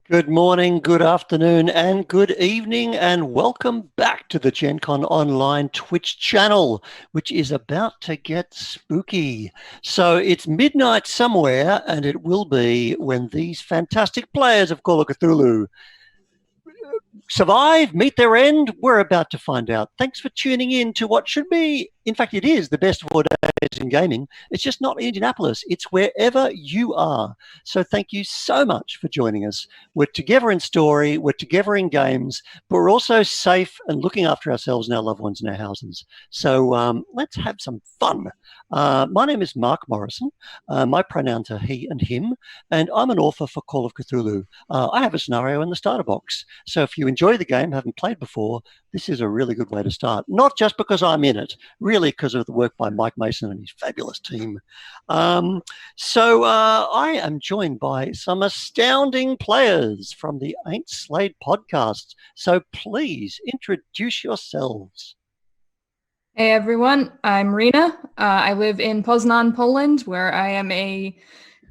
Good morning, good afternoon, and good evening, and welcome back to the Gen Con Online Twitch channel, which is about to get spooky. So it's midnight somewhere, and it will be when these fantastic players of Call of Cthulhu survive, meet their end. We're about to find out. Thanks for tuning in to what should be, in fact, it is the best of all days in gaming. It's just not Indianapolis, it's wherever you are. So thank you so much for joining us. We're together in story, we're together in games, but we're also safe and looking after ourselves and our loved ones in our houses. So let's have some fun. My name is Mark Morrison. My pronouns are he and him, and I'm an author for Call of Cthulhu. I have a scenario in the starter box. So if you enjoy the game, haven't played before, this is a really good way to start. Not just because I'm in it, really because of the work by Mike Mason and his fabulous team. I am joined by some astounding players from the Ain't Slayed podcast. So please introduce yourselves. Hey everyone, I'm Rina. I live in Poznan, Poland, where I am a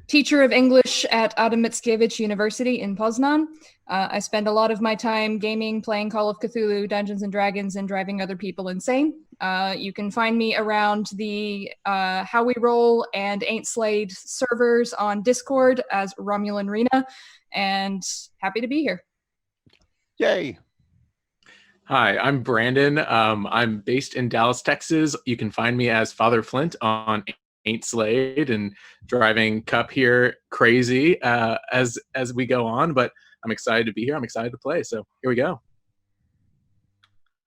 teacher of English at Adam Mickiewicz University in Poznan. I spend a lot of my time gaming, playing Call of Cthulhu, Dungeons and Dragons, and driving other people insane. You can find me around the How We Roll and Ain't Slayed servers on Discord as Romulan Rina, and happy to be here. Yay. Hi, I'm Brandon. I'm based in Dallas, Texas. You can find me as Father Flint on Ain't Slayed and driving Cup here crazy as we go on. But I'm excited to be here. I'm excited to play. So here we go.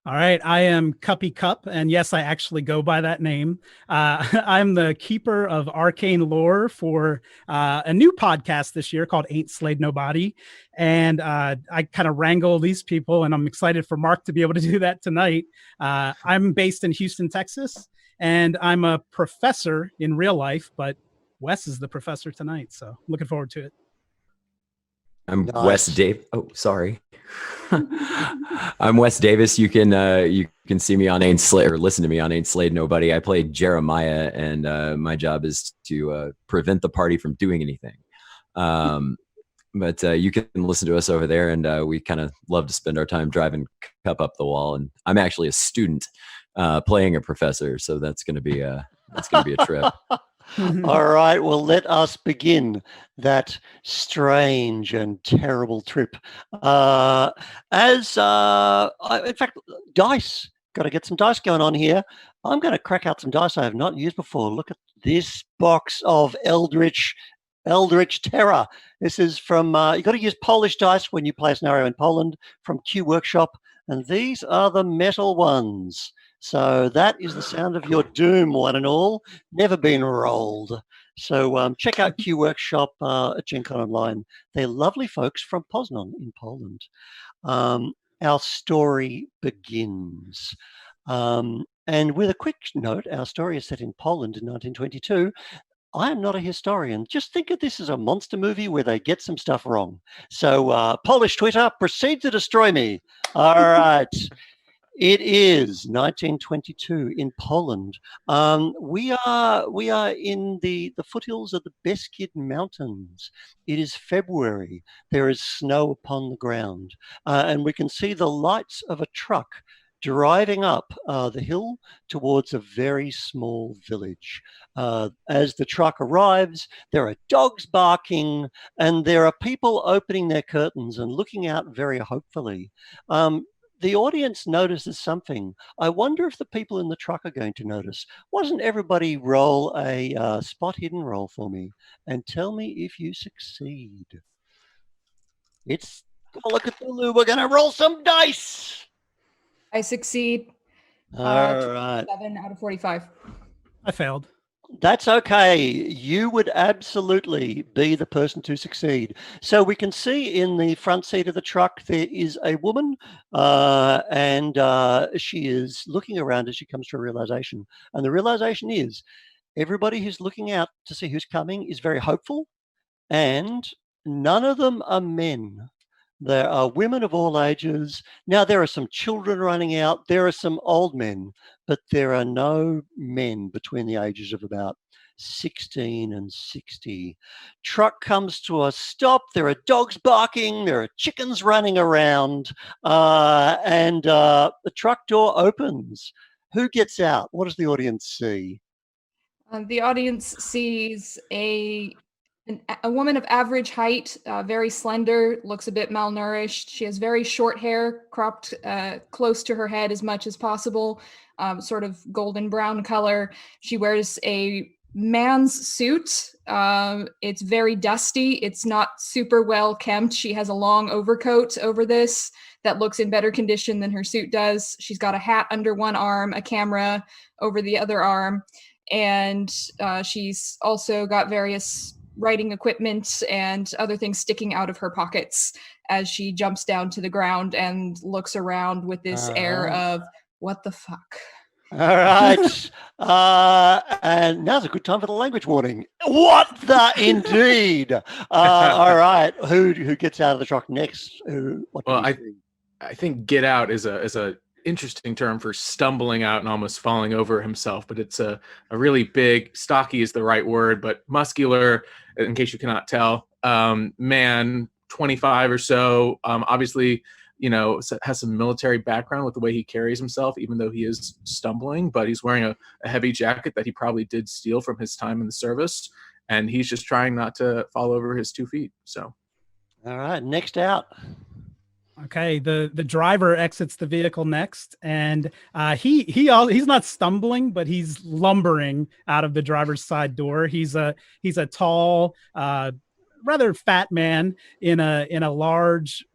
All right, I am Cuppycup, and yes, I actually go by that name. I'm the keeper of arcane lore for a new podcast this year called Ain't Slayed Nobody, and I kind of wrangle these people, and I'm excited for Mark to be able to do that tonight. I'm based in Houston, Texas, and I'm a professor in real life, but Wes is the professor tonight, so looking forward to it. I'm nice. Wes Davis. Oh, sorry. I'm Wes Davis. You can see me on Ain't Slayed or listen to me on Ain't Slayed Nobody. I play Jeremiah, and my job is to prevent the party from doing anything. But you can listen to us over there, and we kind of love to spend our time driving Cup up the wall. And I'm actually a student playing a professor, so that's going to be a trip. All right, well, let us begin that strange and terrible trip. In fact, dice. Got to get some dice going on here. I'm going to crack out some dice I have not used before. Look at this box of Eldritch Terror. This is from, you got to use Polish dice when you play a scenario in Poland from Q Workshop, and these are the metal ones. So that is the sound of your doom, one and all. Never been rolled. So check out Q Workshop at Gen Con Online. They're lovely folks from Poznan in Poland. Our story begins. And with a quick note, our story is set in Poland in 1922. I am not a historian. Just think of this as a monster movie where they get some stuff wrong. So Polish Twitter, proceed to destroy me. All right. It is 1922 in Poland. We are in the foothills of the Beskid Mountains. It is February. There is snow upon the ground, and we can see the lights of a truck driving up the hill towards a very small village. As the truck arrives, there are dogs barking, and there are people opening their curtains and looking out very hopefully. The audience notices something. I wonder if the people in the truck are going to notice. Wasn't everybody roll a spot hidden roll for me and tell me if you succeed? It's Call of Cthulhu. We're going to roll some dice. I succeed. All right. 7 out of 45. I failed. That's okay. You would absolutely be the person to succeed. So we can see in the front seat of the truck, there is a woman and she is looking around as she comes to a realization. And the realization is everybody who's looking out to see who's coming is very hopeful, and none of them are men. There are women of all ages. Now, there are some children running out. There are some old men, but there are no men between the ages of about 16 and 60. Truck comes to a stop. There are dogs barking. There are chickens running around. And the truck door opens. Who gets out? What does the audience see? The audience sees a woman of average height, very slender, looks a bit malnourished. She has very short hair, cropped close to her head as much as possible, sort of golden brown color. She wears a man's suit. It's very dusty. It's not super well kempt. She has a long overcoat over this that looks in better condition than her suit does. She's got a hat under one arm, a camera over the other arm, and she's also got various writing equipment and other things sticking out of her pockets as she jumps down to the ground and looks around with this air of, what the fuck? All right. And now's a good time for the language warning. What the indeed? All right. Who gets out of the truck next? I think "get out" is a interesting term for stumbling out and almost falling over himself, but it's a really big, stocky is the right word, but muscular, in case you cannot tell, man, 25 or so, obviously, has some military background with the way he carries himself, even though he is stumbling, but he's wearing a heavy jacket that he probably did steal from his time in the service, and he's just trying not to fall over his 2 feet. So, all right, next out. Okay, the driver exits the vehicle next, and he's not stumbling, but he's lumbering out of the driver's side door. He's a tall, rather fat man in a large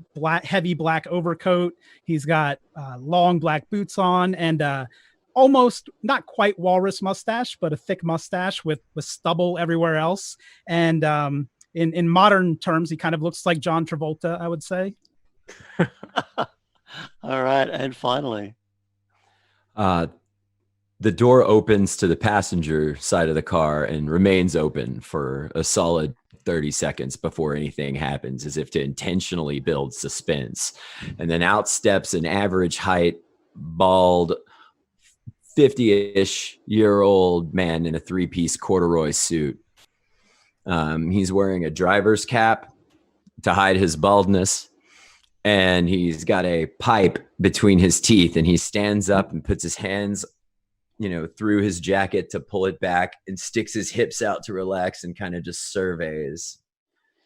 heavy black overcoat. He's got long black boots on and almost not quite walrus mustache, but a thick mustache with stubble everywhere else. And in modern terms, he kind of looks like John Travolta, I would say. All right, and finally, the door opens to the passenger side of the car and remains open for a solid 30 seconds before anything happens, as if to intentionally build suspense. And then out steps an average height, bald, 50-ish year old man in a 3-piece corduroy suit. He's wearing a driver's cap to hide his baldness, and he's got a pipe between his teeth, and he stands up and puts his hands, through his jacket to pull it back and sticks his hips out to relax and kind of just surveys.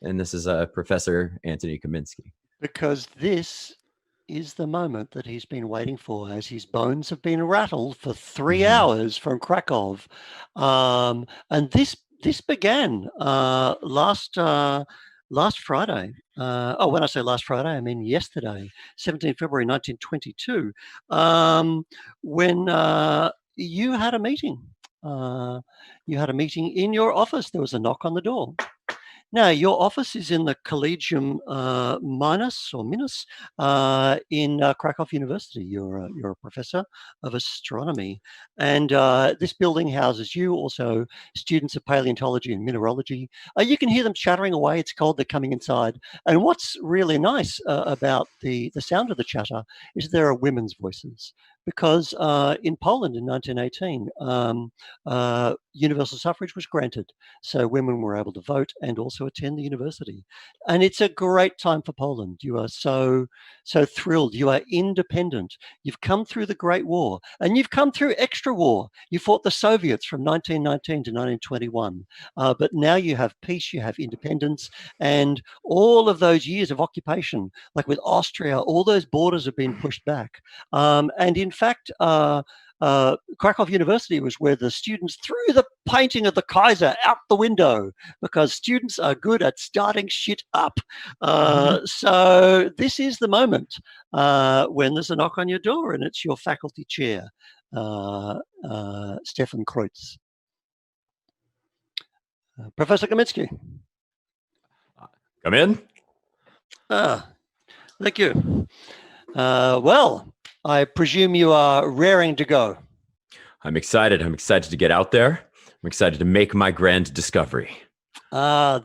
And this is Professor Anthony Kaminsky. Because this is the moment that he's been waiting for, as his bones have been rattled for 3 hours from Krakow. And this began last Friday. When I say last Friday, I mean yesterday, 17 February 1922, when you had a meeting. You had a meeting in your office. There was a knock on the door. Now, your office is in the Collegium Minus in Krakow University. You're a professor of astronomy, and this building houses you, also students of paleontology and mineralogy. You can hear them chattering away. It's cold. They're coming inside. And what's really nice about the sound of the chatter is there are women's voices. Because in Poland in 1918, universal suffrage was granted. So women were able to vote and also attend the university. And it's a great time for Poland. You are so thrilled. You are independent. You've come through the Great War, and you've come through extra war. You fought the Soviets from 1919 to 1921. But now you have peace, you have independence, and all of those years of occupation, like with Austria, all those borders have been pushed back. And in fact, Krakow University was where the students threw the painting of the Kaiser out the window, because students are good at starting shit up. So this is the moment when there's a knock on your door, and it's your faculty chair, Stefan Kreutz. Professor Kaminsky. Come in. Thank you. Well, I presume you are raring to go. I'm excited. I'm excited to get out there. I'm excited to make my grand discovery.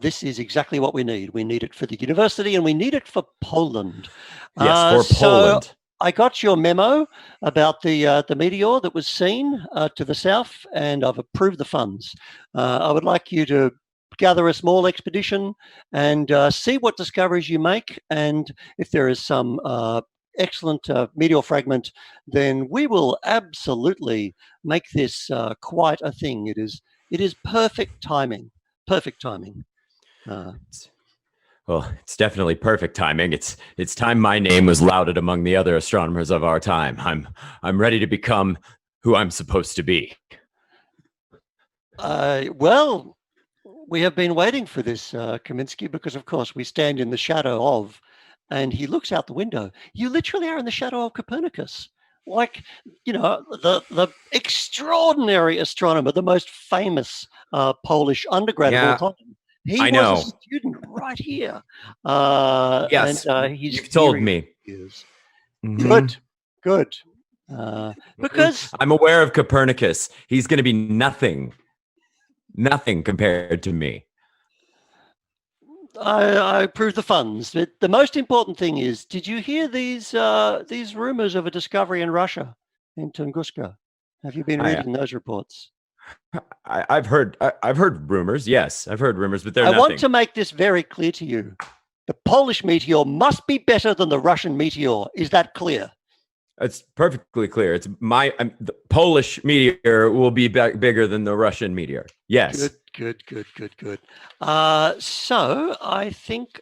This is exactly what we need. We need it for the university and we need it for Poland. Yes, for Poland. I got your memo about the meteor that was seen to the south, and I've approved the funds. I would like you to gather a small expedition and see what discoveries you make, and if there is some excellent meteor fragment, then we will absolutely make this quite a thing. It is perfect timing. Perfect timing. Well, it's definitely perfect timing. It's time my name was lauded among the other astronomers of our time. I'm ready to become who I'm supposed to be. Well, we have been waiting for this, Kaminsky, because of course we stand in the shadow of, and he looks out the window. You literally are in the shadow of Copernicus. Like, the extraordinary astronomer, the most famous Polish undergrad of all time. He was a student right here. Yes, and he's you've told me. Mm-hmm. Good. Because I'm aware of Copernicus. He's going to be nothing compared to me. I approve the funds. The most important thing is, did you hear these rumors of a discovery in Russia, in Tunguska? Have you been reading those reports? I've heard rumors. Yes, I've heard rumors, but they're I nothing. want to make this very clear to you. The Polish meteor must be better than the Russian meteor. Is that clear? It's perfectly clear. It's the Polish meteor will be bigger than the Russian meteor. Yes. Good. So I think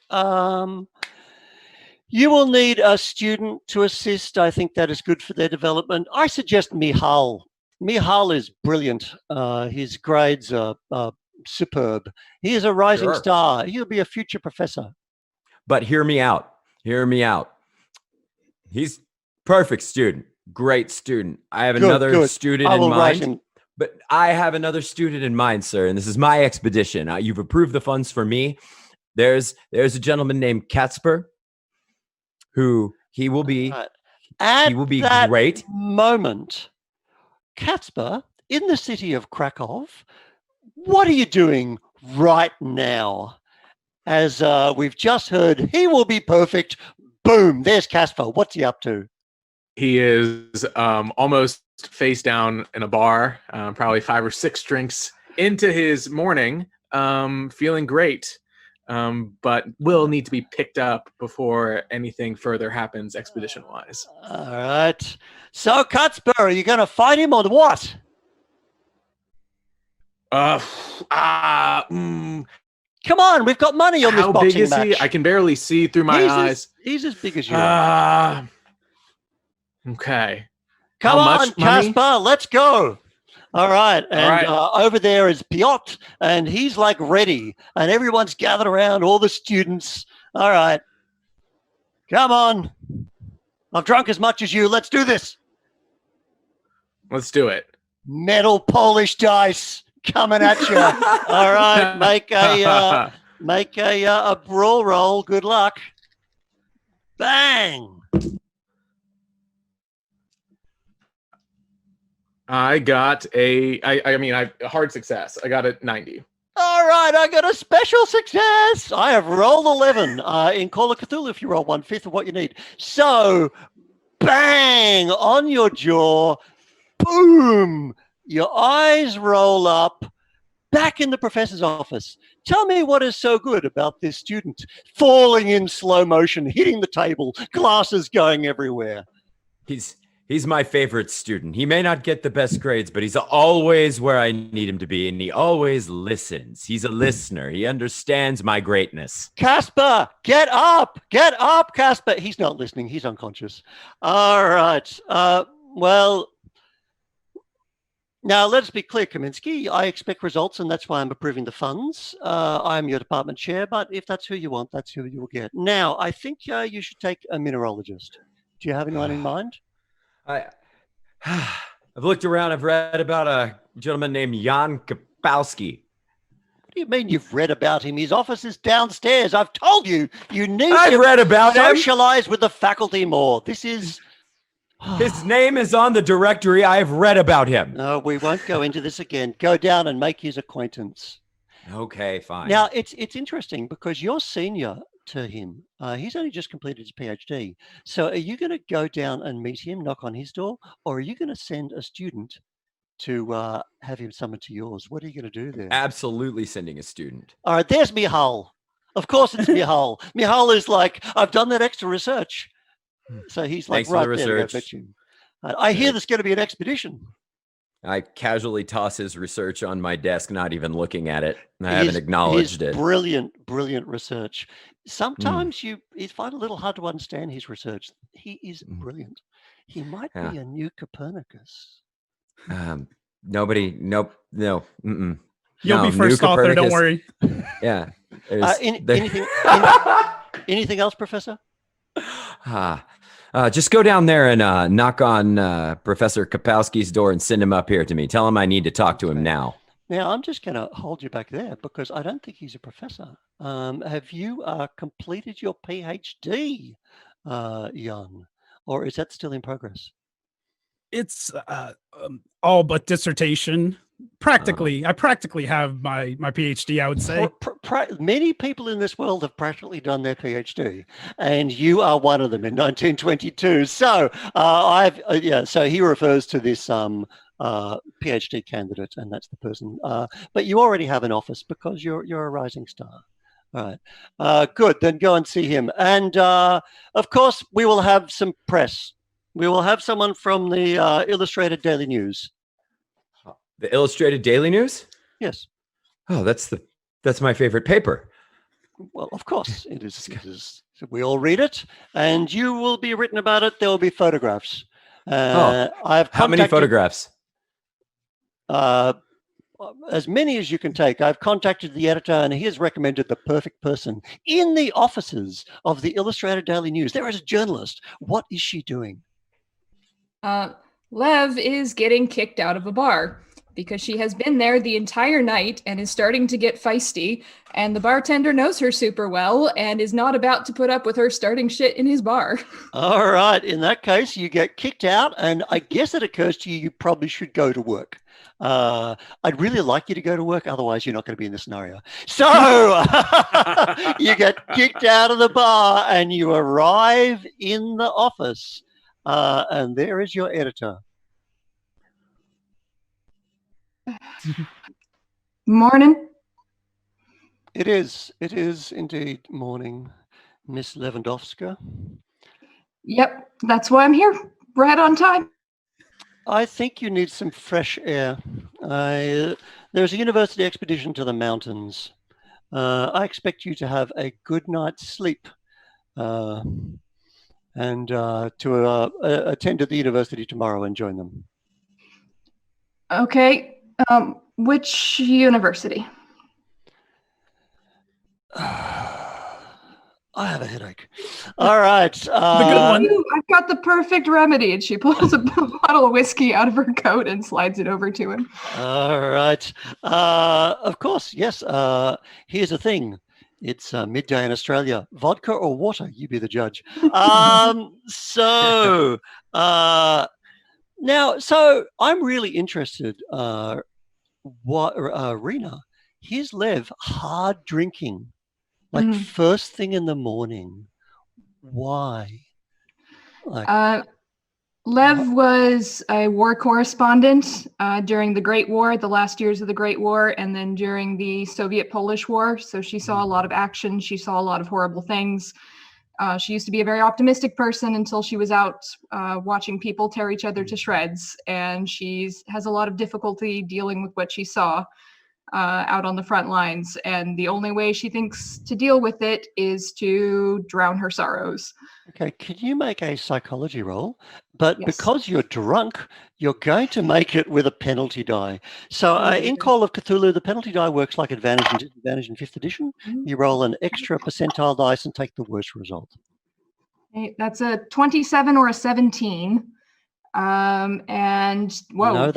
you will need a student to assist. I think that is good for their development. I suggest Michal. Michal is brilliant. His grades are superb. He is a rising star. He'll be a future professor. But hear me out. He's perfect student. Great student. I have another student in mind. But I have another student in mind, sir, and this is my expedition. You've approved the funds for me. There's a gentleman named Katzper, who he will be great. Moment, Katzper, in the city of Krakow, what are you doing right now? As we've just heard, he will be perfect. Boom, there's Katzper. What's he up to? He is almost face down in a bar, probably 5 or 6 drinks into his morning, feeling great, but will need to be picked up before anything further happens expedition-wise. All right. So, Katzper, are you going to fight him or what? Come on, we've got money on this boxing match. How big is he? I can barely see through my eyes. He's as big as you are. Okay. Come on, Casper, let's go. All right. And over there is Piotr, and he's like ready. And everyone's gathered around, all the students. All right. Come on. I've drunk as much as you. Let's do this. Let's do it. Metal Polish dice coming at you. All right. Make a brawl roll. Good luck. Bang. I got a hard success. I got a 90. All right, I got a special success. I have rolled 11. In Call of Cthulhu, if you roll 1/5 of what you need. So, bang, on your jaw, boom, your eyes roll up, back in the professor's office. Tell me what is so good about this student falling in slow motion, hitting the table, glasses going everywhere. He's my favorite student. He may not get the best grades, but he's always where I need him to be, and he always listens. He's a listener. He understands my greatness. Casper, get up, Casper. He's not listening. He's unconscious. All right. Well, now let's be clear, Kaminsky. I expect results, and that's why I'm approving the funds. I'm your department chair, but if that's who you want, that's who you will get. Now, I think you should take a mineralogist. Do you have anyone in mind? I've looked around. I've read about a gentleman named Jan Kowalski. What do you mean you've read about him? His office is downstairs. I've told you, you need to socialize with the faculty more. This is... His name is on the directory. I have read about him. No, we won't go into this again. Go down and make his acquaintance. Okay, fine. Now, it's interesting because you're senior to him. He's only just completed his PhD. So are you going to go down and meet him, knock on his door, or are you going to send a student to have him summoned to yours? What are you going to do there? Absolutely sending a student. All right, there's Mihal. Of course it's Mihal. Mihal is like, I've done that extra research. So he's like, Thanks for the right there. research. I hear there's going to be an expedition. I casually toss his research on my desk, not even looking at it. I haven't acknowledged it. Brilliant research. Sometimes you find it a little hard to understand his research. He is brilliant. He might be a new Copernicus. Nobody, nope, no. Mm-mm. You'll be first author, don't worry. Yeah. Anything else, Professor? Just go down there and knock on Professor Kowalski's door and send him up here to me. Tell him I need to talk to him now. Now, I'm just going to hold you back there because I don't think he's a professor. Have you completed your PhD, Jan, or is that still in progress? It's all but dissertation. Practically, I practically have my PhD, I would say. Many people in this world have practically done their PhD, and you are one of them in 1922. So so he refers to this PhD candidate, and that's the person. But you already have an office because you're a rising star. All right, good. Then go and see him, and of course we will have some press. We will have someone from the Illustrated Daily News. The Illustrated Daily News? Yes. Oh, that's my favorite paper. Well, of course it is. We all read it, and you will be written about it. There will be photographs. How many photographs? As many as you can take. I've contacted the editor, and he has recommended the perfect person in the offices of the Illustrated Daily News. There is a journalist. What is she doing? Lev is getting kicked out of a bar because she has been there the entire night and is starting to get feisty, and the bartender knows her super well and is not about to put up with her starting shit in his bar. All right. In that case, you get kicked out, and I guess it occurs to you probably should go to work. I'd really like you to go to work. Otherwise, you're not going to be in this scenario. So you get kicked out of the bar and you arrive in the office. And there is your editor. Morning. It is indeed morning, Miss Lewandowska. Yep, that's why I'm here. Right on time. I think you need some fresh air. There's a university expedition to the mountains. I expect you to have a good night's sleep and to attend at the university tomorrow and join them. Okay. Which university? I have a headache. All right. The good one. I've got the perfect remedy. And she pulls a bottle of whiskey out of her coat and slides it over to him. All right. Of course, yes. Here's the thing. It's midday in Australia. Vodka or water? You be the judge. So I'm really interested. Rina, here's Lev, hard drinking. Like first thing in the morning. Why? Lev was a war correspondent during the Great War, the last years of the Great War, and then during the Soviet-Polish War. So she saw a lot of action. She saw a lot of horrible things. She used to be a very optimistic person until she was out watching people tear each other to shreds. And she has a lot of difficulty dealing with what she saw out on the front lines, and the only way she thinks to deal with it is to drown her sorrows. Okay, can you make a psychology roll? But yes. Because you're drunk, you're going to make it with a penalty die. So in Call of Cthulhu, the penalty die works like advantage and disadvantage in 5th edition. You roll an extra percentile dice and take the worst result. Okay, that's a 27 or a 17. And whoa, no,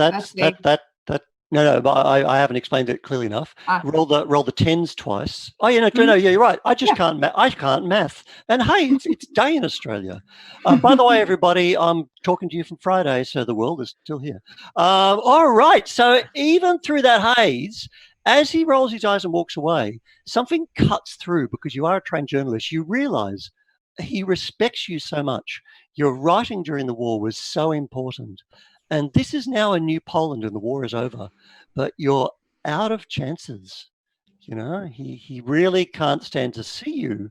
No, I haven't explained it clearly enough. Roll the tens twice. Oh, yeah, no, you're right. I just can't math. And hey, it's day in Australia. By the way, everybody, I'm talking to you from Friday, so the world is still here. All right. So even through that haze As he rolls his eyes and walks away, something cuts through because you are a trained journalist. You realize he respects you so much. Your writing during the war was so important. And this is now a new Poland and the war is over. But you're out of chances. You know, he really can't stand to see you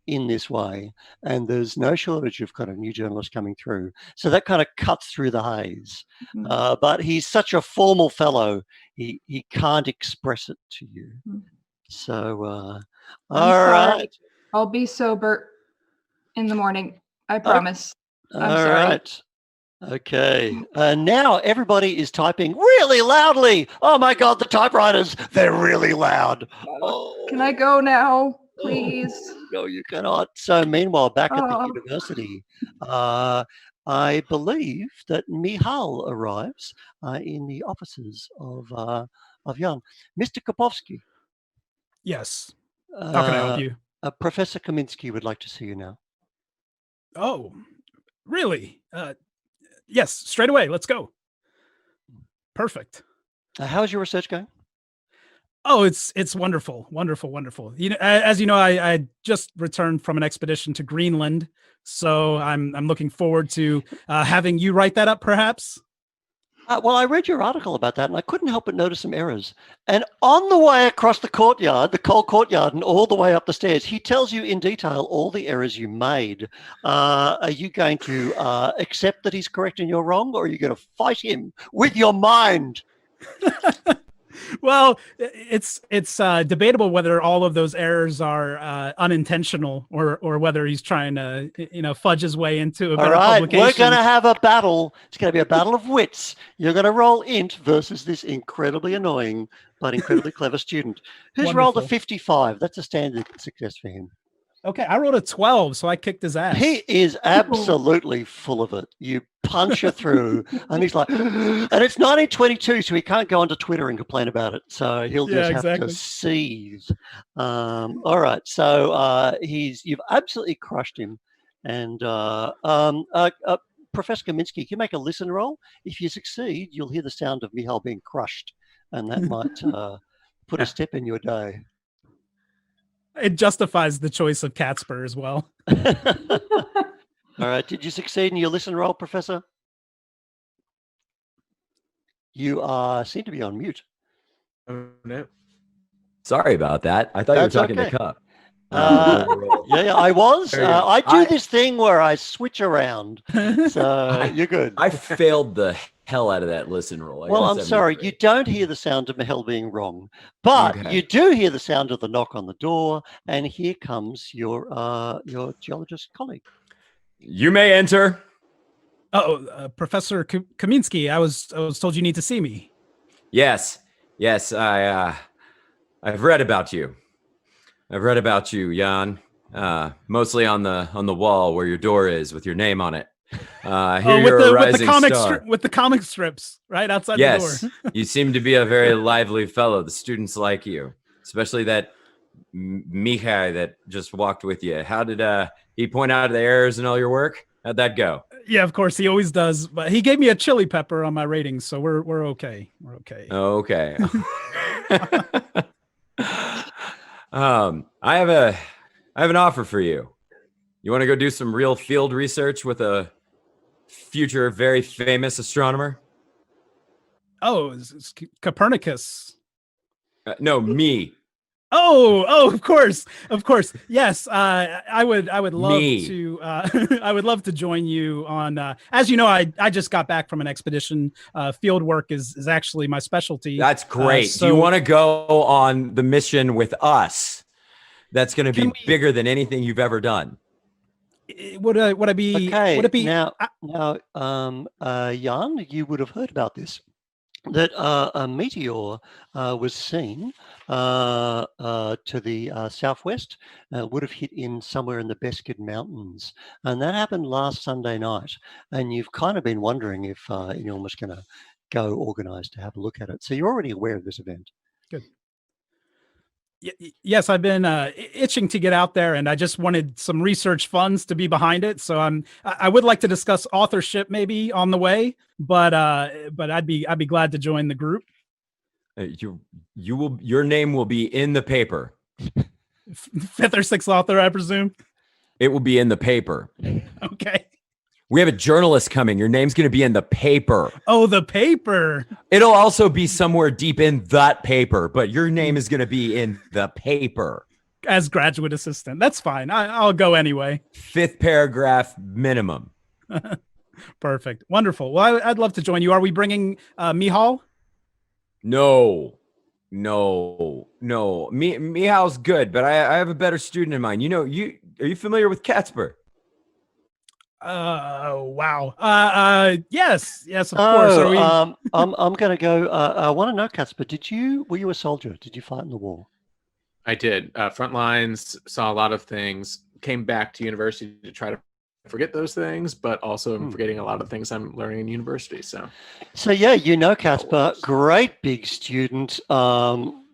in this way. And there's no shortage of kind of new journalists coming through. So that kind of cuts through the haze. But he's such a formal fellow, he can't express it to you. So, all right. I'll be sober in the morning. I promise. I'm All sorry. right. Okay. Now everybody is typing really loudly. Oh my God, the typewriters, they're really loud. Oh. Can I go now, please? No, you cannot. So meanwhile, back at the Oh. university, I believe that Michal arrives in the offices of Jan. Mr. Kowalski. Yes. How can I help you? Professor Kaminsky would like to see you now. Oh, really? Yes, straight away. Let's go. Perfect. How's your research going? Oh, it's wonderful, wonderful, wonderful. You know, as you know, I just returned from an expedition to Greenland, so I'm looking forward to having you write that up, perhaps. Well, I read your article about that, and I couldn't help but notice some errors. And on the way across the courtyard, the cold courtyard, and all the way up the stairs, he tells you in detail all the errors you made. Are you going to accept that he's correct and you're wrong, or are you going to fight him with your mind? Well, it's debatable whether all of those errors are unintentional or whether he's trying to fudge his way into a better publication. We're going to have a battle. It's going to be a battle of wits. You're going to roll int versus this incredibly annoying but incredibly clever student who's rolled a 55. That's a standard success for him. Okay, I rolled a 12, so I kicked his ass. He is absolutely full of it. You punch her through, and he's like, and it's 1922, so he can't go onto Twitter and complain about it. So he'll just have to seethe. All right, so you've absolutely crushed him. And Professor Kaminsky, can you make a listen roll? If you succeed, you'll hear the sound of Michal being crushed, and that might put a step in your day. It justifies the choice of Catspur as well. All right. Did you succeed in your listen roll, Professor? You seem to be on mute. Oh, no. Sorry about that. I thought you were talking to Cup. Yeah, I was. I do this thing where I switch around. So you're good. I failed the hell out of that listen roll. Well, I'm sorry. You don't hear the sound of Michal being wrong, but you do hear the sound of the knock on the door, and here comes your geologist colleague. You may enter. Oh, Professor Kaminsky, I was told you need to see me. Yes. I've read about you. Jan. Mostly on the wall where your door is with your name on it. With the comic strips right outside the door. You seem to be a very lively fellow. The students like you, especially that Mihai that just walked with you. How did he point out the errors in all your work? How'd that go? Yeah, of course he always does. But he gave me a chili pepper on my ratings, so we're okay. We're okay. Okay. I have an offer for you. You want to go do some real field research with a future very famous astronomer? Oh, it's Copernicus. No, me. Oh, of course. Yes, I would love to. I would love to join you on. As you know, I just got back from an expedition. Field work is actually my specialty. That's great. Do you want to go on the mission with us? That's going to be bigger than anything you've ever done. Would I be? Okay. Would it be now, Jan? You would have heard about this. That a meteor was seen to the southwest, would have hit in somewhere in the Beskid Mountains. And that happened last Sunday night. And you've kind of been wondering if you're almost going to go organize to have a look at it. So you're already aware of this event. Good. Yes, I've been itching to get out there, and I just wanted some research funds to be behind it. So I would like to discuss authorship maybe on the way, but I'd be glad to join the group. Your name will be in the paper. Fifth or sixth author, I presume. It will be in the paper. Okay. We have a journalist coming. Your name's going to be in the paper. Oh, the paper. It'll also be somewhere deep in that paper, but your name is going to be in the paper. As graduate assistant. That's fine. I'll go anyway. 5th paragraph minimum. Perfect. Wonderful. Well, I'd love to join you. Are we bringing Mihal? No. Mihal's good, but I have a better student in mind. Are you familiar with Catsper? Wow. Yes, of course. Are we... I'm going to go. I want to know, Catsper. Were you a soldier? Did you fight in the war? I did. Front lines, saw a lot of things, came back to university to try to forget those things, but also I'm forgetting a lot of things I'm learning in university. So yeah, Catsper, great big student,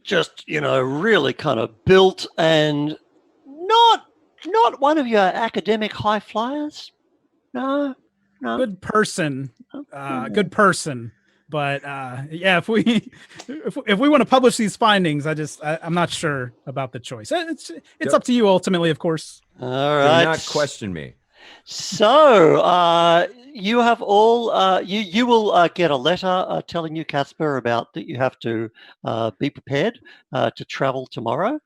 just, really kind of built and not one of your academic high flyers. No. Good person. Good person. But yeah, if we want to publish these findings, I'm not sure about the choice. It's up to you ultimately, of course. All right. Do not question me. So you have all you will get a letter telling you, Catsper, about that you have to be prepared to travel tomorrow.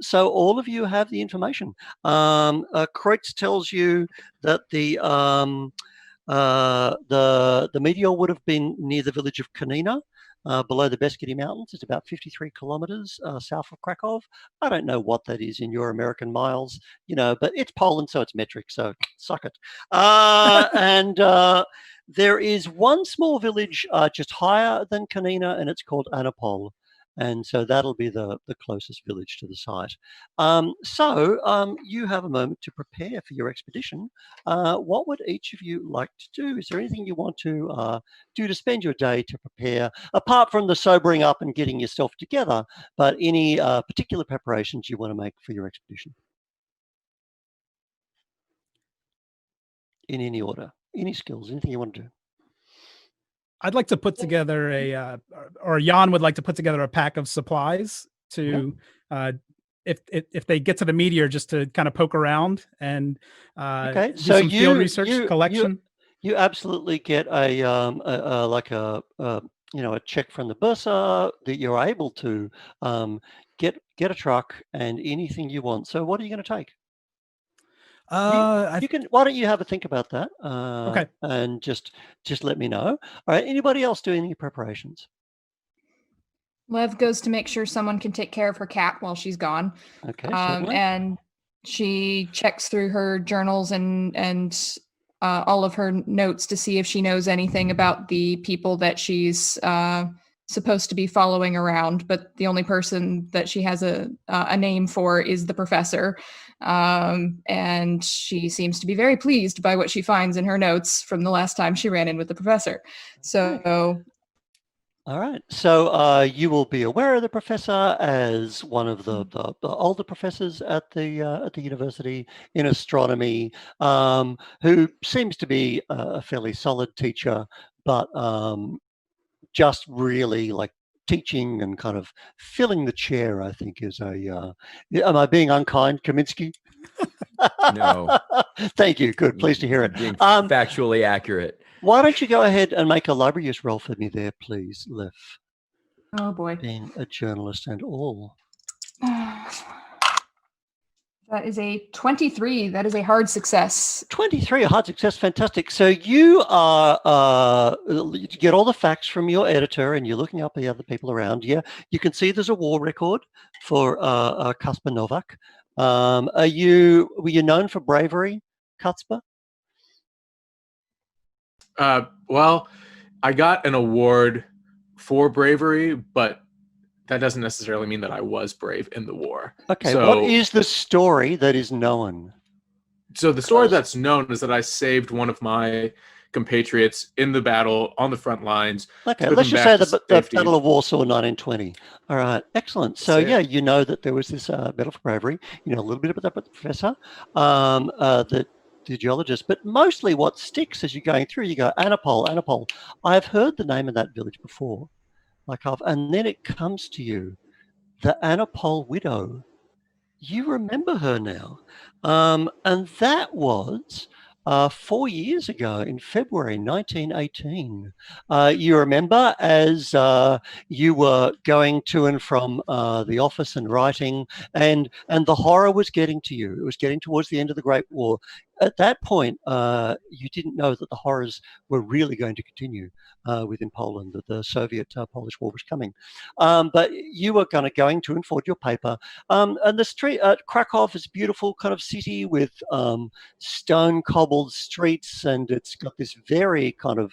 So all of you have the information. Kreutz tells you that the meteor would have been near the village of Kanina, below the Beskidi Mountains. It's about 53 kilometers south of Krakow. I don't know what that is in your American miles, but it's Poland, so it's metric, so suck it. And there is one small village just higher than Kanina, and it's called Anapol. And so that'll be the closest village to the site. So you have a moment to prepare for your expedition. What would each of you like to do? Is there anything you want to do to spend your day to prepare, apart from the sobering up and getting yourself together, but any particular preparations you want to make for your expedition? In any order, any skills, anything you want to do? I'd like to put together or Jan would like to put together a pack of supplies to, if they get to the meteor, just to kind of poke around and do some field research collection. You absolutely get a check from the bursar that you're able to get a truck and anything you want. So what are you going to take? You can. Why don't you have a think about that? Okay. And just let me know. All right. Anybody else doing any preparations? Lev goes to make sure someone can take care of her cat while she's gone. Okay. Certainly. And she checks through her journals and all of her notes to see if she knows anything about the people that she's supposed to be following around. But the only person that she has a name for is the professor. And she seems to be very pleased by what she finds in her notes from the last time she ran in with the professor. So, all right. So you will be aware of the professor as one of the older professors at the university in astronomy, who seems to be a fairly solid teacher, but just really like teaching and kind of filling the chair, I think, is am I being unkind, Kaminsky? No. Thank you. Good. Pleased to hear it. Being factually accurate. Why don't you go ahead and make a library use roll for me there, please, Liv? Oh, boy. Being a journalist and all. That is a 23. That is a hard success. 23, a hard success. Fantastic. So you you get all the facts from your editor and you're looking up the other people around. Yeah, you can see there's a war record for Kaspar Novak. Were you known for bravery, Kaspar? Well, I got an award for bravery, but that doesn't necessarily mean that I was brave in the war. Okay, so, what is the story that is known? So the story that's known is that I saved one of my compatriots in the battle on the front lines. Okay, let's just say the Battle of Warsaw 1920. All right, excellent. So yeah, you know that there was this battle for bravery. You know a little bit about the professor, the geologist, but mostly what sticks as you're going through, you go, Anapol. I've heard the name of that village before. like half, and then it comes to you, the Anapole widow. You remember her now. And that was 4 years ago in February 1918. You remember as you were going to and from the office and writing, and the horror was getting to you. It was getting towards the end of the Great War. At that point, you didn't know that the horrors were really going to continue within Poland, that the Soviet-Polish War was coming. But you were going to and forward your paper. And the street, Krakow is a beautiful kind of city with stone cobbled streets, and it's got this very kind of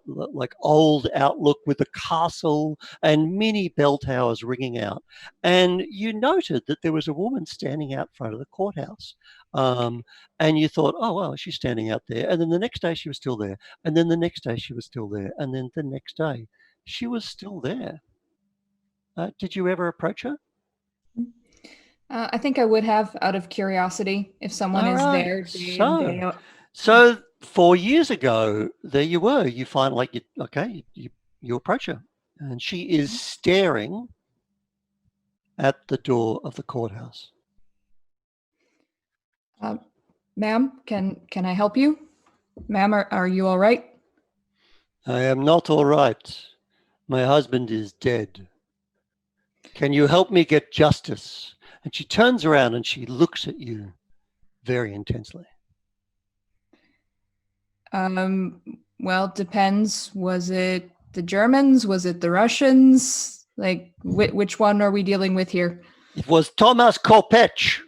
like old outlook with a castle and many bell towers ringing out. And you noted that there was a woman standing out front of the courthouse. And you thought, oh, well, she's standing out there. And then the next day she was still there. And then the next day she was still there. And then the next day she was still there. Did you ever approach her? I think I would have, out of curiosity, if someone is there day in, day out. So 4 years ago, there you were. You find you approach her, and she is staring at the door of the courthouse. Ma'am, can I help you? Ma'am, are you all right? I am not all right. My husband is dead. Can you help me get justice? And she turns around and she looks at you very intensely. Well, depends. Was it the Germans? Was it the Russians? Like, which one are we dealing with here? It was Thomas Kopecz.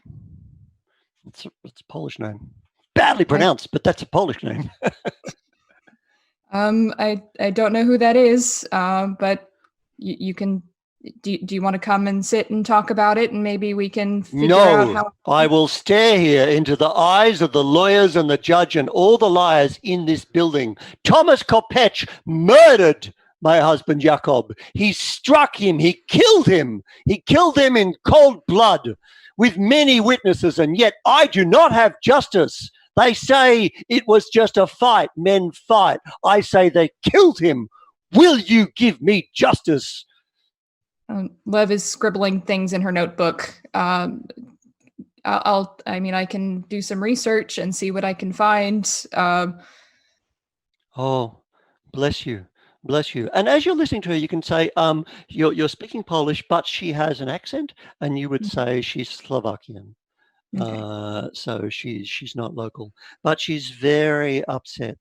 It's a Polish name. Badly pronounced, but that's a Polish name. I don't know who that is, but you can. Do you want to come and sit and talk about it, and maybe we can figure out how? I will stare here into the eyes of the lawyers and the judge and all the liars in this building. Thomas Kopecz murdered my husband Jakob. He struck him. He killed him. He killed him in cold blood with many witnesses, and yet I do not have justice. They say it was just a fight. Men fight. I say they killed him. Will you give me justice? Lev is scribbling things in her notebook. I can do some research and see what I can find. Oh, bless you. Bless you. And as you're listening to her, you can say, you're speaking Polish, but she has an accent, and you would say she's Slovakian. Okay. So she's not local, but she's very upset.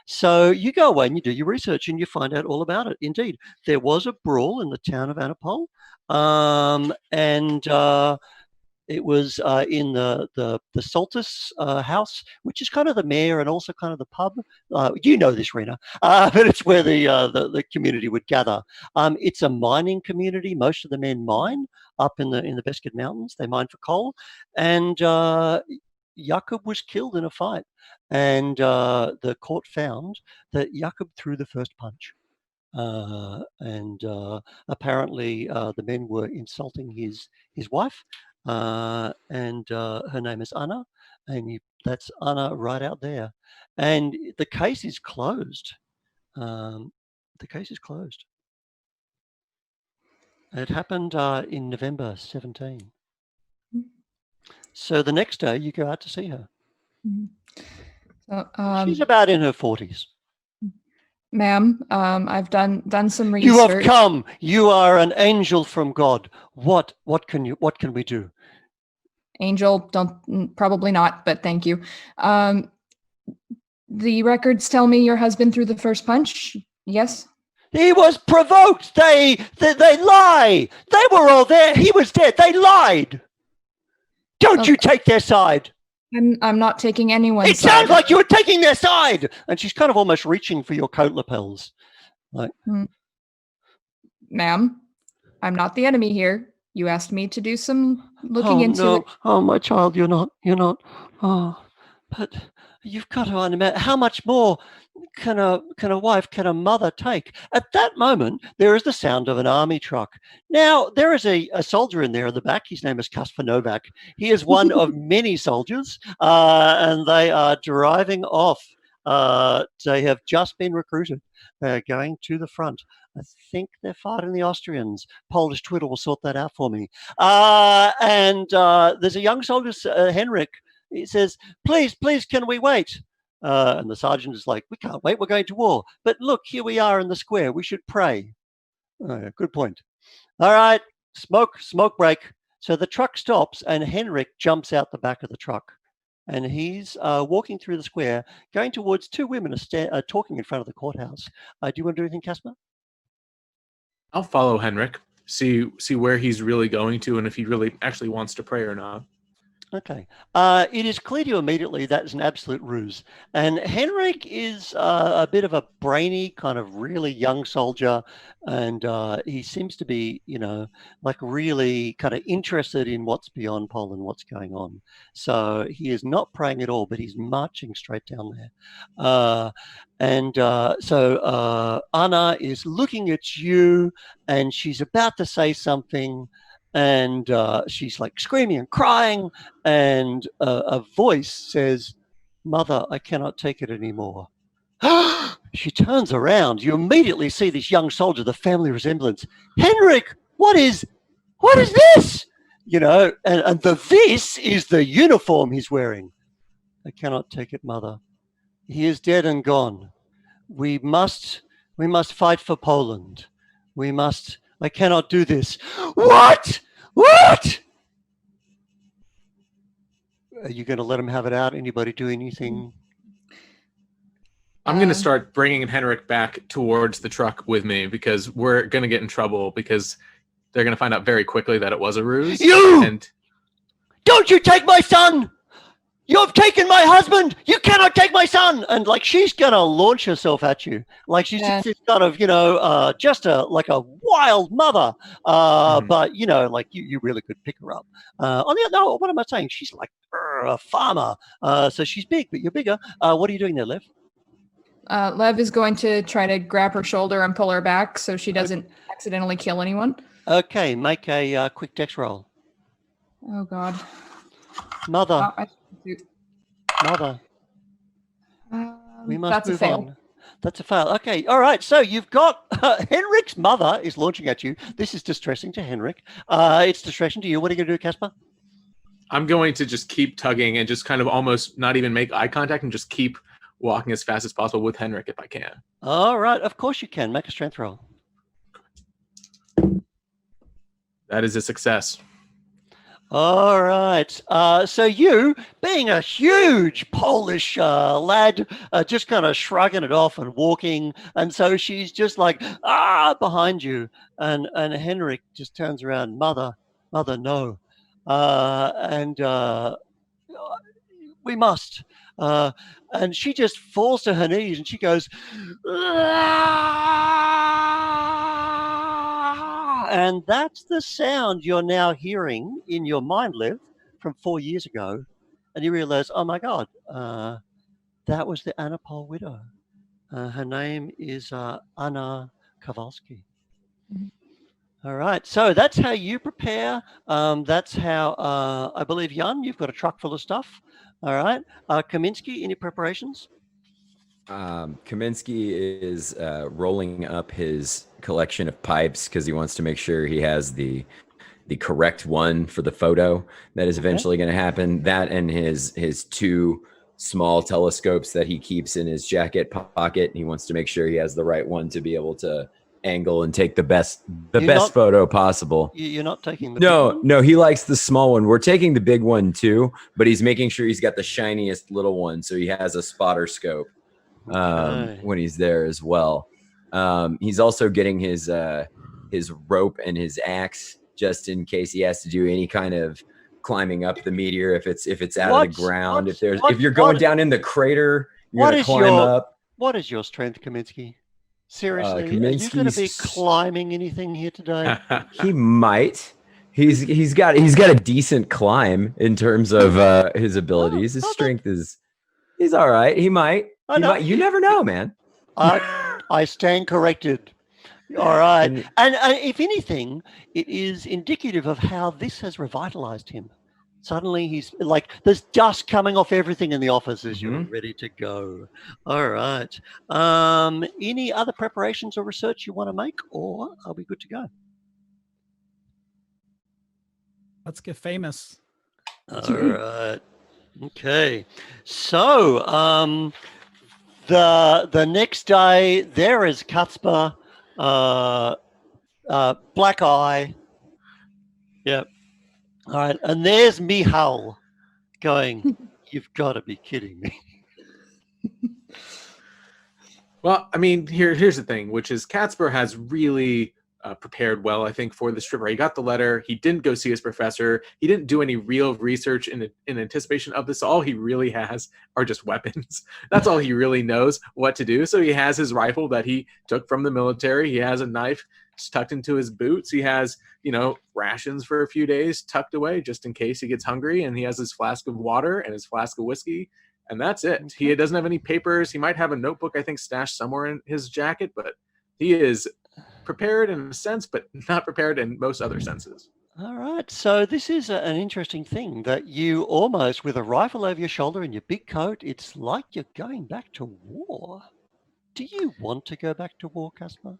So you go away and you do your research and you find out all about it. Indeed, there was a brawl in the town of Anapole, and it was in the Soltis house, which is kind of the mayor and also kind of the pub. You know this, Rina, but it's where the community would gather. It's a mining community. Most of the men mine up in the Beskid Mountains. They mine for coal, and Jakob was killed in a fight. And the court found that Jakob threw the first punch. And apparently the men were insulting his wife. And her name is Anna, and that's Anna right out there. And the case is closed. The case is closed. It happened in November 17. So the next day you go out to see her. She's about in her 40s. Ma'am, I've done some research. You have come. You are an angel from God. What can we do? Angel, probably not, but thank you. The records tell me your husband threw the first punch. Yes. He was provoked. They lie. They were all there. He was dead. They lied. Don't you take their side. I'm not taking anyone's side. It sounds like you were taking their side. And she's kind of almost reaching for your coat lapels. Like, Ma'am, I'm not the enemy here. You asked me to do some looking into it. Oh, my child, you're not. Oh, but you've got to understand, how much more can a wife, can a mother take? At that moment, there is the sound of an army truck. Now, there is a soldier in there in the back. His name is Kaspar Novak. He is one of many soldiers, and they are driving off. They have just been recruited. They're going to the front. I think they're fighting the Austrians. Polish Twitter will sort that out for me. And there's a young soldier, Henrik. He says, please, can we wait? And the sergeant is like, we can't wait. We're going to war. But look, here we are in the square. We should pray. Oh, yeah, good point. All right, smoke break. So the truck stops and Henrik jumps out the back of the truck. And he's walking through the square, going towards two women talking in front of the courthouse. Do you want to do anything, Casper? I'll follow Henrik, see where he's really going to and if he really actually wants to pray or not. Okay. It is clear to you immediately that is an absolute ruse. And Henrik is a bit of a brainy, kind of really young soldier. And he seems to be, like really kind of interested in what's beyond Poland, what's going on. So he is not praying at all, but he's marching straight down there. So Anna is looking at you and she's about to say something. And she's like screaming and crying, and a voice says, "Mother, I cannot take it anymore." She turns around. You immediately see this young soldier, the family resemblance. Henrik, what is this? And the this is the uniform he's wearing. I cannot take it, Mother. He is dead and gone. We must fight for Poland. I cannot do this. What? Are you going to let him have it out? Anybody do anything? I'm going to start bringing Henrik back towards the truck with me because we're going to get in trouble because they're going to find out very quickly that it was a ruse. Don't you take my son! You've taken my husband! You cannot take my son! And like she's gonna launch herself at you. Like she's just kind of, just like a wild mother. But like you really could pick her up. What am I saying? She's like a farmer. So she's big, but you're bigger. What are you doing there, Lev? Lev is going to try to grab her shoulder and pull her back so she doesn't accidentally kill anyone. Okay, make a quick dex roll. Oh God. Mother. We must move on. That's a fail. Okay, all right. So you've got Henrik's mother is launching at you. This is distressing to Henrik. It's distressing to you. What are you going to do, Casper? I'm going to just keep tugging and just kind of almost not even make eye contact and just keep walking as fast as possible with Henrik if I can. All right. Of course you can. Make a strength roll. That is a success. All right. So you, being a huge Polish lad, just kind of shrugging it off and walking. And so she's just like, behind you. And Henrik just turns around, mother, no. We must. And she just falls to her knees and she goes, and that's the sound you're now hearing in your mind, Lev, from 4 years ago. And you realize, oh my God, that was the Anna-Pol widow. Her name is Anna Kowalski. Mm-hmm. All right, so that's how you prepare. That's how, I believe, Jan, you've got a truck full of stuff. All right, Kaminsky, any preparations? Kaminsky is rolling up his collection of pipes because he wants to make sure he has the correct one for the photo that is eventually going to happen. That and his two small telescopes that he keeps in his jacket pocket. He wants to make sure he has the right one to be able to angle and take the best photo possible. You're not taking the no, he likes the small one. We're taking the big one too, but he's making sure he's got the shiniest little one so he has a spotter scope when he's there as well. He's also getting his rope and his axe just in case he has to do any kind of climbing up the meteor if it's out of the ground. If you're going down in the crater, you're gonna climb up. What is your strength, Kaminsky? Seriously, are you going to be climbing anything here today? He might. He's got a decent climb in terms of his abilities. His strength he's all right. He might. You never know, man. I stand corrected. All right. And if anything, it is indicative of how this has revitalized him. Suddenly he's like, there's dust coming off everything in the office as you're ready to go. All right. Any other preparations or research you want to make, or are we good to go? Let's get famous. All right. Okay. So the next day there is Cuthbert, Black Eye. Yep. All right, and there's Michal going, you've got to be kidding me. Well, I mean, here's the thing, which is Catsper has really prepared well, I think, for this trip. He got the letter. He didn't go see his professor. He didn't do any real research in anticipation of this. All he really has are just weapons. That's all he really knows what to do. So he has his rifle that he took from the military. He has a knife tucked into his boots. He has, rations for a few days tucked away just in case he gets hungry. And he has his flask of water and his flask of whiskey. And that's it. Okay. He doesn't have any papers. He might have a notebook, I think, stashed somewhere in his jacket, but he is prepared in a sense, but not prepared in most other senses. All right. So this is an interesting thing that you almost, with a rifle over your shoulder and your big coat, it's like you're going back to war. Do you want to go back to war, Caspar?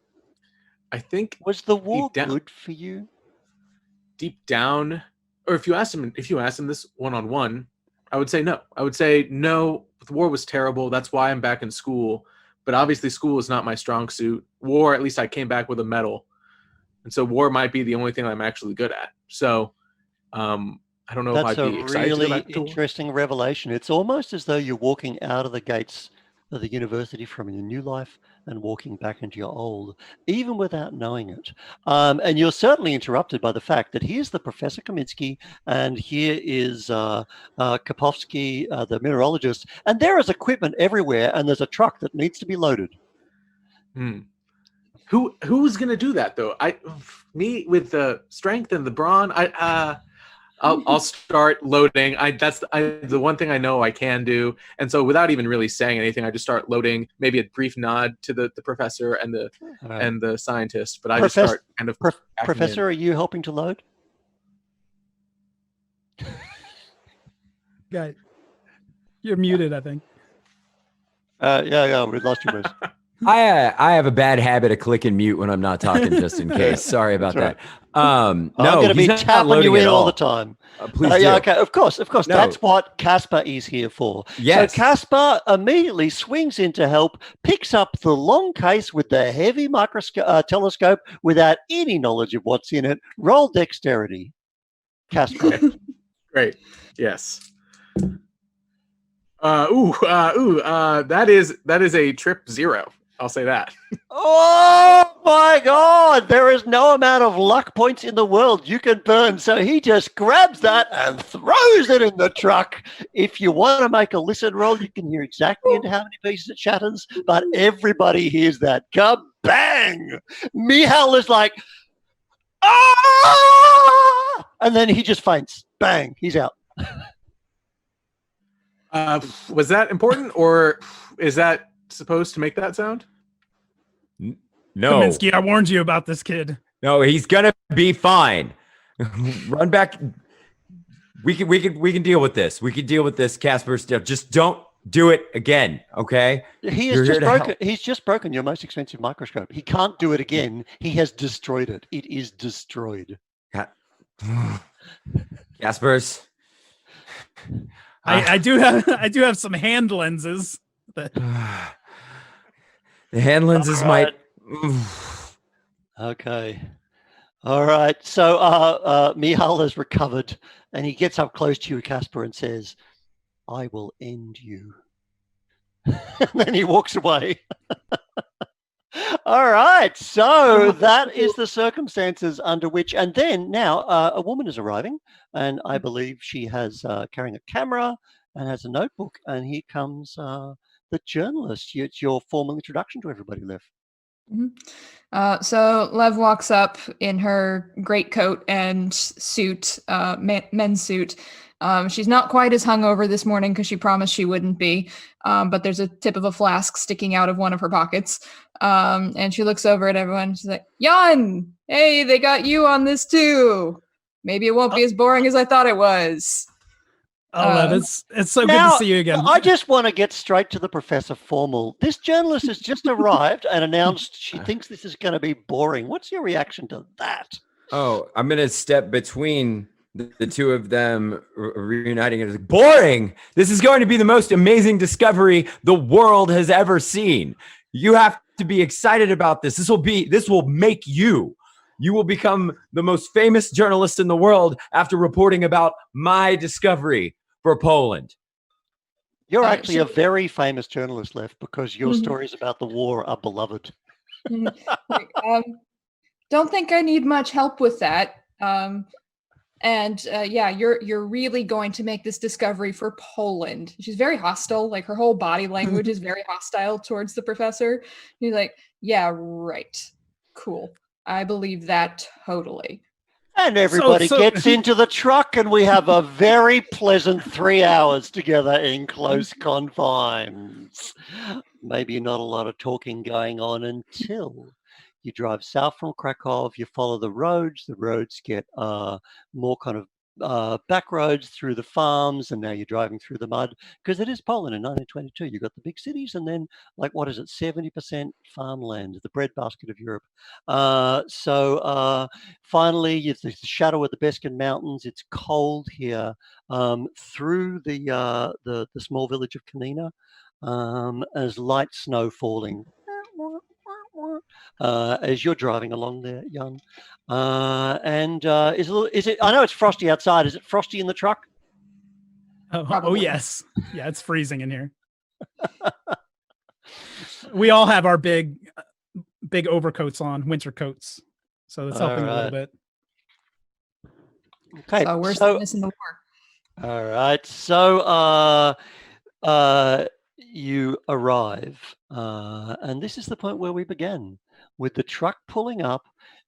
I think was the war good for you? Deep down, or if you asked him this one-on-one, I would say no. I would say no, the war was terrible. That's why I'm back in school. But obviously school is not my strong suit. War, at least I came back with a medal. And so war might be the only thing I'm actually good at. So I don't know if I'd be excited to go back to war. That's a really interesting revelation. It's almost as though you're walking out of the gates of the university from your new life and walking back into your old, even without knowing it. And you're certainly interrupted by the fact that here's the Professor Kaminsky and here is Kowalski, the mineralogist, and there is equipment everywhere and there's a truck that needs to be loaded. Who's going to do that though? Me with the strength and the brawn, I'll start loading. That's the one thing I know I can do. And so without even really saying anything, I just start loading, maybe a brief nod to the professor and the scientist. But I just start kind of Professor, are you helping to load? Guy, you're muted, I think. Yeah, we lost you, Wes. I have a bad habit of clicking mute when I'm not talking, just in case. Sorry about that. No, I'm going to be tapping you in all the time. Please do. Yeah, okay, of course. No. That's what Caspar is here for. Yes. So Caspar immediately swings in to help, picks up the long case with the heavy telescope without any knowledge of what's in it. Roll dexterity, Caspar. Great. Yes. That is a trip 0. I'll say that. Oh my God! There is no amount of luck points in the world you can burn. So he just grabs that and throws it in the truck. If you want to make a listen roll, you can hear exactly into how many pieces it shatters, but everybody hears that. Kabang! Michal is like, ah! And then he just faints. Bang! He's out. Was that important, or is that supposed to make that sound? No. Kaminsky, I warned you about this kid. No, he's gonna be fine. Run back. We can deal with this. We can deal with this, Caspar. Just don't do it again, okay? He's just broken your most expensive microscope. He can't do it again. He has destroyed it. It is destroyed. Caspers. I do have some hand lenses. But... The hand lenses might. Okay. All right. So Michal has recovered and he gets up close to you, Caspar, and says, I will end you. And then he walks away. All right. So that is the circumstances under which, and then now a woman is arriving, and I believe she has carrying a camera and has a notebook, and here comes the journalist. It's your formal introduction to everybody, Lev. Mm-hmm. So Lev walks up in her greatcoat and suit, men's suit. She's not quite as hungover this morning because she promised she wouldn't be, but there's a tip of a flask sticking out of one of her pockets. And she looks over at everyone. She's like, Jan, hey, they got you on this too. maybe it won't be as boring as I thought it was. Oh, it's so good Now, to see you again. I just want to get straight to the professor formal. This journalist has just arrived and announced she thinks this is going to be boring. What's your reaction to that? Oh, I'm gonna step between the two of them reuniting. It's boring. This is going to be the most amazing discovery the world has ever seen. You have to be excited about this. This will make you. You will become the most famous journalist in the world after reporting about my discovery for Poland. You're actually a very famous journalist, Lev, because your Mhm. stories about the war are beloved. Don't think I need much help with that. Yeah, you're really going to make this discovery for Poland. She's very hostile. Like her whole body language is very hostile towards the professor. He's like, yeah, right. Cool. I believe that totally. And everybody gets into the truck and we have a very pleasant 3 hours together in close confines. Maybe not a lot of talking going on until you drive south from Krakow, you follow the roads get more kind of back roads through the farms, and now you're driving through the mud, because it is Poland in 1922. You've got the big cities and then, like, what is it, 70% farmland, the breadbasket of Europe. Finally, it's the shadow of the Beskin Mountains. It's cold here, through the small village of Kanina, as light snow falling as you're driving along there, Jan. Is it? I know it's frosty outside. Is it frosty in the truck? Oh yes, yeah, it's freezing in here. We all have our big overcoats on, winter coats, so it's helping a little bit. Okay, worse than this in the war. All right, so you arrive, and this is the point where we began, with the truck pulling up.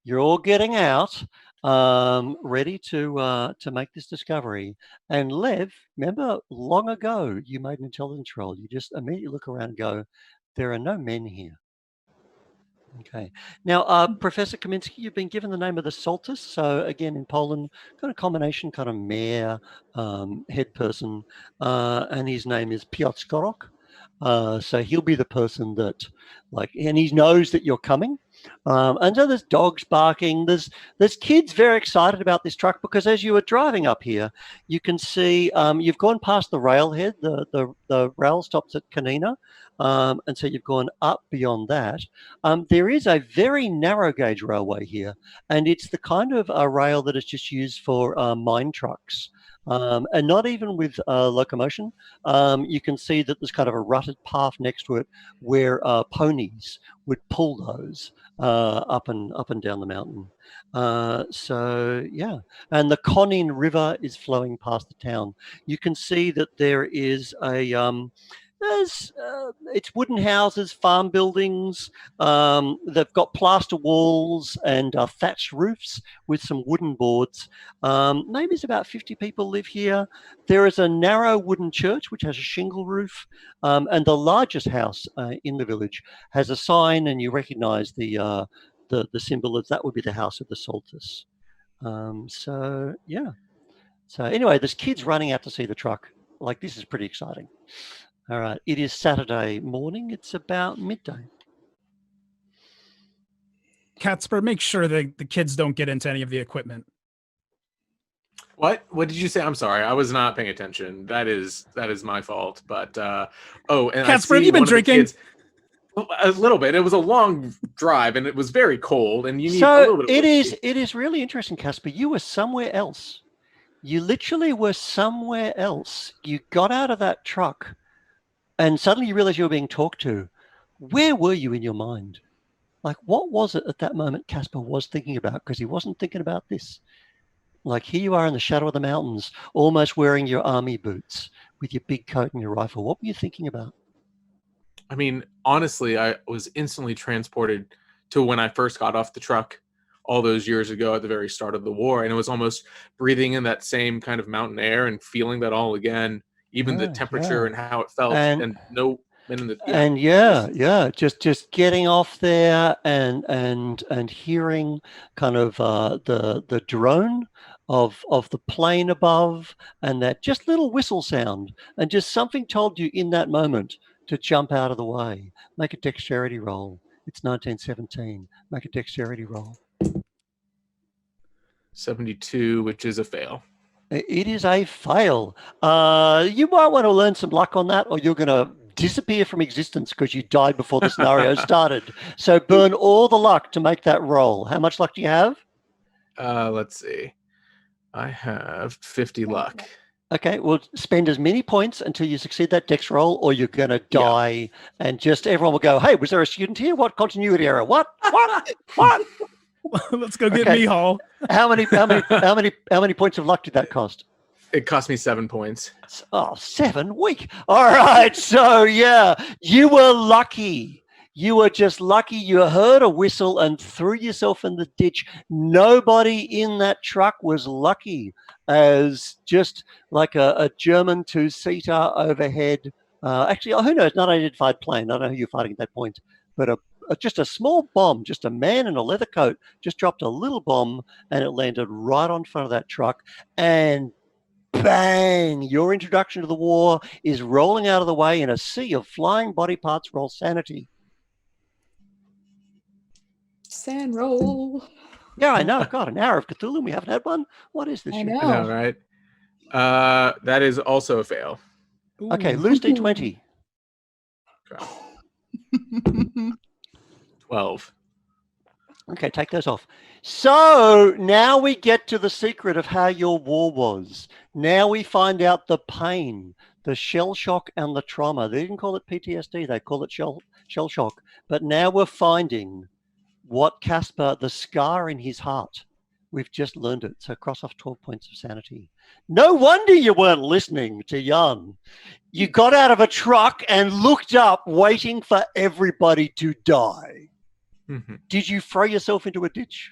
You're all getting out, ready to make this discovery. And Lev, remember long ago you made an intelligence roll. You just immediately look around and go, there are no men here. Okay. Now, Professor Kaminsky, you've been given the name of the Soltis. So again, in Poland, got a combination kind of mayor, head person, and his name is Piotr Skorok. So he'll be the person that, and he knows that you're coming. And so there's dogs barking. There's kids very excited about this truck, because as you were driving up here, you can see you've gone past the railhead. The rail stops at Kanina, and so you've gone up beyond that. There is a very narrow gauge railway here, and it's the kind of a rail that is just used for mine trucks. And not even with locomotion. You can see that there's kind of a rutted path next to it where ponies would pull those up and down the mountain. So yeah, and the Konin River is flowing past the town. You can see that there is it's wooden houses, farm buildings. They've got plaster walls and thatched roofs with some wooden boards. Maybe it's about 50 people live here. There is a narrow wooden church which has a shingle roof, and the largest house in the village has a sign, and you recognize the symbol of that would be the house of the Soltis. So yeah. So anyway, there's kids running out to see the truck. Like, this is pretty exciting. All right, it is Saturday morning. It's about midday. Catsper, make sure that the kids don't get into any of the equipment. What did you say? I'm sorry, I was not paying attention. That is my fault. But and Catsper, have you been drinking? A little bit. It was a long drive and it was very cold, and you need a little bit of whiskey. It is really interesting, Casper. You were somewhere else. You literally were somewhere else. You got out of that truck and suddenly you realize you were being talked to. Where were you in your mind? Like, what was it at that moment Casper was thinking about? Because he wasn't thinking about this. Like, here you are in the shadow of the mountains, almost wearing your army boots with your big coat and your rifle. What were you thinking about? I mean, honestly, I was instantly transported to when I first got off the truck all those years ago at the very start of the war. And it was almost breathing in that same kind of mountain air and feeling that all again. Even the temperature and how it felt, and no men in the and just getting off there and hearing kind of the drone of the plane above, and that just little whistle sound, and just something told you in that moment to jump out of the way. Make a dexterity roll. It's 1917. Make a dexterity roll. 72, which is a fail. It is a fail. You might want to learn some luck on that, or you're going to disappear from existence because you died before the scenario started. So burn all the luck to make that roll. How much luck do you have? Let's see. I have 50 luck. Okay, well, spend as many points until you succeed that dex roll, or you're going to die, and just everyone will go, "Hey, was there a student here? What continuity error? What? What?" Let's go get me, Hall. How many points of luck did that cost? It cost me 7 points. Oh, 7 weak. All right. So yeah, you were lucky. You were just lucky. You heard a whistle and threw yourself in the ditch. Nobody in that truck was lucky, as just like a German two-seater overhead. Actually, who knows? Not an identified plane. I don't know who you're fighting at that point, but just a small bomb, just a man in a leather coat, just dropped a little bomb, and it landed right on front of that truck. And bang! Your introduction to the war is rolling out of the way in a sea of flying body parts. Roll sanity. Sand roll. Yeah, I know. God, an hour of Cthulhu. We haven't had one. What is this? I shit? know. I know, right? That is also a fail. Okay, lose D20. Okay. 12. Okay, take those off. So now we get to the secret of how your war was. Now we find out the pain, the shell shock, and the trauma. They didn't call it PTSD. They call it shell shock. But now we're finding what Casper, the scar in his heart. We've just learned it. So cross off 12 points of sanity. No wonder you weren't listening to Jan. You got out of a truck and looked up, waiting for everybody to die. Mm-hmm. Did you throw yourself into a ditch?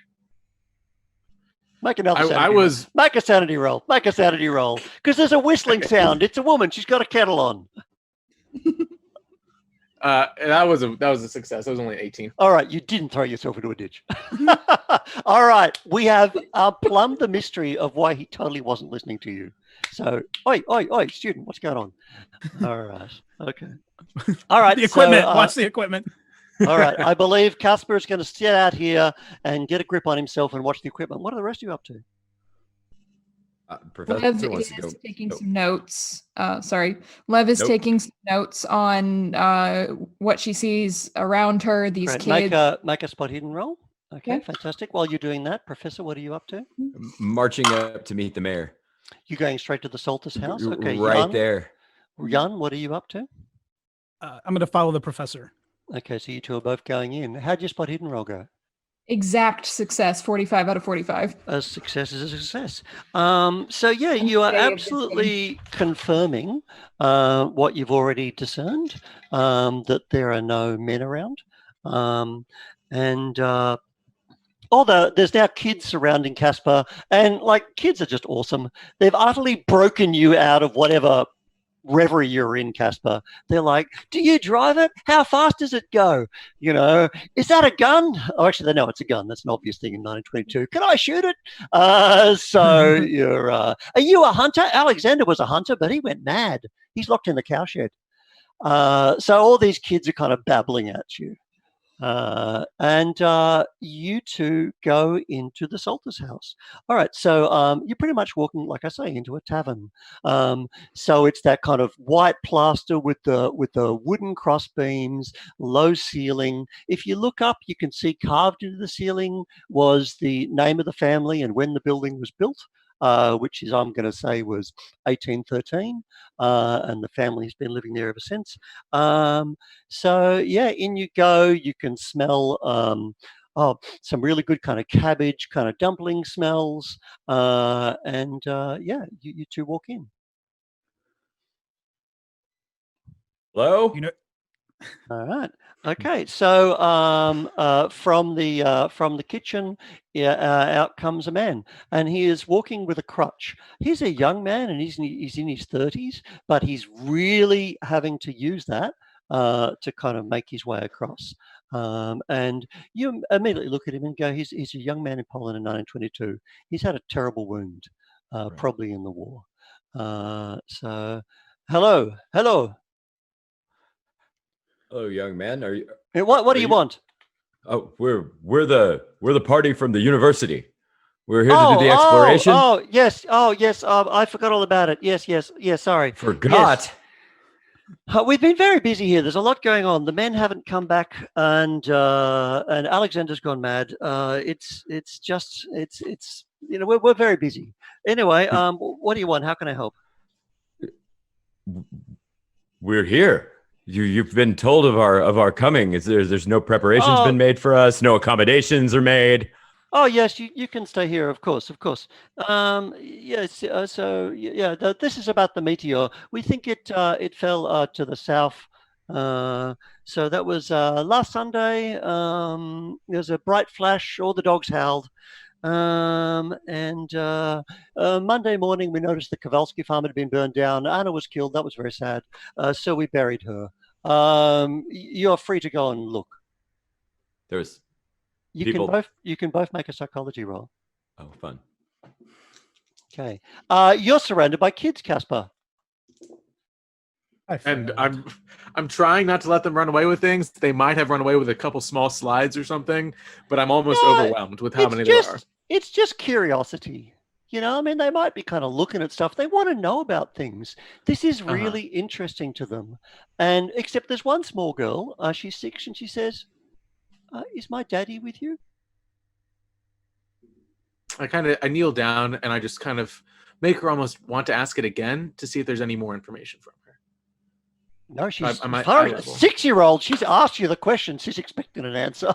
Make another sanity I was roll. Make a sanity roll. Make a sanity roll. Because there's a whistling sound. It's a woman. She's got a kettle on. that was a success. It was only 18. All right, you didn't throw yourself into a ditch. All right, we have plumbed the mystery of why he totally wasn't listening to you. So, oi, student, what's going on? All right, okay. All right, the equipment. So, watch the equipment. All right, I believe Casper is going to sit out here and get a grip on himself and watch the equipment. What are the rest of you up to? Professor Lev wants to go. is taking some notes. Lev is taking some notes on what she sees around her. These Great. kids. Make a spot hidden roll. Okay, fantastic. While you're doing that, Professor, what are you up to? Marching up to meet the mayor. You're going straight to the Saltus house? Okay, right Jan, there. Jan, what are you up to? I'm going to follow the professor. Okay, so you two are both going in. How'd your spot hidden roll go? Exact success, 45 out of 45. A success is a success. So yeah, you are absolutely confirming what you've already discerned, that there are no men around. Although there's now kids surrounding Casper, and like kids are just awesome. They've utterly broken you out of whatever reverie you're in, Casper. They're like, do you drive it? How fast does it go? You know, is that a gun? Oh, actually, they know it's a gun. That's an obvious thing in 1922. Can I shoot it? So you're, are you a hunter? Alexander was a hunter, but he went mad. He's locked in the cowshed. So all these kids are kind of babbling at you. And you two go into the Saltus house. All right, so you're pretty much walking, like I say, into a tavern. So it's that kind of white plaster with the wooden cross beams, low ceiling. If you look up, you can see carved into the ceiling was the name of the family and when the building was built. Which is, I'm going to say, was 1813, and the family's been living there ever since. So yeah, in you go. You can smell some really good kind of cabbage, kind of dumpling smells, and yeah, you two walk in. Hello? All right. Okay. So from the kitchen, out comes a man, and he is walking with a crutch. He's a young man, and he's in his 30s, but he's really having to use that to kind of make his way across. And you immediately look at him and go, he's a young man in Poland in 1922. He's had a terrible wound, Right. probably in the war. So, hello. Hello, young man. Are you? What do you want? Oh, we're the party from the university. We're here to do the exploration. Oh, yes. I forgot all about it. Yes. Sorry. Forgot. Yes. We've been very busy here. There's a lot going on. The men haven't come back, and Alexander's gone mad. It's we're very busy. Anyway, what do you want? How can I help? We're here. You've been told of our coming. There's no preparations been made for us. No accommodations are made. Oh yes, you can stay here, of course. Yes. This is about the meteor. We think it fell to the south. So that was last Sunday. There was a bright flash. All the dogs howled. And Monday morning, we noticed the Kowalski farm had been burned down. Anna was killed. That was very sad. So we buried her. You're free to go and look. There's You can both make a psychology roll. Oh, fun. Okay. You're surrounded by kids, Casper. And I'm trying not to let them run away with things. They might have run away with a couple small slides or something, but I'm almost overwhelmed with how many there are. It's just curiosity. They might be kind of looking at stuff. They want to know about things. This is really interesting to them. And except there's one small girl, she's 6, and she says, is my daddy with you? I kneel down and I just kind of make her almost want to ask it again to see if there's any more information from her. No, she's a 6-year-old. She's asked you the question. She's expecting an answer.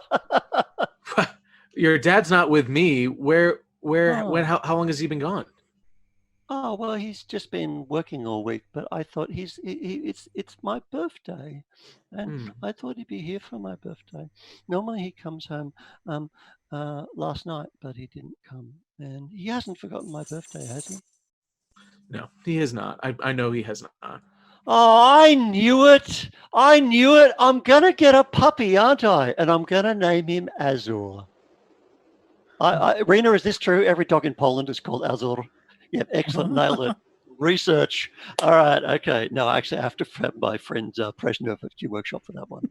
Your dad's not with me. When, how long has he been gone? Oh, well, he's just been working all week, but I thought it's my birthday, and I thought he'd be here for my birthday. Normally he comes home last night, but he didn't come, and he hasn't forgotten my birthday, has he? No, he has not. I know he has not. Oh, I knew it. I'm going to get a puppy, aren't I? And I'm going to name him Azur. Rina, is this true? Every dog in Poland is called Azur. Yep, excellent. Nailed it. Research. All right. Okay. No, actually, I have to have my friend's Presner workshop for that one.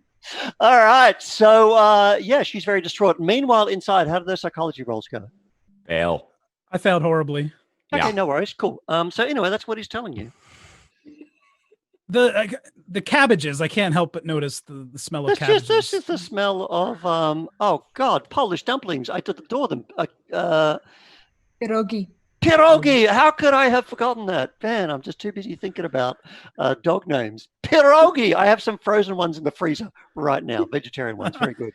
All right. So, she's very distraught. Meanwhile, inside, how did those psychology rolls go? Fail. I failed horribly. Okay, Yeah. no worries. Cool. So anyway, that's what he's telling you. The cabbages, I can't help but notice the smell of cabbages. This is the smell of oh God, Polish dumplings. I adore them. Pierogi. Pierogi. How could I have forgotten that? Man, I'm just too busy thinking about dog names. Pierogi. I have some frozen ones in the freezer right now. Vegetarian ones, very good.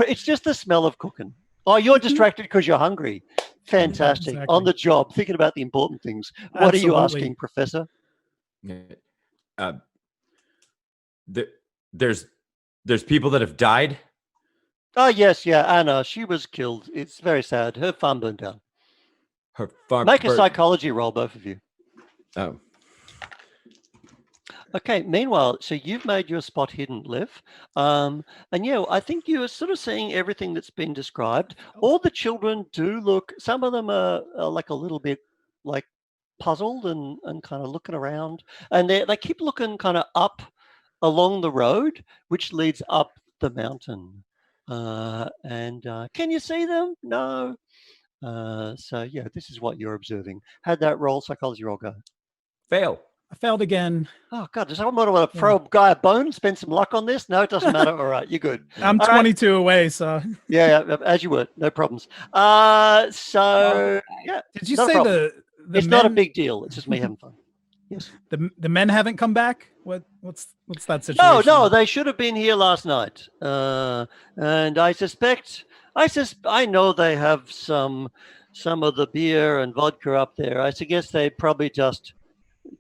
It's just the smell of cooking. Oh, you're distracted because you're hungry. Fantastic. Exactly. On the job, thinking about the important things. What are you asking, Professor? There's people that have died. Oh yes, yeah, Anna. She was killed. It's very sad. Her farm burned down. Her farm. Make a psychology roll, both of you. Oh. Okay. Meanwhile, so you've made your spot hidden, Liv, and I think you are sort of seeing everything that's been described. All the children do look. Some of them are like a little bit like puzzled and kind of looking around, and they keep looking kind of up along the road, which leads up the mountain. Can you see them? No. So yeah, this is what you're observing. How'd that psychology roll go? Fail. I failed again. Oh God, does someone want to throw a guy a bone, spend some luck on this? No, it doesn't matter. All right, you're good. I'm All 22 away, so. Yeah, as you were, no problems. Yeah. Did you not a say problem. It's not a big deal. It's just me having fun. Yes. The men haven't come back? What's that situation? No, they should have been here last night. And I know they have some of the beer and vodka up there. I guess they probably just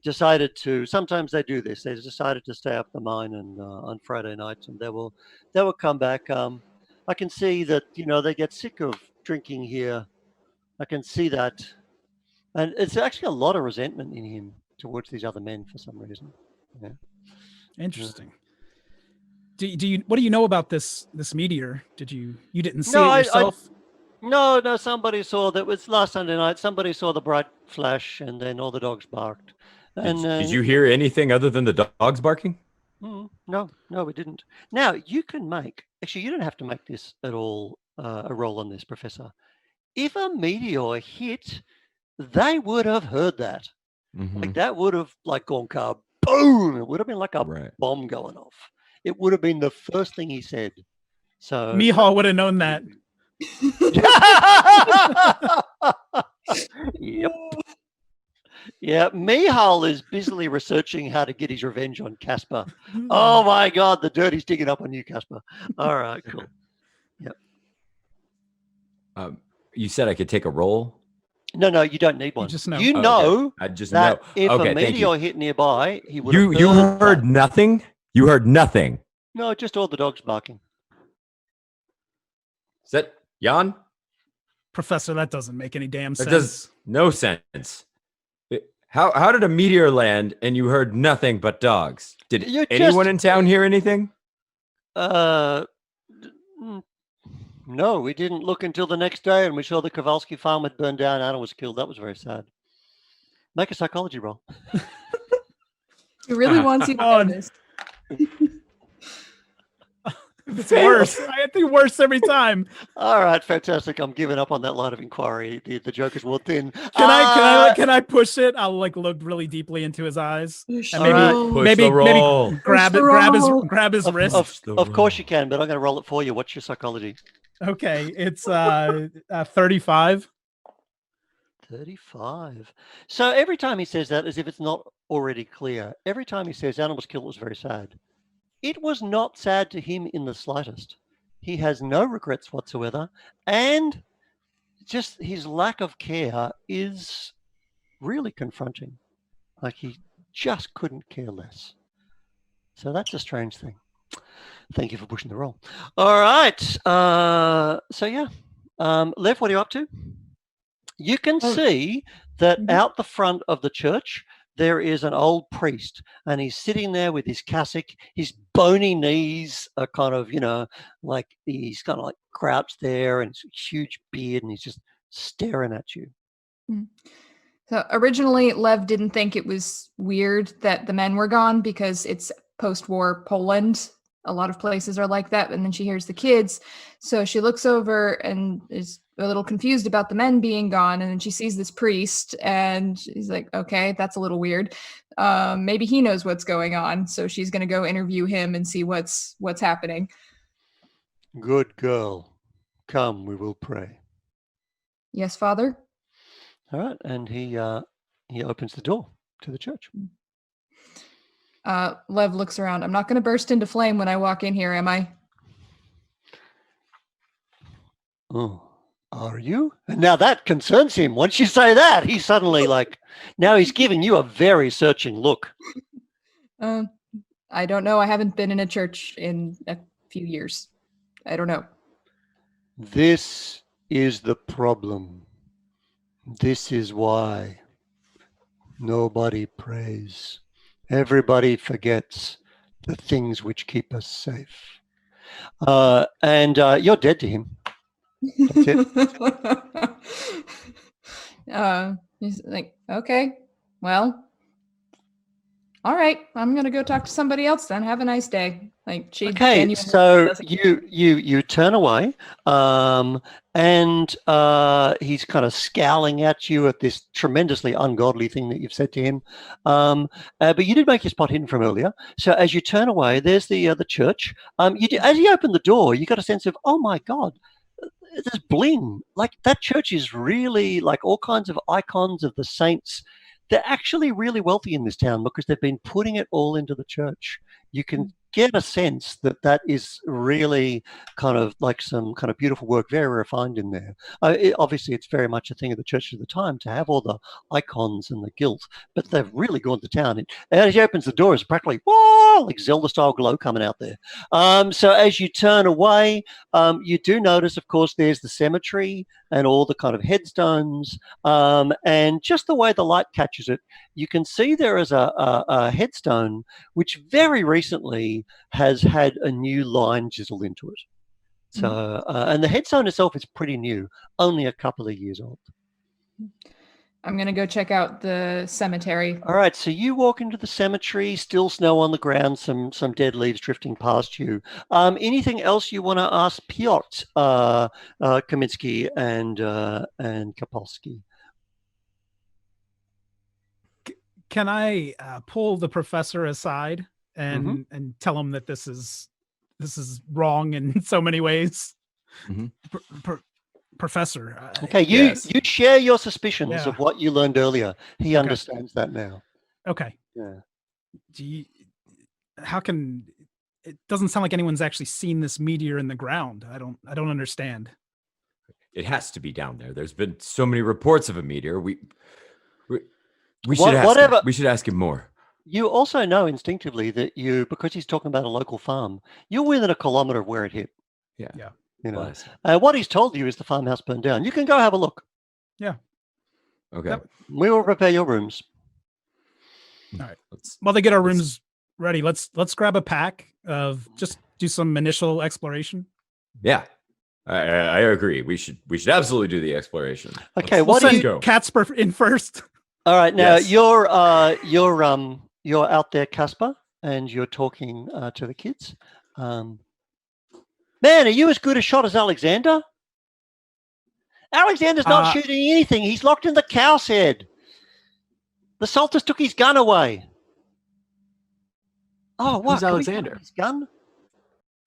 decided to. Sometimes they do this. They decided to stay up the mine and on Friday nights, and they will come back. I can see that they get sick of drinking here. I can see that, and it's actually a lot of resentment in him towards these other men for some reason. Yeah. Interesting. Do you? What do you know about this meteor? You didn't see No, it yourself? No, somebody saw that. It was last Sunday night. Somebody saw the bright flash, and then all the dogs barked. And Did you hear anything other than the dogs barking? No, we didn't. Now you can make. Actually, you don't have to make this at all. A roll on this, Professor. If a meteor hit, they would have heard that. Like that would have gone boom. It would have been like a bomb going off. It would have been the first thing he said. So Mihal would have known that. Yep. Yeah, Mihal is busily researching how to get his revenge on Casper. Oh my God, the dirt he's digging up on you, Casper. All right, cool. Yep. You said I could take a roll? No, you don't need one. You just know. You know okay. I just that know. if Okay, a meteor hit nearby, he would have You heard nothing? You heard nothing? No, just all the dogs barking. Is that Jan? Professor, that doesn't make any damn sense. That does no sense. How did a meteor land and you heard nothing but dogs? Did anyone in town hear anything? No, we didn't look until the next day, and we saw the Kowalski farm had burned down. Anna was killed. That was very sad. Make a psychology roll. He really wants you to know this. It's worse. I think worse every time. All right, fantastic. I'm giving up on that line of inquiry. The joke is walked in. Can I push it? I'll look really deeply into his eyes and maybe grab his wrist. Of course you can, but I'm going to roll it for you. What's your psychology? Okay, it's 35. 35. So every time he says that, as if it's not already clear, every time he says animals killed, it was very sad. It was not sad to him in the slightest. He has no regrets whatsoever. And just his lack of care is really confronting. Like he just couldn't care less. So that's a strange thing. Thank you for pushing the roll. All right. So yeah. Lev, what are you up to? You can see that out the front of the church, there is an old priest, and he's sitting there with his cassock. His bony knees are kind of, like he's kind of like crouched there, and it's a huge beard, and he's just staring at you. So originally, Lev didn't think it was weird that the men were gone because it's post-war Poland. A lot of places are like that. And then she hears the kids. So she looks over and is a little confused about the men being gone. And then she sees this priest and he's like, okay, that's a little weird. Maybe he knows what's going on. So she's going to go interview him and see what's happening. Good girl. Come, we will pray. Yes, Father. All right. And he opens the door to the church. Lev looks around. I'm not going to burst into flame when I walk in here, am I? Oh, are you? And now that concerns him. Once you say that, he's suddenly now he's giving you a very searching look. I don't know. I haven't been in a church in a few years. I don't know. This is the problem. This is why nobody prays. Everybody forgets the things which keep us safe. And you're dead to him. That's it. He's like, okay, well, all right. I'm going to go talk to somebody else then. Have a nice day. Okay, so you turn away, and he's kind of scowling at you at this tremendously ungodly thing that you've said to him. But you did make your spot hidden from earlier. So as you turn away, there's the church. As you open the door, you got a sense of, oh my God, there's bling. Like that church is really like all kinds of icons of the saints. They're actually really wealthy in this town because they've been putting it all into the church. You can get a sense that is really kind of like some kind of beautiful work, very refined in there. Obviously, it's very much a thing of the church of the time to have all the icons and the gilt, but they've really gone to town. And as he opens the door, it's practically, whoa, like Zelda-style glow coming out there. So as you turn away, you do notice, of course, there's the cemetery and all the kind of headstones. And just the way the light catches it, you can see there is a headstone which very recently recently has had a new line chiseled into it. So, and the headstone itself is pretty new, only a couple of years old. I'm going to go check out the cemetery. All right, so you walk into the cemetery, still snow on the ground, some dead leaves drifting past you. Anything else you want to ask Piotr, Kaminsky, and Kapolsky? Can I pull the professor aside and tell him that this is wrong in so many ways? Professor. Okay, you share your suspicions of what you learned earlier. He understands that now. Okay. Yeah. How can it doesn't sound like anyone's actually seen this meteor in the ground. I don't understand. It has to be down there. There's been so many reports of a meteor. We should ask him. We should ask him more. You also know instinctively that because he's talking about a local farm, you're within a kilometer of where it hit. Yeah. You know, what he's told you is the farmhouse burned down. You can go have a look. Yeah. Okay. We will prepare your rooms. All right. While they get our rooms ready, let's grab a pack of just do some initial exploration. Yeah. I agree. We should absolutely do the exploration. Okay. We'll send Casper in first. All right. Now you're out there, Casper, and you're talking to the kids. Man, are you as good a shot as Alexander? Alexander's not shooting anything. He's locked in the cow's head. The Salters took his gun away. Oh, what? Who's Alexander? His gun?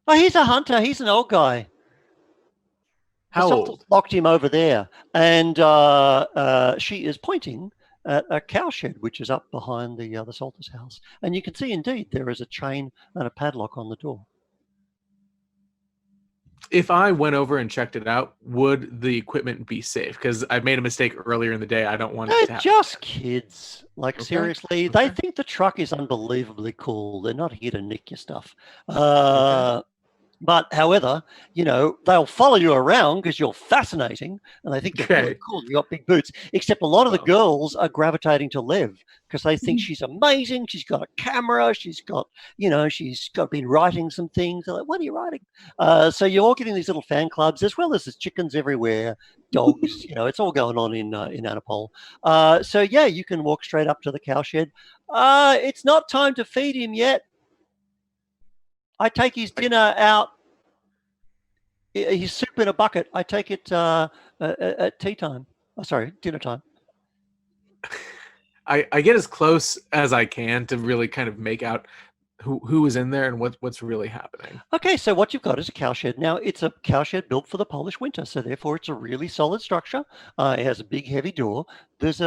Oh, he's a hunter. He's an old guy. How the old? Locked him over there, and she is pointing at a cowshed which is up behind the Salters' house, and you can see indeed there is a chain and a padlock on the door. If I went over and checked it out, would the equipment be safe? Because I made a mistake earlier in the day. I don't want it to happen. They're just kids. Like, seriously, they think the truck is unbelievably cool. They're not here to nick your stuff. But, however, they'll follow you around because you're fascinating, and they think you're really cool. You got big boots. Except a lot of the girls are gravitating to Lev because they think she's amazing. She's got a camera. She's got, been writing some things. They're like, "What are you writing?" So you're all getting these little fan clubs, as well as there's chickens everywhere, dogs. It's all going on in Anapol. So yeah, you can walk straight up to the cowshed. It's not time to feed him yet. I take his dinner out. His soup in a bucket. I take it at tea time. Oh, sorry, dinner time. I get as close as I can to really kind of make out who is in there and what's really happening. Okay, so what you've got is a cowshed. Now, it's a cowshed built for the Polish winter, so therefore it's a really solid structure. It has a big, heavy door. It's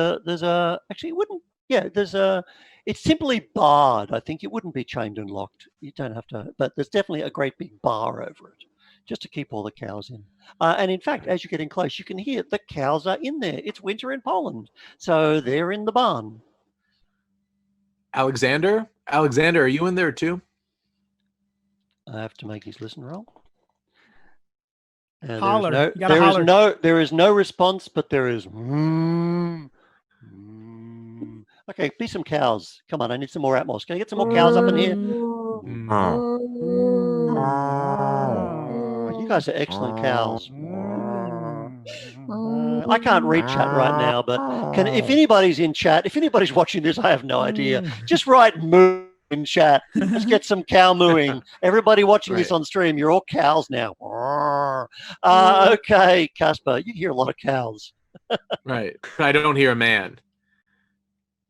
simply barred. I think it wouldn't be chained and locked. You don't have to, but there's definitely a great big bar over it just to keep all the cows in. And in fact, as you're getting close, you can hear the cows are in there. It's winter in Poland, so they're in the barn. Alexander, are you in there too? I have to make his listen roll. Holler. There is no response, but there is. Okay, be some cows. Come on, I need some more Atmos. Can I get some more cows up in here? You guys are excellent cows. I can't read chat right now, but if anybody's in chat, if anybody's watching this, I have no idea. Just write moo in chat. Let's get some cow mooing. Everybody watching this on stream, you're all cows now. Okay, Casper, you hear a lot of cows. Right. I don't hear a man.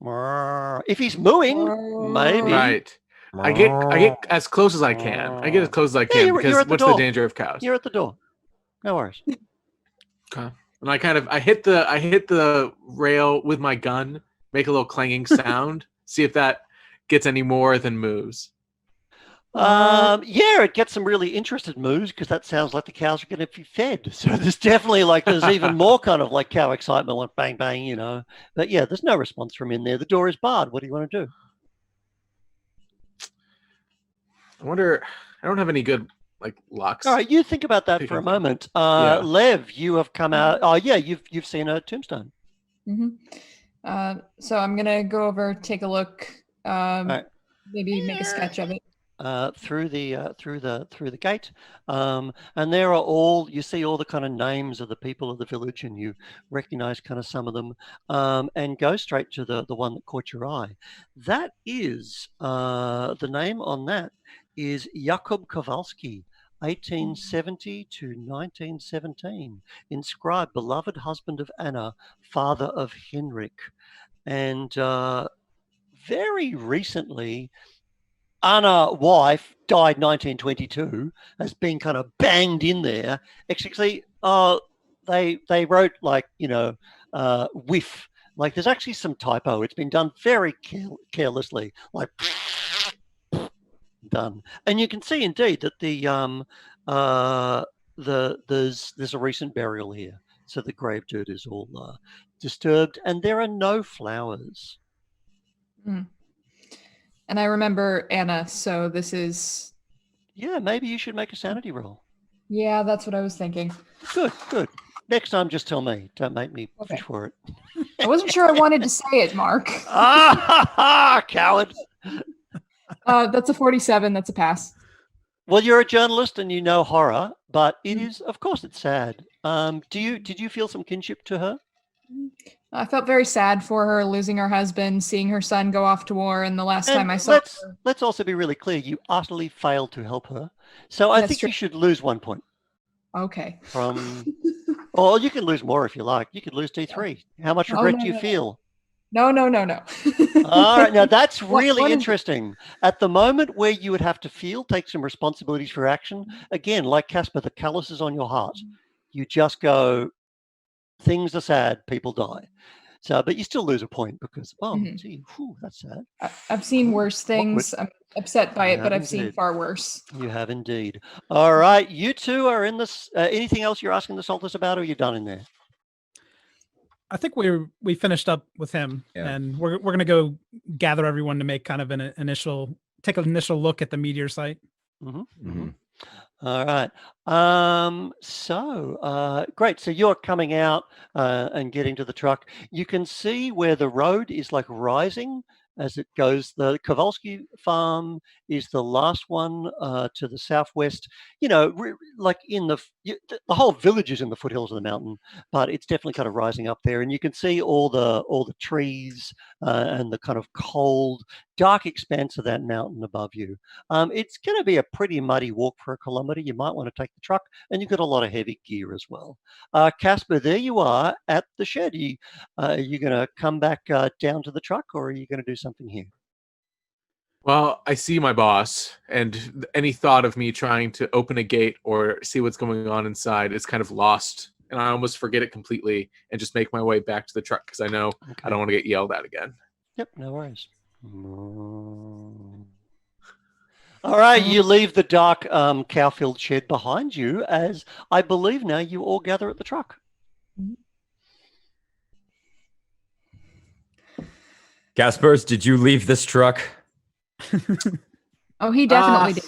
If he's mooing, maybe. Right. I get as close as I can. Because what's the danger of cows? You're at the door. No worries. Okay. And I hit the rail with my gun, make a little clanging sound, see if that gets any more than moves. It gets some really interested moves because that sounds like the cows are going to be fed. So there's definitely there's even more kind of like cow excitement, like bang, bang, But yeah, there's no response from in there. The door is barred. What do you want to do? I wonder, I don't have any good locks. All right, you think about that for a moment. Lev, you have come out. Oh yeah, you've seen a tombstone. So I'm gonna go over, take a look, right. maybe make a sketch of it. through the gate, and there are you see all the kind of names of the people of the village, and you recognize kind of some of them, and go straight to the one that caught your eye. That is the name on that is Jakub Kowalski. 1870 to 1917, inscribed beloved husband of Anna, father of Henrik. And very recently, Anna, wife, died 1922, has been kind of banged in there. Actually, they wrote like, whiff. Like there's actually some typo. It's been done very carelessly, like done. And you can see indeed that there's a recent burial here. So the grave dirt is all disturbed, and there are no flowers. Mm. And I remember Anna, so this is... Yeah, maybe you should make a sanity roll. Yeah, that's what I was thinking. Good. Next time, just tell me. Don't make me fish for it. I wasn't sure I wanted to say it, Mark. Coward. That's a 47. That's a pass. Well, you're a journalist and you know horror, but it is, of course, it's sad. Did you feel some kinship to her? I felt very sad for her losing her husband, seeing her son go off to war, and the last time I saw her... Let's also be really clear. You utterly failed to help her. So I think you should lose 1 point. Okay. Or you can lose more if you like. You could lose D3. How much regret do you feel? No. All right. Now, that's really interesting. At the moment where you would have to take some responsibilities for action, again, like Casper, the callus is on your heart. You just go, things are sad, people die. So, but you still lose a point because, gee, that's sad. I've seen worse things. I'm upset by it, but I've seen far worse. You have indeed. All right. You two are in this. Anything else you're asking the Saltus about, or are you done in there? I think we finished up with him, and we're going to go gather everyone to make kind of an initial look at the meteor site. Mm-hmm. Mm-hmm. All right. Great. So you're coming out and getting to the truck. You can see where the road is like rising as it goes. The Kowalski farm is the last one to the southwest. Like the whole village is in the foothills of the mountain, but it's definitely kind of rising up there. And you can see all the trees and the kind of cold, dark expanse of that mountain above you. It's going to be a pretty muddy walk for a kilometer. You might want to take the truck, and you've got a lot of heavy gear as well. Casper, there you are at the shed. Are you going to come back down to the truck, or are you going to do something here? Well, I see my boss, and any thought of me trying to open a gate or see what's going on inside is kind of lost, and I almost forget it completely and just make my way back to the truck because I know I don't want to get yelled at again. Yep, no worries. All right, you leave the dark cow-filled shed behind you as I believe now you all gather at the truck. Gaspers, did you leave this truck? Oh, he definitely did.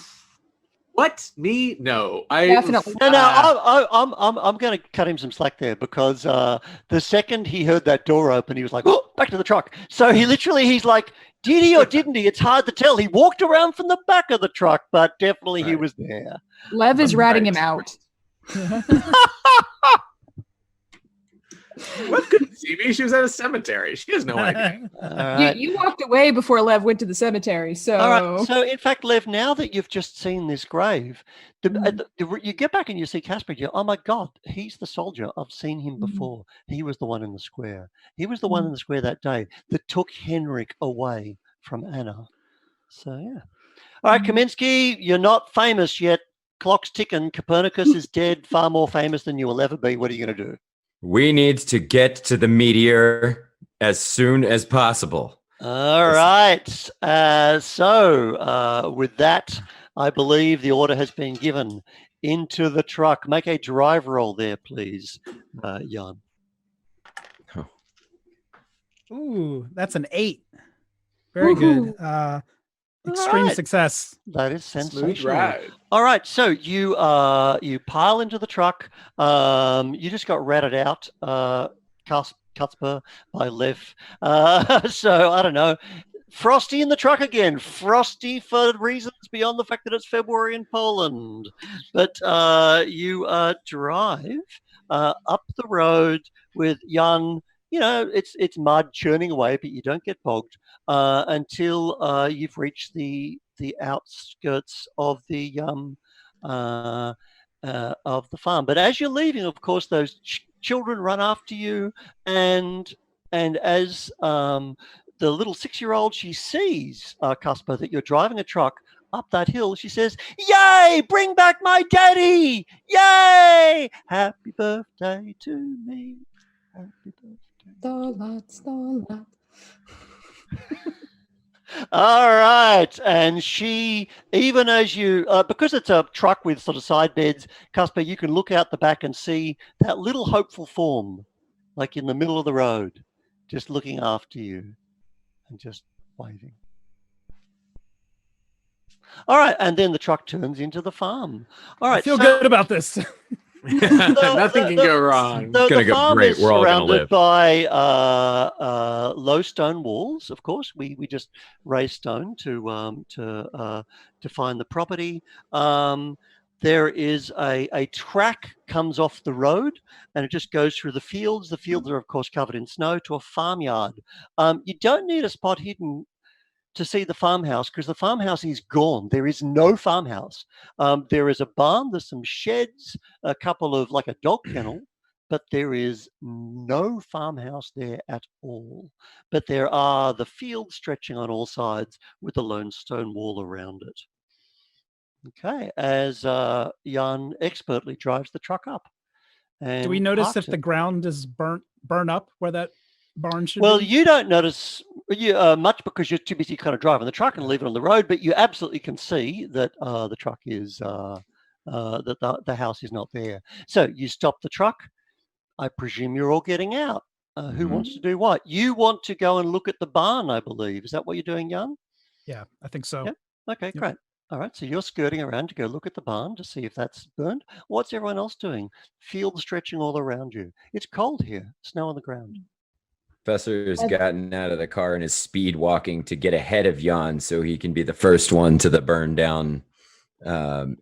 What? Me? No. Definitely. No. I'm going to cut him some slack there because the second he heard that door open, he was like, "Oh, back to the truck." So he's like, "Did he or didn't he?" It's hard to tell. He walked around from the back of the truck, but definitely he was there. Lev is ratting him out. Lev couldn't see me. She was at a cemetery. She has no idea. Right. You walked away before Lev went to the cemetery. So, all right. So, in fact, Lev, now that you've just seen this grave, you get back and you see Casper. Oh my God, he's the soldier. I've seen him before. He was the one in the square. He was the one in the square that day that took Henrik away from Anna. So, yeah. All right, Kaminsky, you're not famous yet. Clock's ticking. Copernicus is dead. Far more famous than you will ever be. What are you going to do? We need to get to the meteor as soon as possible. All right. So with that, I believe the order has been given. Into the truck. Make a drive roll there, please, Jan. Oh. Ooh, that's an 8. Very good. Extreme success. That is sensational. Smooth ride. All right, so you pile into the truck. You just got ratted out, Cutsper by Lev. So I don't know. Frosty in the truck again. Frosty for reasons beyond the fact that it's February in Poland. But you drive up the road with Jan. It's mud churning away, but you don't get bogged until you've reached the outskirts of the farm. But as you're leaving, of course, those children run after you, and as the little 6-year-old, she sees Cusper, that you're driving a truck up that hill. She says, "Yay! Bring back my daddy! Yay! Happy birthday to me! Happy birthday." Stolat. All right, and she, even as you, because it's a truck with sort of side beds, Cusper, you can look out the back and see that little hopeful form, like in the middle of the road, just looking after you and just waving. All right, and then the truck turns into the farm. All right, I feel good about this. Nothing can go wrong. It's gonna the go farm great. is We're all gonna surrounded live. by low stone walls. Of course, we just raise stone to find the property. There is a track comes off the road, and it just goes through the fields. The fields are, of course, covered in snow to a farmyard. You don't need a spot hidden to see the farmhouse, because the farmhouse is gone. There is no farmhouse. There is a barn, there's some sheds, a couple of, like a dog kennel, but there is no farmhouse there at all. But there are the fields stretching on all sides with the lone stone wall around it. Okay, as Jan expertly drives the truck up. And Do we notice parks if it. the ground is burn up where that barn should Well, be? you don't notice much because you're too busy kind of driving the truck and leave it on the road, but you absolutely can see that the truck is, that the house is not there. So you stop the truck. I presume you're all getting out. Who wants to do what? You want to go and look at the barn, I believe. Is that what you're doing, Jan? Yeah, I think so. Yep. Okay, great. All right, so you're skirting around to go look at the barn to see if that's burned. What's everyone else doing? Fields stretching all around you. It's cold here, snow on the ground. Professor has gotten out of the car and is speed walking to get ahead of Jan so he can be the first one to the burned down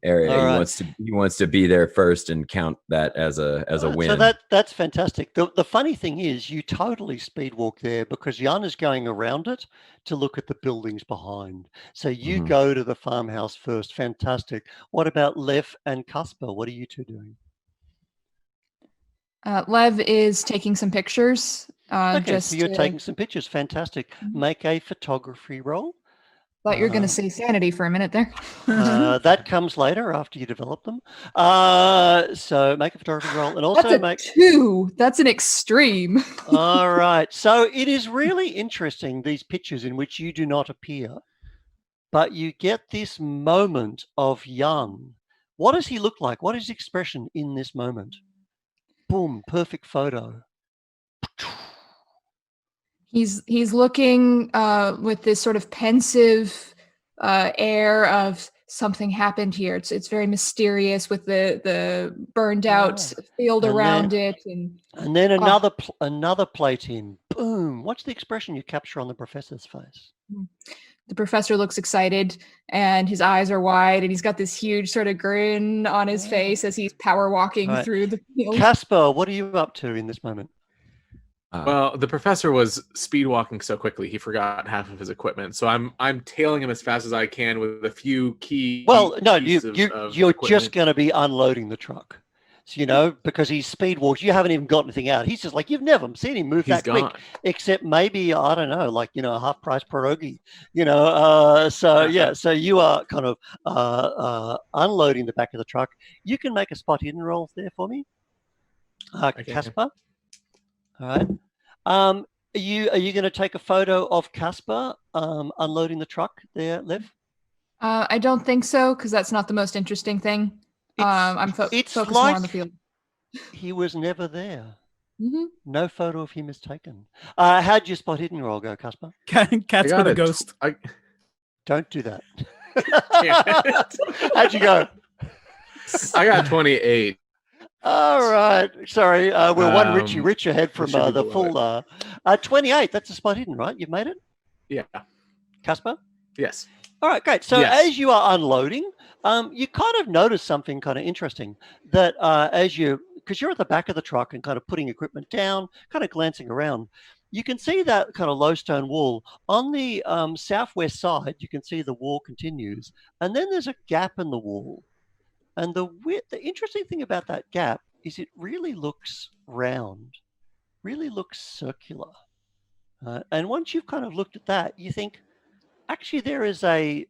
area. All right. He wants to be there first and count that as a win. So that's fantastic. The funny thing is, you totally speed walk there because Jan is going around it to look at the buildings behind. So you go to the farmhouse first. Fantastic. What about Lev and Cusper? What are you two doing? Lev is taking some pictures. Okay, so you're taking some pictures. Fantastic. Make a photography roll. Thought you were going to say sanity for a minute there. That comes later after you develop them. So make a photography roll, and also That's a 2. That's an extreme. All right. So it is really interesting, these pictures in which you do not appear, but you get this moment of Jan. What does he look like? What is his expression in this moment? Boom, perfect photo. He's looking with this sort of pensive air of something happened here. It's very mysterious with the burned out field around it, and then another plate in. Boom! What's the expression you capture on the professor's face? The professor looks excited, and his eyes are wide, and he's got this huge sort of grin on his face as he's power walking through the field. Casper, what are you up to in this moment? Well, the professor was speed walking so quickly he forgot half of his equipment. So I'm tailing him as fast as I can with a few key. Well, no, you're equipment. just going to be unloading the truck. So, because he's speed walks, you haven't even got anything out. He's just like, you've never seen him move that quick, except maybe, I don't know, like, a half price pierogi, so you are kind of unloading the back of the truck. You can make a spot hidden roll there for me. Casper. All right. Are you going to take a photo of Casper unloading the truck there, Lev? I don't think so, because that's not the most interesting thing. I'm focused more on the field. He was never there. Mm-hmm. No photo of him is taken. How'd your spot hidden roll go, Casper? Casper the ghost. Don't do that. How'd you go? I got 28. All right. Sorry, we're one Richie Rich ahead from the full 28. That's a spot hidden, right? You've made it? Yeah. Casper? Yes. All right, great. So Yes. as you are unloading, you kind of notice something kind of interesting that because you're at the back of the truck and kind of putting equipment down, kind of glancing around, you can see that kind of low stone wall. On the southwest side, you can see the wall continues, and then there's a gap in the wall. And the interesting thing about that gap is it really looks round, really looks circular. And once you've kind of looked at that, you think, actually, there is a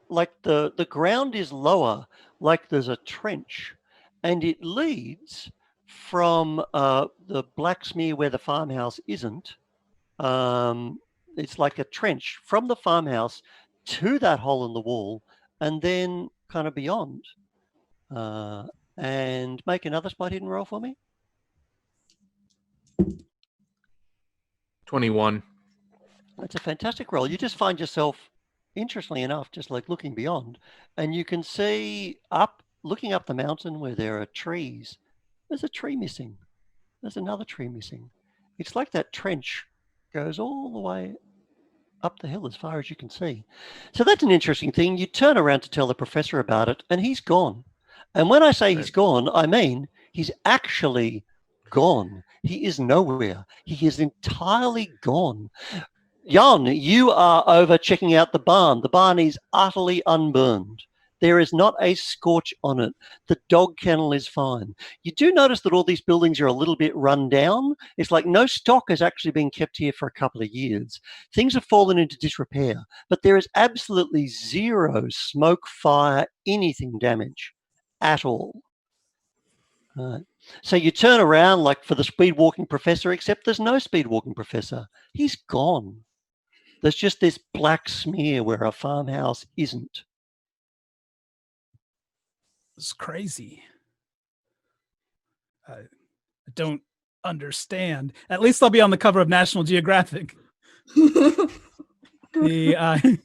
like the ground is lower, like there's a trench, and it leads from the black smear where the farmhouse isn't. It's like a trench from the farmhouse to that hole in the wall, and then kind of beyond. And make another spot hidden roll for me. 21. That's a fantastic roll. You just find yourself, interestingly enough, just like looking beyond, and you can see looking up the mountain where there are trees. There's a tree missing. There's another tree missing. It's like that trench goes all the way up the hill as far as you can see. So that's an interesting thing. You turn around to tell the professor about it, and he's gone. And when I say he's gone, I mean he's actually gone. He is nowhere. He is entirely gone. Jan, you are over checking out the barn. The barn is utterly unburned. There is not a scorch on it. The dog kennel is fine. You do notice that all these buildings are a little bit run down. It's like no stock has actually been kept here for a couple of years. Things have fallen into disrepair, but there is absolutely zero smoke, fire, anything damage at all. So you turn around like for the speed walking professor, except there's no speed walking professor. He's gone. There's just this black smear where a farmhouse isn't. It's crazy. I don't understand. At least I'll be on the cover of National Geographic. All right,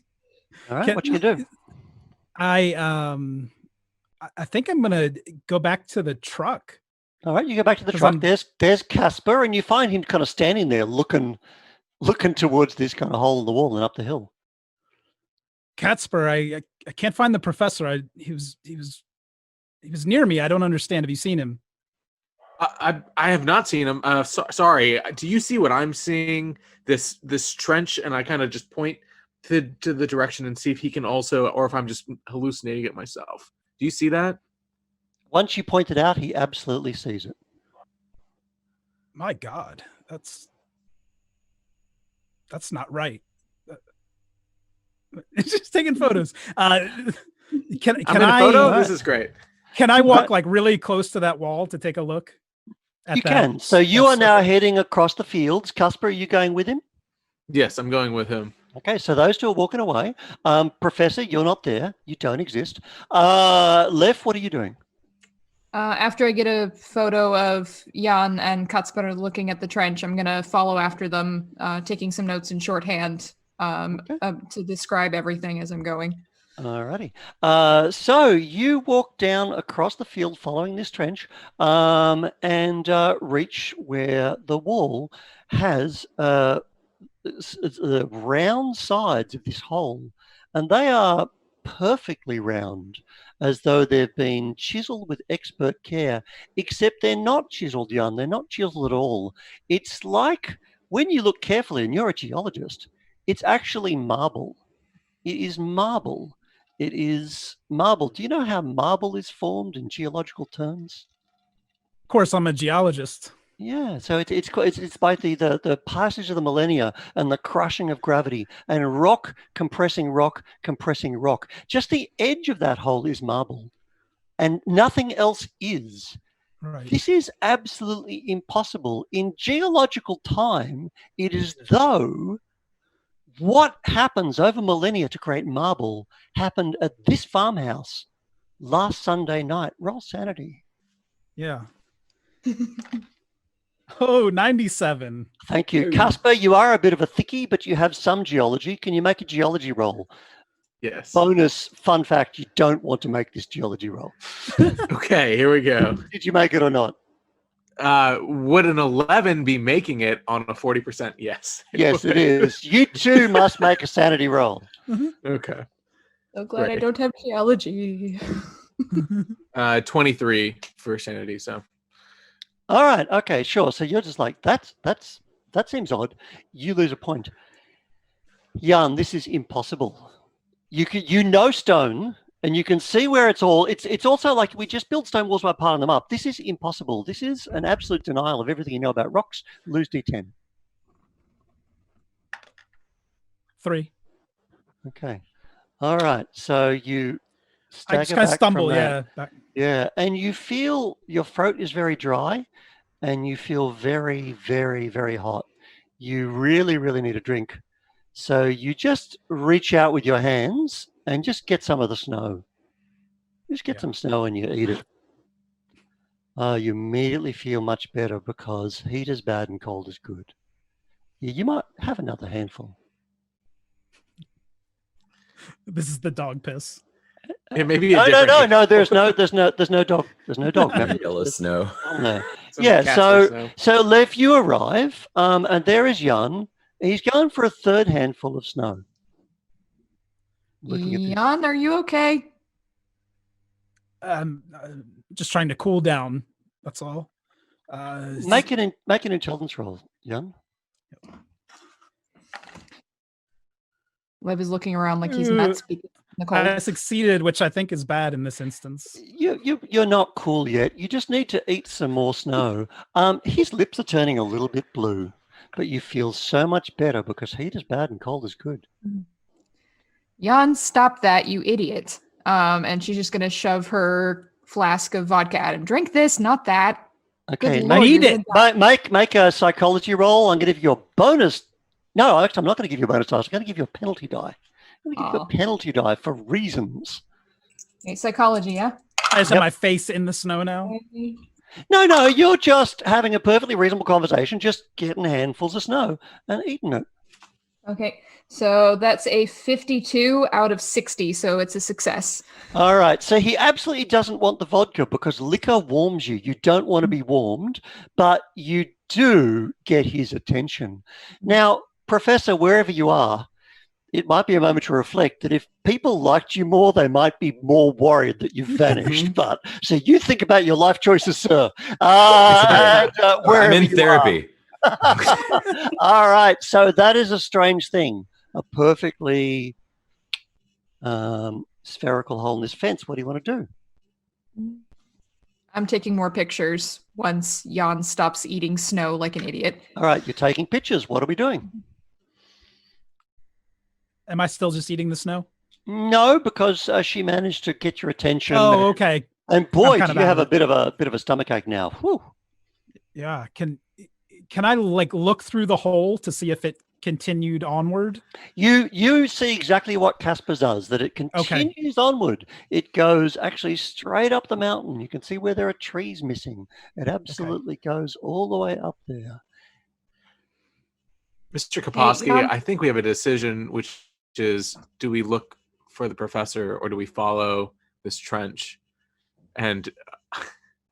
what you can do? I think I'm gonna go back to the truck. All right, you go back to the truck. There's Casper, and you find him kind of standing there looking towards this kind of hole in the wall and up the hill. Casper, I can't find the professor. He was near me. I don't understand. Have you seen him? I have not seen him. Sorry. Do you see what I'm seeing? This trench, and I kind of just point to the direction and see if he can also, or if I'm just hallucinating it myself. Do you see that? Once you point it out, he absolutely sees it. My God, that's not right. Just taking photos. Can I? Photo? This is great. Can I walk like really close to that wall to take a look? You can. So you are now heading across the fields. Casper, are you going with him? Yes, I'm going with him. Okay, so those two are walking away. Professor, you're not there. You don't exist. Lev, what are you doing? After I get a photo of Jan and Katzper looking at the trench, I'm going to follow after them, taking some notes in shorthand to describe everything as I'm going. Alrighty. So you walk down across the field following this trench and reach where the wall has the round sides of this hole, and they are perfectly round, as though they've been chiseled with expert care, except they're not chiseled, Jan. They're not chiseled at all. It's like, when you look carefully, and you're a geologist, it's actually marble. It is marble. It is marble. Do you know how marble is formed in geological terms? Of course, I'm a geologist. Yeah, so it's by the passage of the millennia and the crushing of gravity and rock compressing rock compressing rock. Just the edge of that hole is marble, and nothing else is. Right. This is absolutely impossible. In geological time, it is though what happens over millennia to create marble happened at this farmhouse last Sunday night. Roll sanity. Yeah. Oh, 97. Thank you. Casper, you are a bit of a thickie, but you have some geology. Can you make a geology roll? Yes. Bonus fun fact, you don't want to make this geology roll. Okay, here we go. Did you make it or not? Would an 11 be making it on a 40%? Yes. Yes, it is. You too must make a sanity roll. Okay. So glad I Great. don't have geology. 23 for sanity. So All right. Okay. Sure. So you're just like that seems odd. You lose a point. Jan, this is impossible. You know stone, and you can see where it's all. It's also like we just build stone walls by piling them up. This is impossible. This is an absolute denial of everything you know about rocks. Lose D10. 3. Okay. All right. So you stagger I just kind of back stumble. from that. Yeah. Yeah, and you feel your throat is very dry, and you feel very, very, very hot. You really, really need a drink. So you just reach out with your hands and just get some of the snow. Just get some snow and you eat it. You immediately feel much better because heat is bad and cold is good. You might have another handful. This is the dog piss. it may be a No, different no. There's no dog. There's no dog. Remember? Yellow snow. No. Some Yeah. Casper snow. So Lev, you arrive, and there is Jan. He's going for a third handful of snow. Looking at this. Jan, are you okay? Just trying to cool down. That's all. Make an intelligence roll, Jan. Lev is looking around like he's not speaking in the cold. I succeeded, which I think is bad in this instance. You're not cool yet. You just need to eat some more snow. His lips are turning a little bit blue, but you feel so much better because heat is bad and cold is good. Jan, stop that, you idiot. And she's just going to shove her flask of vodka at him. Drink this, not that. Okay, Good Lord, eat you're it. gonna die. make a psychology roll. I'm going to give you a bonus. No, actually, I'm not going to give you a bonus dice. I'm going to give you a penalty die. I'm going to give you a penalty die for reasons. Okay, psychology, yeah? I just have my face in the snow now. No, you're just having a perfectly reasonable conversation, just getting handfuls of snow and eating it. Okay, so that's a 52 out of 60, so it's a success. All right. So he absolutely doesn't want the vodka because liquor warms you. You don't want to be warmed, but you do get his attention. Now, Professor, wherever you are, it might be a moment to reflect that if people liked you more, they might be more worried that you've vanished. But so you think about your life choices, sir. I'm Wherever in you are. therapy. All right. So that is a strange thing. A perfectly spherical hole in this fence. What do you want to do? I'm taking more pictures once Jan stops eating snow like an idiot. All right. You're taking pictures. What are we doing? Am I still just eating the snow? No, because she managed to get your attention. Oh, okay. And boy, kind do of you have out a bit of a stomachache now. Whew. Yeah. Can I like look through the hole to see if it continued onward? You see exactly what Casper does, that it continues onward. It goes actually straight up the mountain. You can see where there are trees missing. It absolutely goes all the way up there. Mr. Kowalski, Jan? I think we have a decision, which is, do we look for the professor or do we follow this trench? And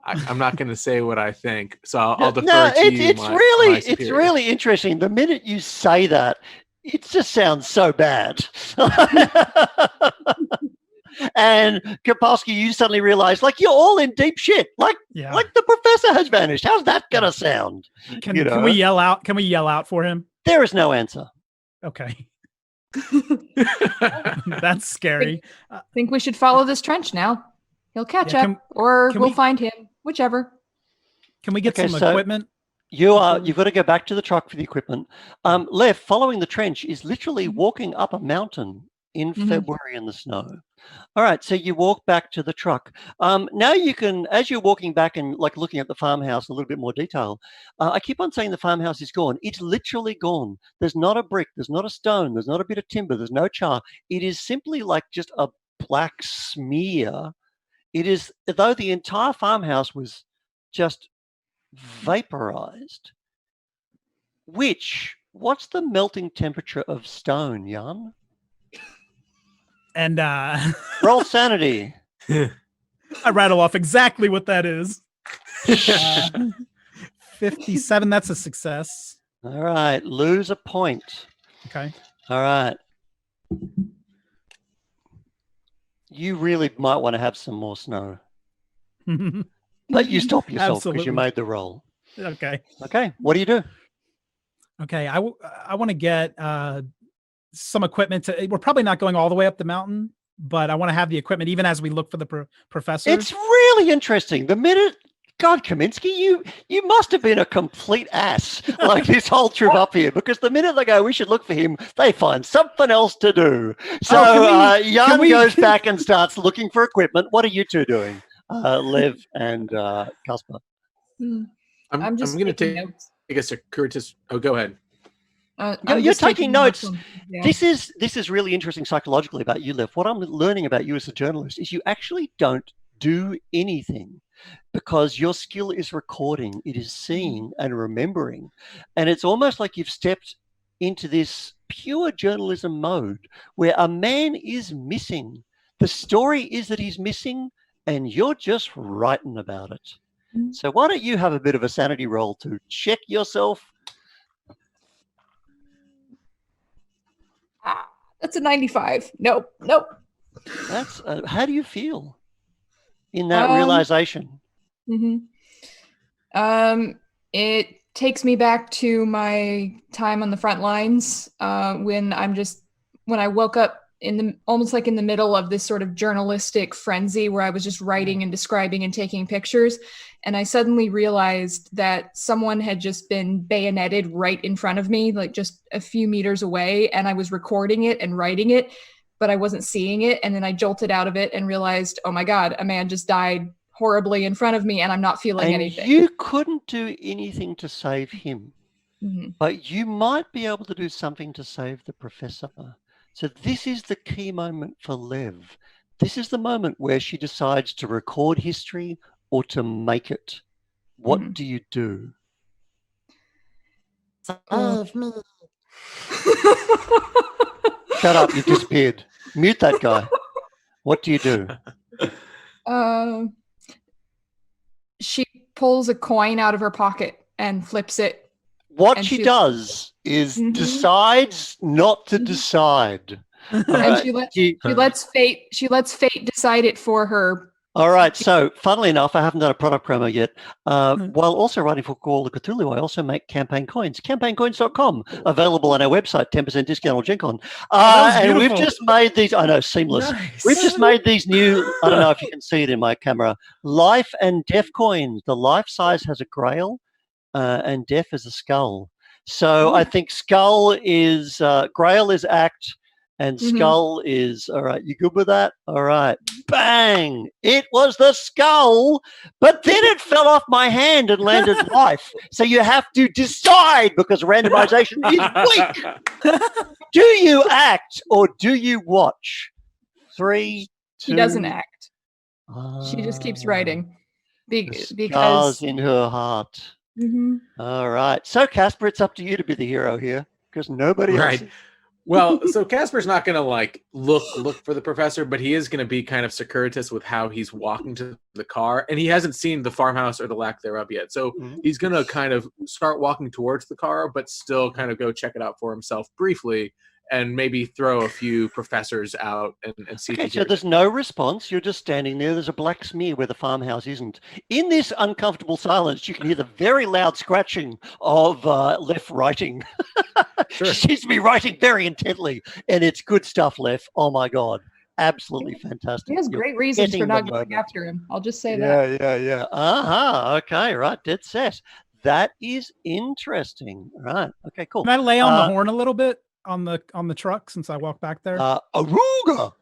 I'm not going to say what I think, so I'll defer to you. It's really interesting. The minute you say that, it just sounds so bad. And Kowalski, you suddenly realize, like, you're all in deep shit. Like the professor has vanished. How's that going to sound? Can we yell out? Can we yell out for him? There is no answer. Okay. That's scary. I think we should follow this trench now. He'll catch Yeah, up, or can we'll we- find him, whichever. Can we get Okay, some so- equipment? You've got to go back to the truck for the equipment. Lev, following the trench, is literally walking up a mountain in February in the snow. All right, so you walk back to the truck. Now you can, as you're walking back and like looking at the farmhouse in a little bit more detail, I keep on saying the farmhouse is gone. It's literally gone. There's not a brick, there's not a stone, there's not a bit of timber, there's no char. It is simply like just a black smear. It is as though the entire farmhouse was just vaporized. What's the melting temperature of stone, Jan? And Roll sanity. I rattle off exactly what that is. 57. That's a success. All right, lose a point. Okay. All right. You really might want to have some more snow. But you stop yourself because you Absolutely. made the roll. Okay. Okay, what do you do? Okay. I want to get some equipment. We're probably not going all the way up the mountain, but I want to have the equipment even as we look for the professor. It's really interesting. The minute, God, Kaminsky, you must have been a complete ass like this whole trip up here, because the minute they go, we should look for him, they find something else to do. So Jan goes back and starts looking for equipment. What are you two doing, Lev and Casper? I'm just going to taking take notes. a circuitous. Oh, go ahead. I'm You're just taking notes. Yeah. This is really interesting psychologically about you, Lev. What I'm learning about you as a journalist is you actually don't do anything, because your skill is recording, it is seeing and remembering. And it's almost like you've stepped into this pure journalism mode where a man is missing. The story is that he's missing and you're just writing about it. So why don't you have a bit of a sanity roll to check yourself? That's a 95. Nope. That's how do you feel in that realization? It takes me back to my time on the front lines when I woke up almost like in the middle of this sort of journalistic frenzy where I was just writing and describing and taking pictures. And I suddenly realized that someone had just been bayoneted right in front of me, like just a few meters away. And I was recording it and writing it, but I wasn't seeing it. And then I jolted out of it and realized, oh my God, a man just died horribly in front of me and I'm not feeling anything. You couldn't do anything to save him, but you might be able to do something to save the professor. So this is the key moment for Lev. This is the moment where she decides to record history or to make it. What do you do? Save me. Shut up, you've disappeared. Mute that guy. What do you do? She pulls a coin out of her pocket and flips it. What she does is decides not to decide. And she lets fate decide it for her. All right. So, funnily enough, I haven't done a product promo yet. While also writing for Call of Cthulhu, I also make campaign coins. Campaigncoins.com, available on our website, 10% discount on Gen Con. And we've just made these. I know, seamless. Nice. We've just made these new. I don't know if you can see it in my camera. Life and Deaf coins. The life size has a grail, and Deaf is a skull. So I think skull is grail is act. And skull is, all right, you good with that? All right. Bang! It was the skull, but then it fell off my hand and landed life. So you have to decide because randomization is weak. Do you act or do you watch? 3, 2. She doesn't act. She just keeps writing. Because in her heart. All right. So, Casper, it's up to you to be the hero here because nobody else. Well, so Casper's not going to like look for the professor, but he is going to be kind of circuitous with how he's walking to the car, and he hasn't seen the farmhouse or the lack thereof yet. So he's going to kind of start walking towards the car, but still kind of go check it out for himself briefly, and maybe throw a few professors out and see. Okay, so there's no response. You're just standing there. There's a black smear where the farmhouse isn't. In this uncomfortable silence, you can hear the very loud scratching of Lef writing. Sure. She seems to be writing very intently, and it's good stuff, Lef. Oh my God. Absolutely fantastic. He has great reasons for not going after him. I'll just say that. Yeah. Okay, right. Dead set. That is interesting. Right. Okay, cool. Can I lay on the horn a little bit on the truck since I walked back there? Aruga.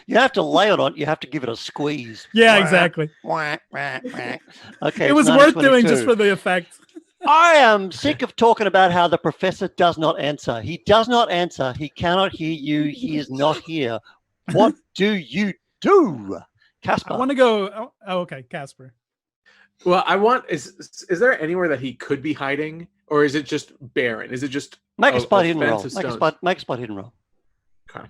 You have to lay it on. You have to give it a squeeze. Yeah, exactly. Okay. It was worth doing just for the effect. I am sick of talking about how the professor does not answer. He does not answer. He cannot hear you. He is not here. What do you do, Casper? I want to go. Oh, okay, Casper. Well, is there anywhere that he could be hiding, or is it just barren? Is it just make a spot hidden roll? Make a spot hidden roll. Okay.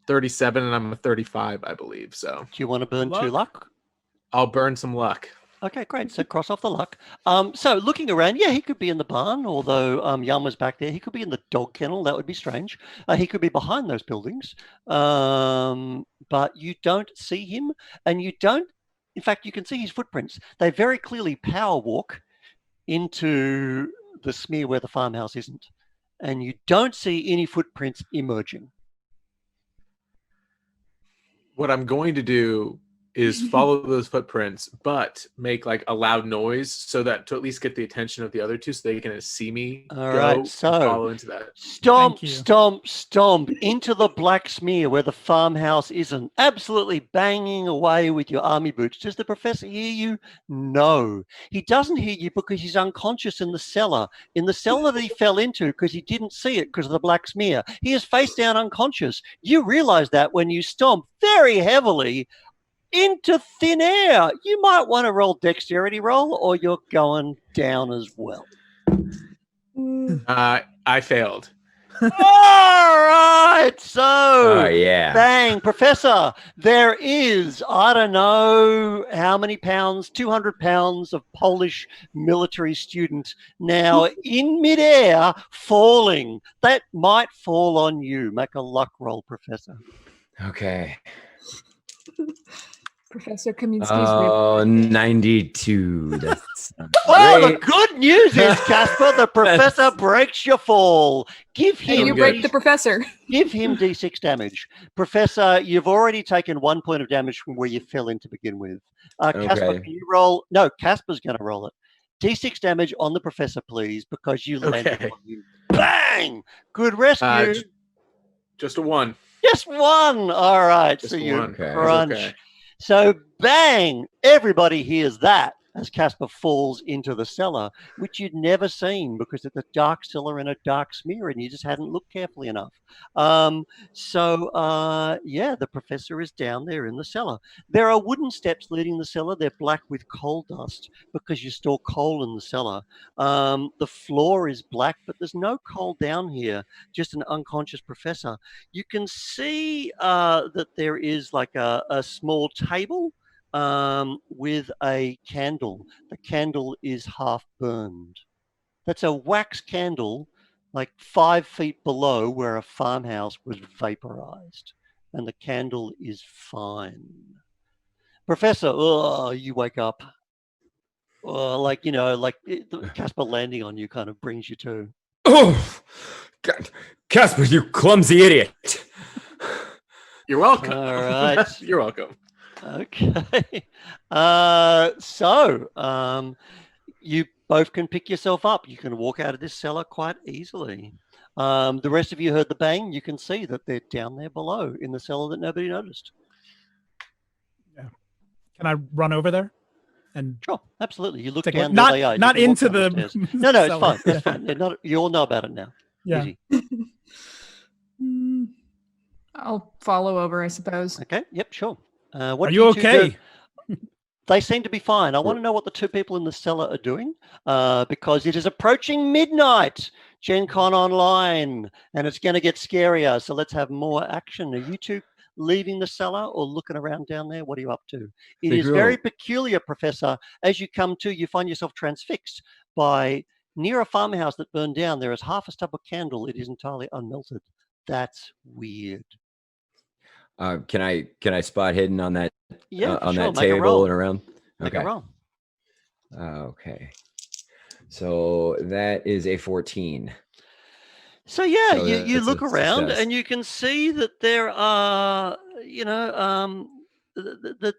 37, and I'm a 35, I believe. So, do you want to burn 2 luck? I'll burn some luck. Okay, great. So cross off the luck. So looking around, yeah, he could be in the barn, although Yama's back there. He could be in the dog kennel. That would be strange. He could be behind those buildings. But you don't see him, and you don't. In fact, you can see his footprints. They very clearly power walk into the smear where the farmhouse isn't, and you don't see any footprints emerging. What I'm going to do is follow those footprints, but make like a loud noise so that to at least get the attention of the other two, so they can see me. All right, so follow into that. Stomp, Thank you. stomp, stomp into the black smear where the farmhouse isn't. Absolutely banging away with your army boots. Does the professor hear you? No. He doesn't hear you because he's unconscious in the cellar. In the cellar that he fell into because he didn't see it because of the black smear. He is face down unconscious. You realize that when you stomp very heavily into thin air. You might want to roll dexterity roll or you're going down as well. I failed. All right. So, Oh yeah. bang, Professor, there is, I don't know how many pounds, 200 pounds of Polish military student now in midair falling. That might fall on you. Make a luck roll, Professor. Okay. Professor Kaminsky's Oh, 92. That's Well, the great. good news is, Casper, the professor breaks your fall. Give Hey, you him break the professor. give him D6 damage. Professor, you've already taken 1 point of damage from where you fell in to begin with. Casper, Okay. can you roll? No, Casper's going to roll it. D6 damage on the professor, please, because you landed Okay. on him. Bang! Good rescue. Just a 1. Just one. All right. Just So you one. Okay. crunch. Okay. So bang! Everybody hears that as Casper falls into the cellar, which you'd never seen because it's a dark cellar in a dark smear and you just hadn't looked carefully enough. Yeah, the professor is down there in the cellar. There are wooden steps leading the cellar. They're black with coal dust because you store coal in the cellar. The floor is black, but there's no coal down here, just an unconscious professor. You can see that there is like a small table with a candle. The candle is half burned. That's a wax candle like 5 feet below where a farmhouse was vaporized. And the candle is fine. Professor, you wake up. Like the Casper landing on you kind of brings you to. Oh, God. Casper, you clumsy idiot. You're welcome. All right. You're welcome. Okay. You both can pick yourself up. You can walk out of this cellar quite easily. The rest of you heard the bang. You can see that they're down there below in the cellar that nobody noticed. Can I run over there? And Sure, absolutely. You look take a down. look. There they are. You Not can walk into down the stairs. No, it's cellar. fine. It's Yeah. fine. They're not, you all know about it now. Yeah. Easy. I'll follow over, I suppose. Okay. Yep. Sure. What Are do you two do? okay? They seem to be fine. I want to know what the two people in the cellar are doing because it is approaching midnight, Gen Con Online, and it's going to get scarier. So let's have more action. Are you two leaving the cellar or looking around down there? What are you up to? It is very peculiar, Professor. As you come to, you find yourself transfixed by near a farmhouse that burned down. There is half a stub of candle. It is entirely unmelted. That's weird. Can I spot hidden on that Yeah, on sure. that Make a table roll. and around? Make a roll. Okay. So that is a 14. So yeah, So you that's look a around success. and you can see that there are,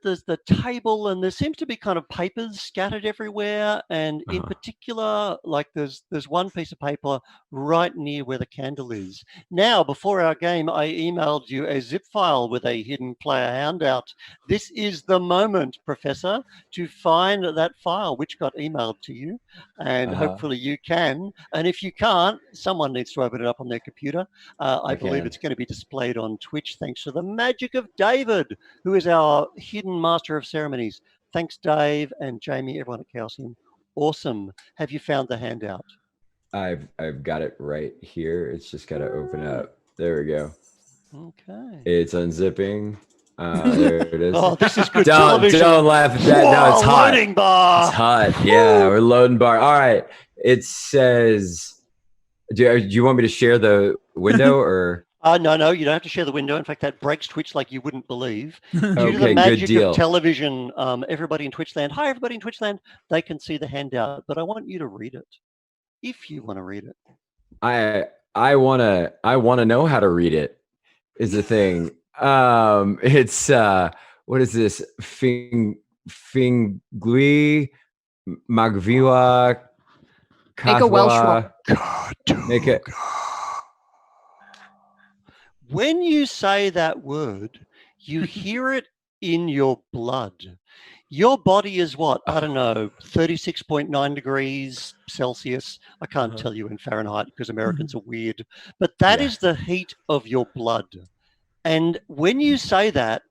there's the table and there seems to be kind of papers scattered everywhere. And in particular, like there's one piece of paper right near where the candle is. Now, before our game, I emailed you a zip file with a hidden player handout. This is the moment, Professor, to find that file which got emailed to you. And hopefully you can. And if you can't, someone needs to open it up on their computer. I believe it's going to be displayed on Twitch thanks to the magic of David, who is our hidden master of ceremonies. Thanks, Dave and Jamie, everyone at Chaosium. Awesome. Have you found the handout? I've got it right here. It's just got to open up. There we go. Okay. It's unzipping. There it is. Oh, this is good don't television. laugh at that. No, it's hot. Loading bar. It's hot. Yeah, we're loading bar. All right. It says, do you want me to share the window or? No, you don't have to share the window. In fact, that breaks Twitch like you wouldn't believe. Due to the Okay, good magic deal. of television, everybody in Twitchland, hi, everybody in Twitchland, they can see the handout, but I want you to read it, if you want to read it. I wanna know how to read it. Is the thing. It's what is this? Fingui Magviwa. Make a Welsh roll. Make it. When you say that word, you hear it in your blood. Your body is what? I don't know, 36.9 degrees Celsius. I can't tell you in Fahrenheit because Americans are weird. But that is the heat of your blood. And when you say that,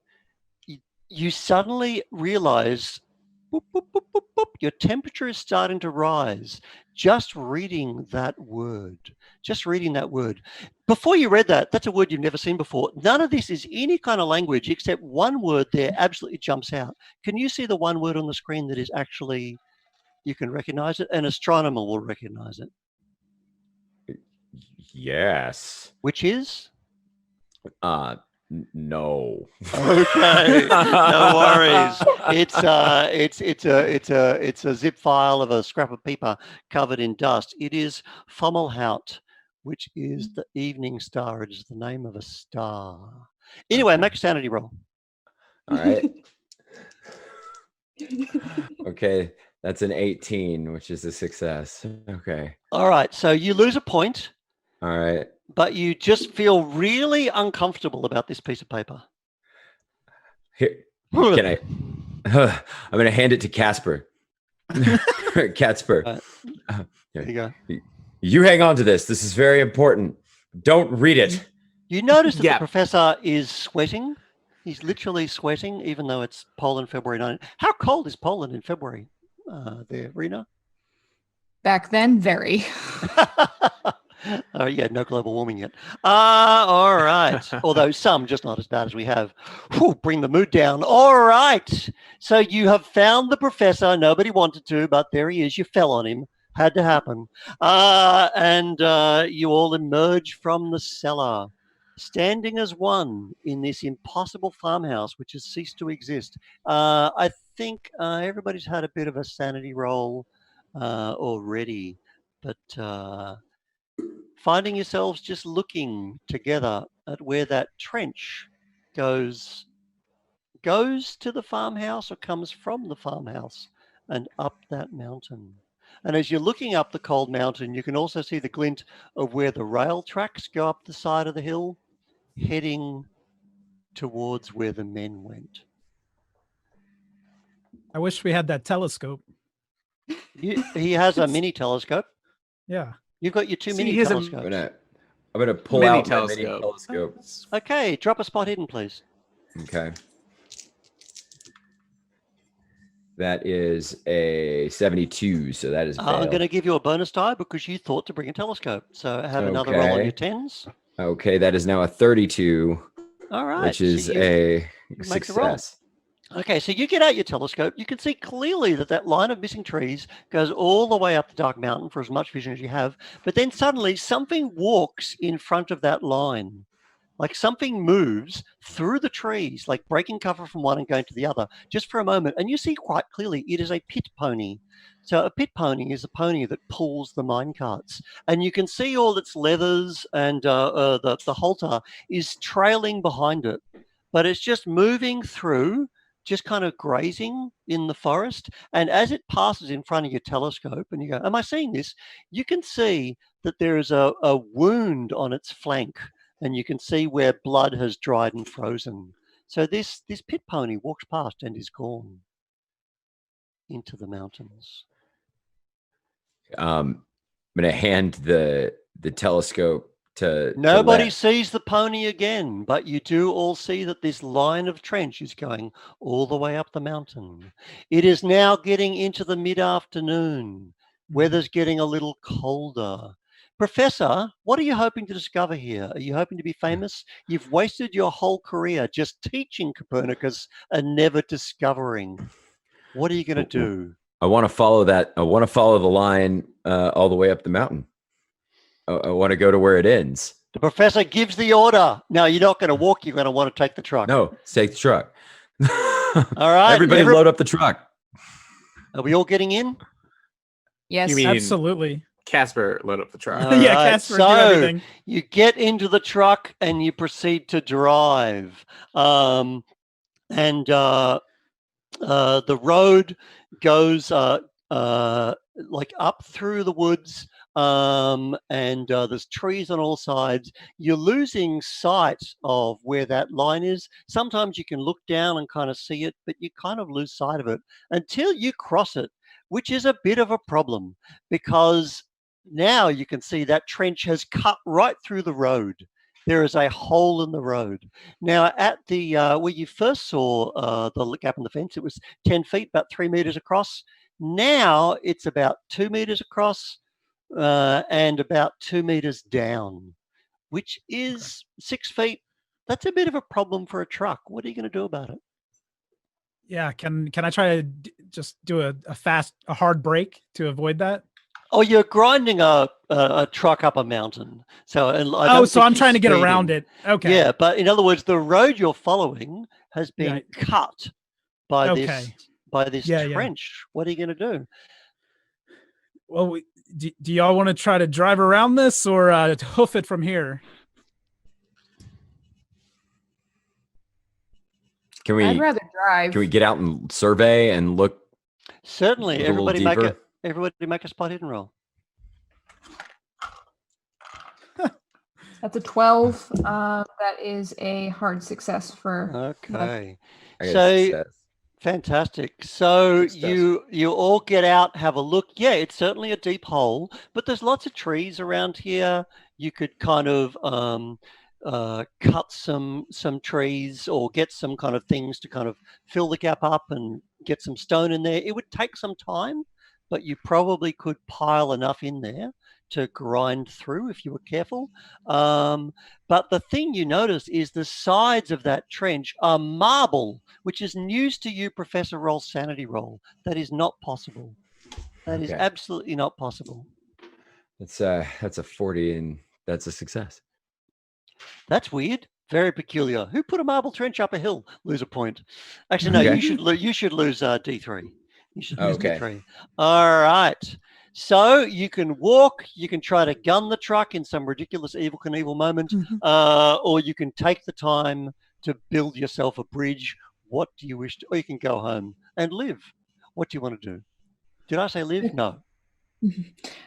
you suddenly realize boop, boop, boop, boop, boop, your temperature is starting to rise. Just reading that word. Just reading that word. Before you read that, that's a word you've never seen before. None of this is any kind of language except one word there absolutely jumps out. Can you see the one word on the screen that is actually, you can recognize it? An astronomer will recognize it. Yes. Which is? No. Okay, no worries. It's a zip file of a scrap of paper covered in dust. It is Fomalhaut, which is the evening star. It is the name of a star. Anyway, make a sanity roll. All right. Okay, that's an 18, which is a success. Okay. All right, so you lose a point. All right. But you just feel really uncomfortable about this piece of paper. Here, can I? I'm going to hand it to Casper. Casper. There you go. You hang on to this. This is very important. Don't read it. You notice that the professor is sweating. He's literally sweating, even though it's Poland, February 9th. How cold is Poland in February there, Rina? Back then, very. Oh, yeah, no global warming yet. All right. Although some, just not as bad as we have. Whew, bring the mood down. All right. So you have found the professor. Nobody wanted to, but there he is. You fell on him. Had to happen. And you all emerge from the cellar, standing as one in this impossible farmhouse, which has ceased to exist. I think everybody's had a bit of a sanity roll already, but... finding yourselves just looking together at where that trench goes to the farmhouse or comes from the farmhouse and up that mountain. And as you're looking up the cold mountain, you can also see the glint of where the rail tracks go up the side of the hill, heading towards where the men went. I wish we had that telescope. He has a mini telescope. Yeah. You've got your two mini telescopes. I'm gonna pull out my mini telescope. Okay, drop a spot hidden, please. Okay. That is a 72, so that is I'm going to give you a bonus die because you thought to bring a telescope. So have another roll on your 10s. Okay, that is now a 32. All right. Which is a success. Okay, so you get out your telescope. You can see clearly that line of missing trees goes all the way up the dark mountain for as much vision as you have. But then suddenly something walks in front of that line. Like something moves through the trees, like breaking cover from one and going to the other, just for a moment. And you see quite clearly it is a pit pony. So a pit pony is a pony that pulls the mine carts. And you can see all its leathers and the halter is trailing behind it. But it's just moving through, just kind of grazing in the forest. And as it passes in front of your telescope and you go, am I seeing this? You can see that there is a wound on its flank. And you can see where blood has dried and frozen. So this pit pony walks past and is gone into the mountains. I'm going to hand the telescope to Nobody sees the pony again, but you do all see that this line of trench is going all the way up the mountain. It is now getting into the mid-afternoon. Weather's getting a little colder. Professor, what are you hoping to discover here? Are you hoping to be famous? You've wasted your whole career just teaching Copernicus and never discovering. What are you going to do? I want to follow that. I want to follow the line all the way up the mountain. I want to go to where it ends. The professor gives the order. No, you're not going to walk. You're going to want to take the truck. No, take the truck. All right. Everybody load up the truck. Are we all getting in? Yes. You mean Absolutely. Casper load up the truck? All Yeah, right, Casper, do so everything. you get into the truck and you proceed to drive. The road goes like up through the woods, and there's trees on all sides. You're losing sight of where that line is. Sometimes you can look down and kind of see it, but you kind of lose sight of it until you cross it, which is a bit of a problem because now you can see that trench has cut right through the road. There is a hole in the road. Now, at the where you first saw the gap in the fence, it was 10 feet, about 3 meters across. Now it's about 2 meters across and about 2 meters down, which is 6 feet. That's a bit of a problem for a truck. What are you going to do about it? Yeah. Can I try to just do a hard brake to avoid that? Oh, you're grinding a truck up a mountain. So So I'm trying to get around it. Okay. Yeah, but in other words, the road you're following has been Right. cut by Okay. this Yeah. trench. What are you going to do? Well, do y'all want to try to drive around this or hoof it from here? Can we? I'd rather drive. Can we get out and survey and look? Certainly, A little deeper? everybody make a spot hidden roll. That's a 12. That is a hard success for. Okay. I guess So that's- fantastic. So Success. you all get out, have a look. Yeah, it's certainly a deep hole, but there's lots of trees around here. You could kind of cut some trees or get some kind of things to kind of fill the gap up and get some stone in there. It would take some time, but you probably could pile enough in there to grind through if you were careful. But the thing you notice is the sides of that trench are marble, which is news to you, Professor. Roll sanity roll. That is not possible. That is Okay. absolutely not possible. That's a 40, and that's a success. That's weird. Very peculiar. Who put a marble trench up a hill? Lose a point. Actually, no. Okay. You should lose D3. You should lose Okay. D3. All right. So you can walk. You can try to gun the truck in some ridiculous Evel Knievel moment, or you can take the time to build yourself a bridge. What do you wish to? Or you can go home and live. What do you want to do? Did I say live? No.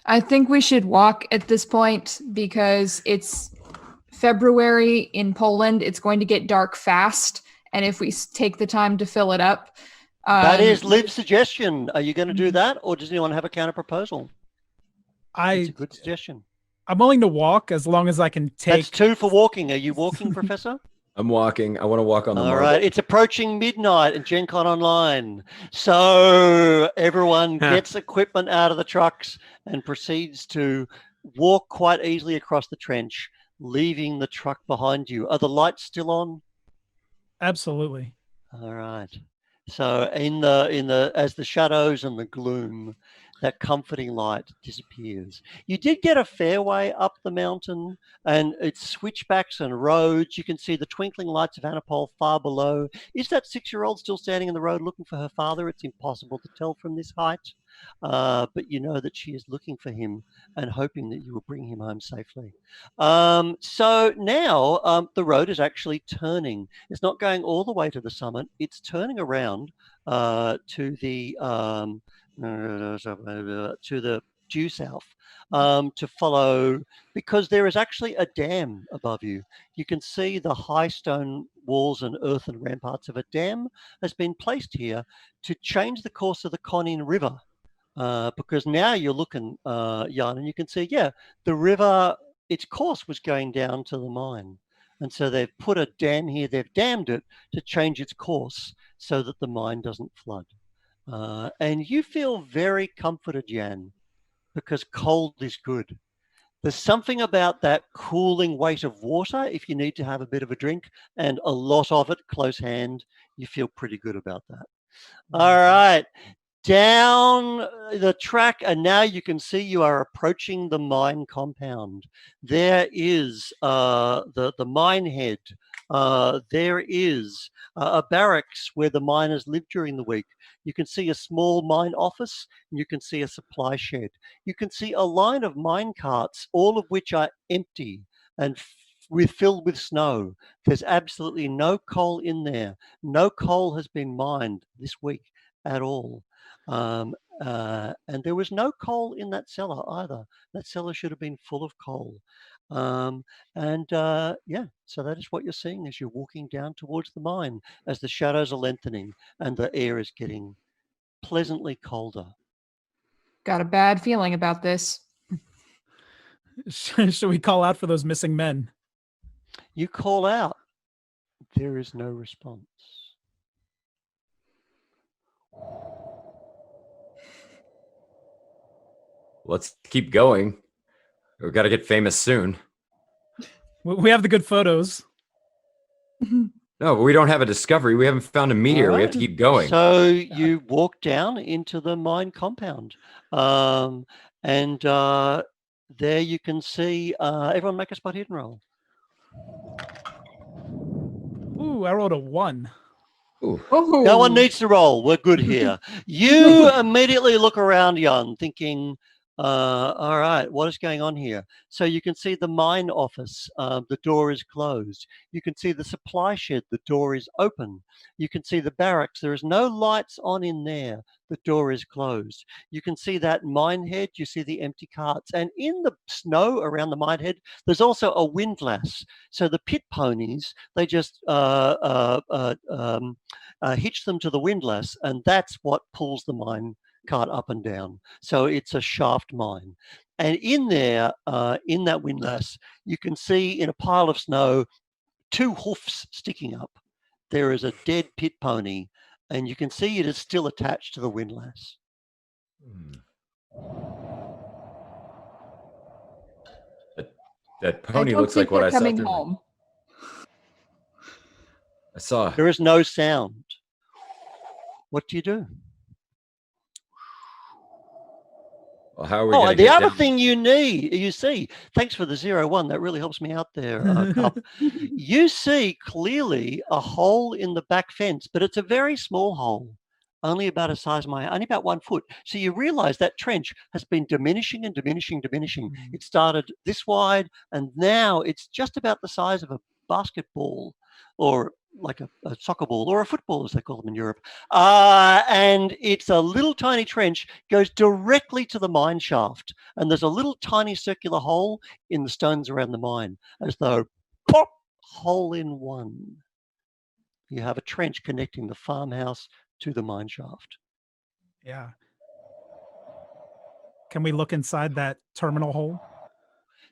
I think we should walk at this point because it's February in Poland. It's going to get dark fast, and if we take the time to fill it up, That is Liv's suggestion. Are you going to do that, or does anyone have a counter proposal? It's a good suggestion. I'm willing to walk as long as I can take. That's 2 for walking. Are you walking, Professor? I'm walking. I want to walk on the All marble. right. It's approaching midnight and Gen Con Online. So everyone gets equipment out of the trucks and proceeds to walk quite easily across the trench, leaving the truck behind you. Are the lights still on? Absolutely. All right. So as the shadows and the gloom, that comforting light disappears. You did get a fair way up the mountain, and it's switchbacks and roads. You can see the twinkling lights of Anapole far below. Is that 6-year-old still standing in the road looking for her father? It's impossible to tell from this height, but you know that she is looking for him and hoping that you will bring him home safely. So now the road is actually turning. It's not going all the way to the summit. It's turning around to the due south to follow, because there is actually a dam above you. You can see the high stone walls and earthen ramparts of a dam has been placed here to change the course of the Conin River, because now you're looking, Jan, and you can see, yeah, the river, its course was going down to the mine. And so they've put a dam here, they've dammed it to change its course so that the mine doesn't flood. And you feel very comforted, Jan, because cold is good. There's something about that cooling weight of water if you need to have a bit of a drink, and a lot of it close hand. You feel pretty good about that. All right. Down the track, and now you can see you are approaching the mine compound. There is the mine head. There is a barracks where the miners live during the week. You can see a small mine office, and you can see a supply shed. You can see a line of mine carts, all of which are empty and filled with snow. There's absolutely no coal in there. No coal has been mined this week at all. And there was no coal in that cellar either. That cellar should have been full of coal. Yeah, so that is what you're seeing as you're walking down towards the mine, as the shadows are lengthening and the air is getting pleasantly colder. Got a bad feeling about this. Should we call out for those missing men? You call out. There is no response. Let's keep going. We've got to get famous soon. We have the good photos. No, but we don't have a discovery. We haven't found a meteor. All We have right. to keep going. So you walk down into the mine compound. There you can see, everyone make a spot hidden roll. Ooh, I rolled a 1. Ooh. Oh. No one needs to roll. We're good here. You immediately look around, Jan, thinking, all right, what is going on here? So you can see the mine office. The door is closed. You can see the supply shed. The door is open. You can see the barracks. There is no lights on in there. The door is closed. You can see that mine head. You see the empty carts. And in the snow around the mine head, there's also a windlass. So the pit ponies, they just hitch them to the windlass, and that's what pulls the mine cart up and down. So it's a shaft mine. And in there, in that windlass, you can see in a pile of snow, 2 hoofs sticking up. There is a dead pit pony, and you can see it is still attached to the windlass. That pony looks like what I saw. Coming home. I saw. There is no sound. What do you do? Well, how are we going to the get other down? thing you see, thanks for the 0-1, that really helps me out there, Cup. You see clearly a hole in the back fence, but it's a very small hole, only about the size of only about 1 foot. So you realize that trench has been diminishing and diminishing. It started this wide, and now it's just about the size of a basketball, or like a soccer ball, or a football, as they call them in Europe. And it's a little tiny trench, goes directly to the mine shaft. And there's a little tiny circular hole in the stones around the mine, as though, pop, hole in one. You have a trench connecting the farmhouse to the mine shaft. Yeah. Can we look inside that terminal hole?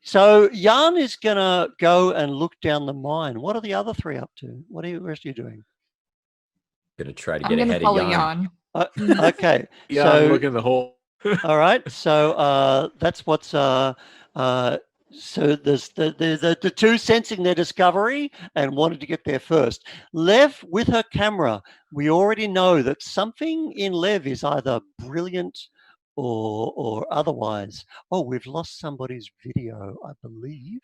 So Jan is going to go and look down the mine. What are the other 3 up to? What are the rest of you doing? Going to try to I'm get going to ahead follow of Jan. Jan. Okay. Yeah, so, I'm looking at the hole. all right. So that's what's so there's the 2 sensing their discovery and wanted to get there first. Lev with her camera, we already know that something in Lev is either brilliant or otherwise. Oh, we've lost somebody's video, I believe.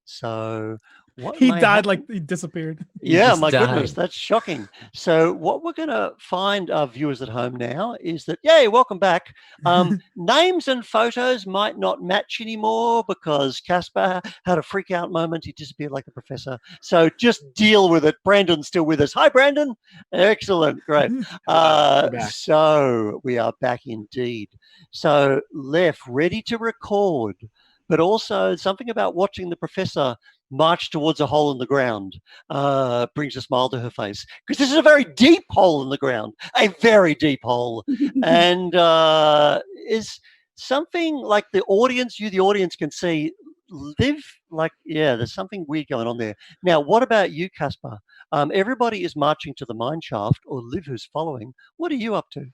So what He may died, happen- like he disappeared. Yeah, just my goodness, died. that's shocking. So what we're going to find, our viewers at home now, is that, yay, welcome back. Names and photos might not match anymore because Caspar had a freak out moment. He disappeared like a professor. So just deal with it. Brandon's still with us. Hi, Brandon. Excellent. Great. We're back. So we are back indeed. So Lef, ready to record, but also something about watching the professor march towards a hole in the ground brings a smile to her face, because this is a very deep hole in the ground, a very deep hole, and is something like the audience can see live like, yeah, there's something weird going on there. Now, what about you, Caspar? Everybody is marching to the mine shaft, or Liv who's following. What are you up to?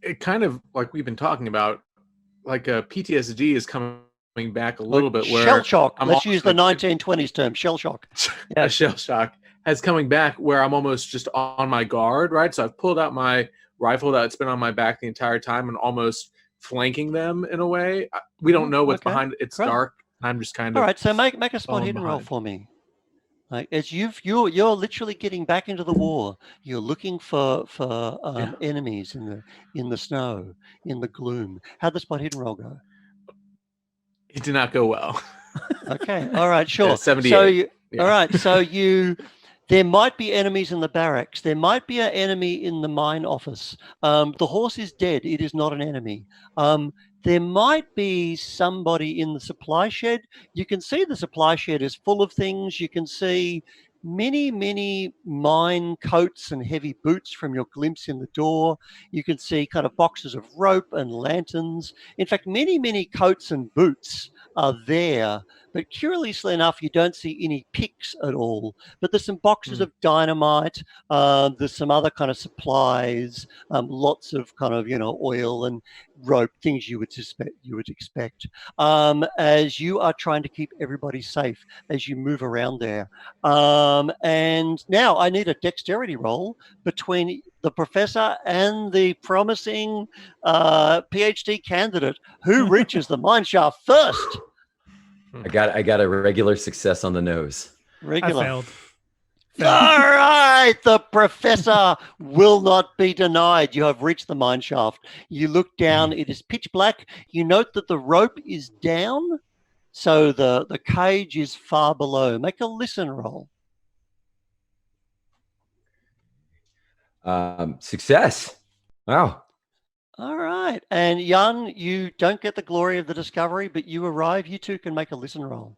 It kind of, like we've been talking about, like a PTSD is coming back a little bit where shell shock. I'm Let's use the almost 1920s term, shell shock. Yeah. a shell shock has coming back where I'm almost just on my guard, right? So I've pulled out my rifle that's been on my back the entire time and almost flanking them in a way. We don't know what's Okay. behind it. It's Great. dark. I'm just kind All of right, so make a spot falling hidden roll behind. for me. Like as you're literally getting back into the war. You're looking for enemies in the snow, in the gloom. How'd the spot hidden roll go? It did not go well. Okay, all right, sure. Yeah, 78. So Yeah. all right, so there might be enemies in the barracks. There might be an enemy in the mine office. The horse is dead. It is not an enemy. There might be somebody in the supply shed. You can see the supply shed is full of things. You can see many mine coats and heavy boots from your glimpse in the door. You can see kind of boxes of rope and lanterns. In fact, many coats and boots are there, but curiously enough, you don't see any picks at all. But there's some boxes of dynamite. There's some other kind of supplies, lots of kind of, oil and rope, things you would expect, as you are trying to keep everybody safe as you move around there. And now I need a dexterity roll between the professor and the promising PhD candidate. Who reaches the mine shaft first? I got a regular success on the nose. Regular. I failed. All right, the professor will not be denied. You have reached the mine shaft. You look down, it is pitch black. You note that the rope is down, so the cage is far below. Make a listen roll. Success. Wow. All right, and Jan, you don't get the glory of the discovery, but you arrive. You two can make a listen roll.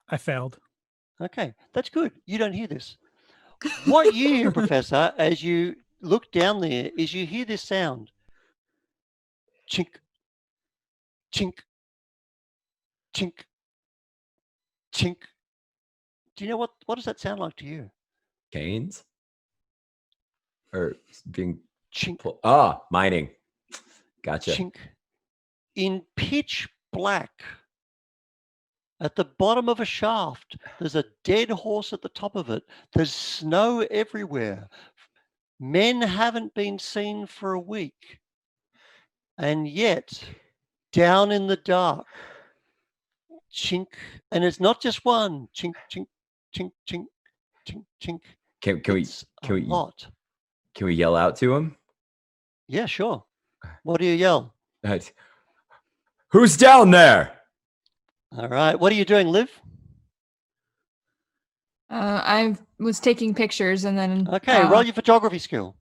I failed. Okay, that's good. You don't hear this. What you hear, Professor, as you look down there, is you hear this sound. Chink, chink, chink, chink. Do you know what does that sound like to you? Canes? Or being Chink, mining. Gotcha. chink. In pitch black, at the bottom of a shaft, there's a dead horse at the top of it. There's snow everywhere. Men haven't been seen for a week. And yet, down in the dark, chink, and it's not just one, chink, chink, chink, chink, chink, chink. Can we lot. Can we yell out to him? Yeah, sure. What do you yell? Who's down there? All right. What are you doing, Liv? I was taking pictures and then. Okay, roll your photography skill.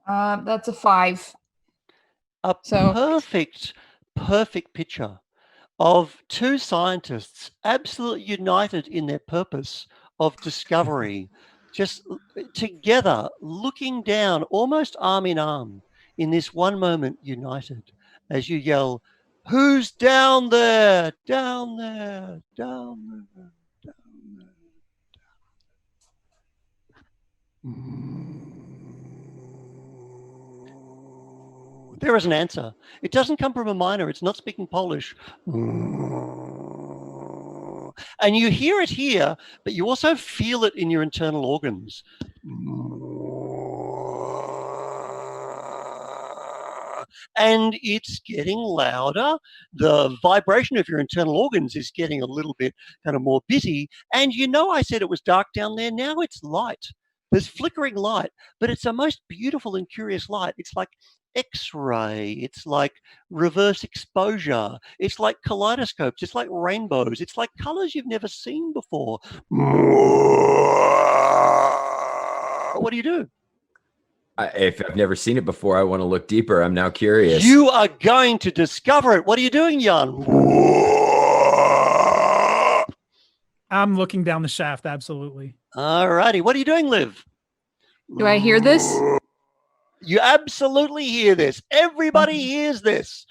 That's a 5. Perfect picture of two scientists absolutely united in their purpose of discovery, just together, looking down, almost arm in arm, in this one moment, united, as you yell, "Who's down there? Down there, down there, down there." There is an answer. It doesn't come from a miner. It's not speaking Polish. And you hear it here, but you also feel it in your internal organs. And it's getting louder. The vibration of your internal organs is getting a little bit kind of more busy. And I said it was dark down there. Now it's light. There's flickering light, but it's a most beautiful and curious light. It's like X-ray, it's like reverse exposure, it's like kaleidoscopes, it's like rainbows, it's like colors you've never seen before. What do you do? If I've never seen it before, I want to look deeper. I'm now curious. You are going to discover it. What are you doing, Jan? I'm looking down the shaft, absolutely. All righty. What are you doing, Liv? Do I hear this? You absolutely hear this. Everybody hears this.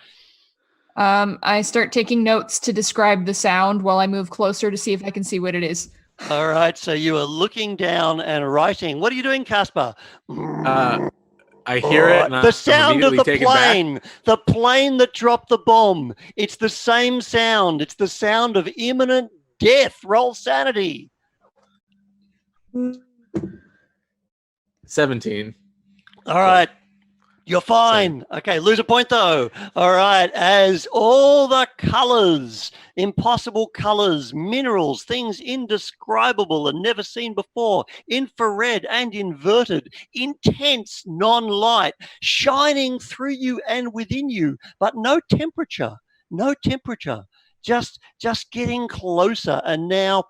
I start taking notes to describe the sound while I move closer to see if I can see what it is. All right. So you are looking down and writing. What are you doing, Casper? I hear it. And The sound of the taken back. plane that dropped the bomb. It's the same sound. It's the sound of imminent death. Roll sanity. 17. All right. You're fine. Okay, lose a point though. All right, as all the colors, impossible colors, minerals, things indescribable and never seen before, infrared and inverted, intense non-light, shining through you and within you, but no temperature, just getting closer. And now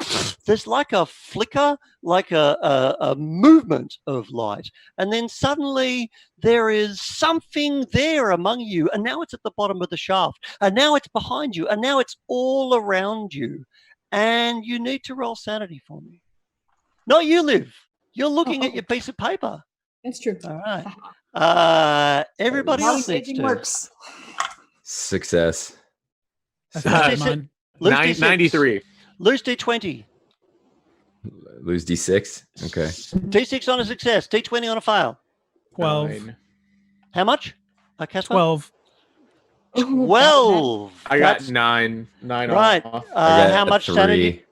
there's like a flicker, like a movement of light. And then suddenly there is something there among you. And now it's at the bottom of the shaft. And now it's behind you. And now it's all around you. And you need to roll sanity for me. Not you, Liv. You're looking at your piece of paper. That's true. All right. Everybody else needs to. Works. Success. That's mine. Lose D6. 93. Lose D20. Lose D6. Okay. D6 on a success. D20 on a fail. 12. 9. How much? Casper? 12. 12. I got That's 9. 9 right. off. I got How much 3. sanity?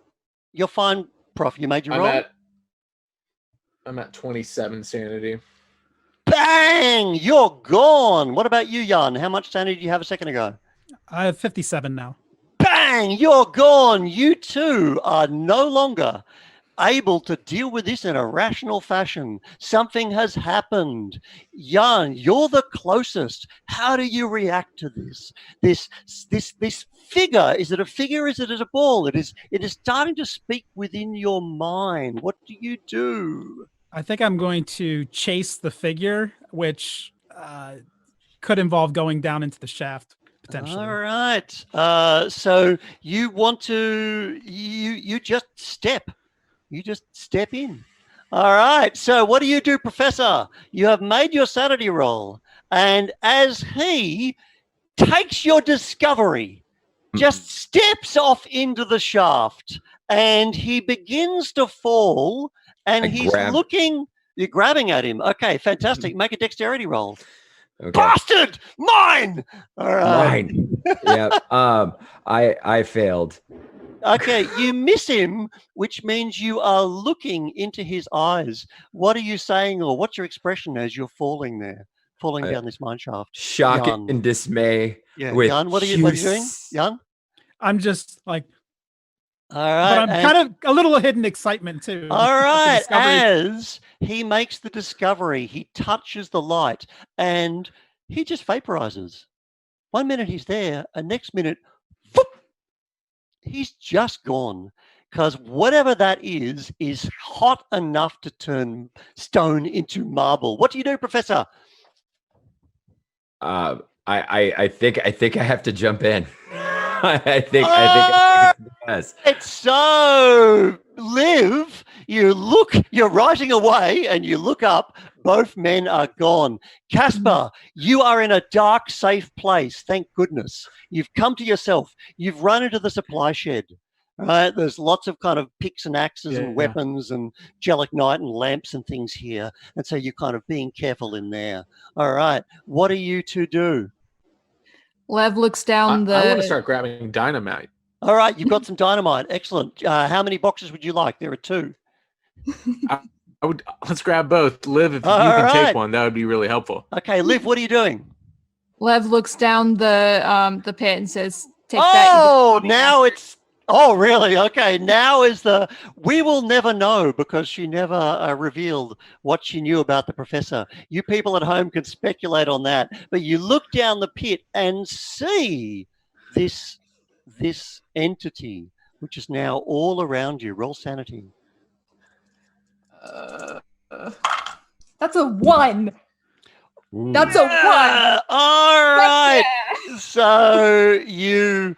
You're fine, Prof. You made your roll. I'm at 27 sanity. Bang! You're gone. What about you, Jan? How much sanity did you have a second ago? I have 57 now. Bang! You're gone. You too are no longer able to deal with this in a rational fashion. Something has happened. Jan, you're the closest. How do you react to this? This figure, is it a figure? Is it a ball? It is starting to speak within your mind. What do you do? I think I'm going to chase the figure, which could involve going down into the shaft potentially. All right. So you want to you just step. You just step in. All right. So what do you do, Professor? You have made your sanity roll, and as he takes your discovery, just steps off into the shaft, and he begins to fall, and he's looking. You're grabbing at him. Okay, fantastic. Make a dexterity roll. Okay. Bastard! Mine! All right. Mine. Yeah. I failed. Okay, you miss him, which means you are looking into his eyes. What are you saying, or what's your expression as you're falling down this mine shaft? Shock Jan. and dismay. Yeah, with Jan, what are you doing? Jan? I'm just like, all right. but I'm kind of a little hidden excitement too. All right. As he makes the discovery, he touches the light and he just vaporizes. 1 minute he's there, and next minute, whoop, he's just gone. Because whatever that is hot enough to turn stone into marble. What do you do, Professor? I think I have to jump in. I think yes. It's so Liv. You're rising away, and you look up. Both men are gone. Casper, you are in a dark, safe place. Thank goodness. You've come to yourself. You've run into the supply shed. Right? There's lots of kind of picks and axes and weapons and gelignite and lamps and things here. And so you're kind of being careful in there. All right. What are you to do? Lev looks down I want to start grabbing dynamite. All right. You've got some dynamite. Excellent. How many boxes would you like? There are 2. Let's grab both. Liv, if you can take one, that would be really helpful. Okay, Liv, what are you doing? Lev looks down the pit and says, "Take that." that." Now it's. Oh, really? Okay. Now is we will never know, because she never revealed what she knew about the professor. You people at home can speculate on that, but you look down the pit and see this entity, which is now all around you. Roll sanity. That's a 1. Ooh. That's a 1. All right. So you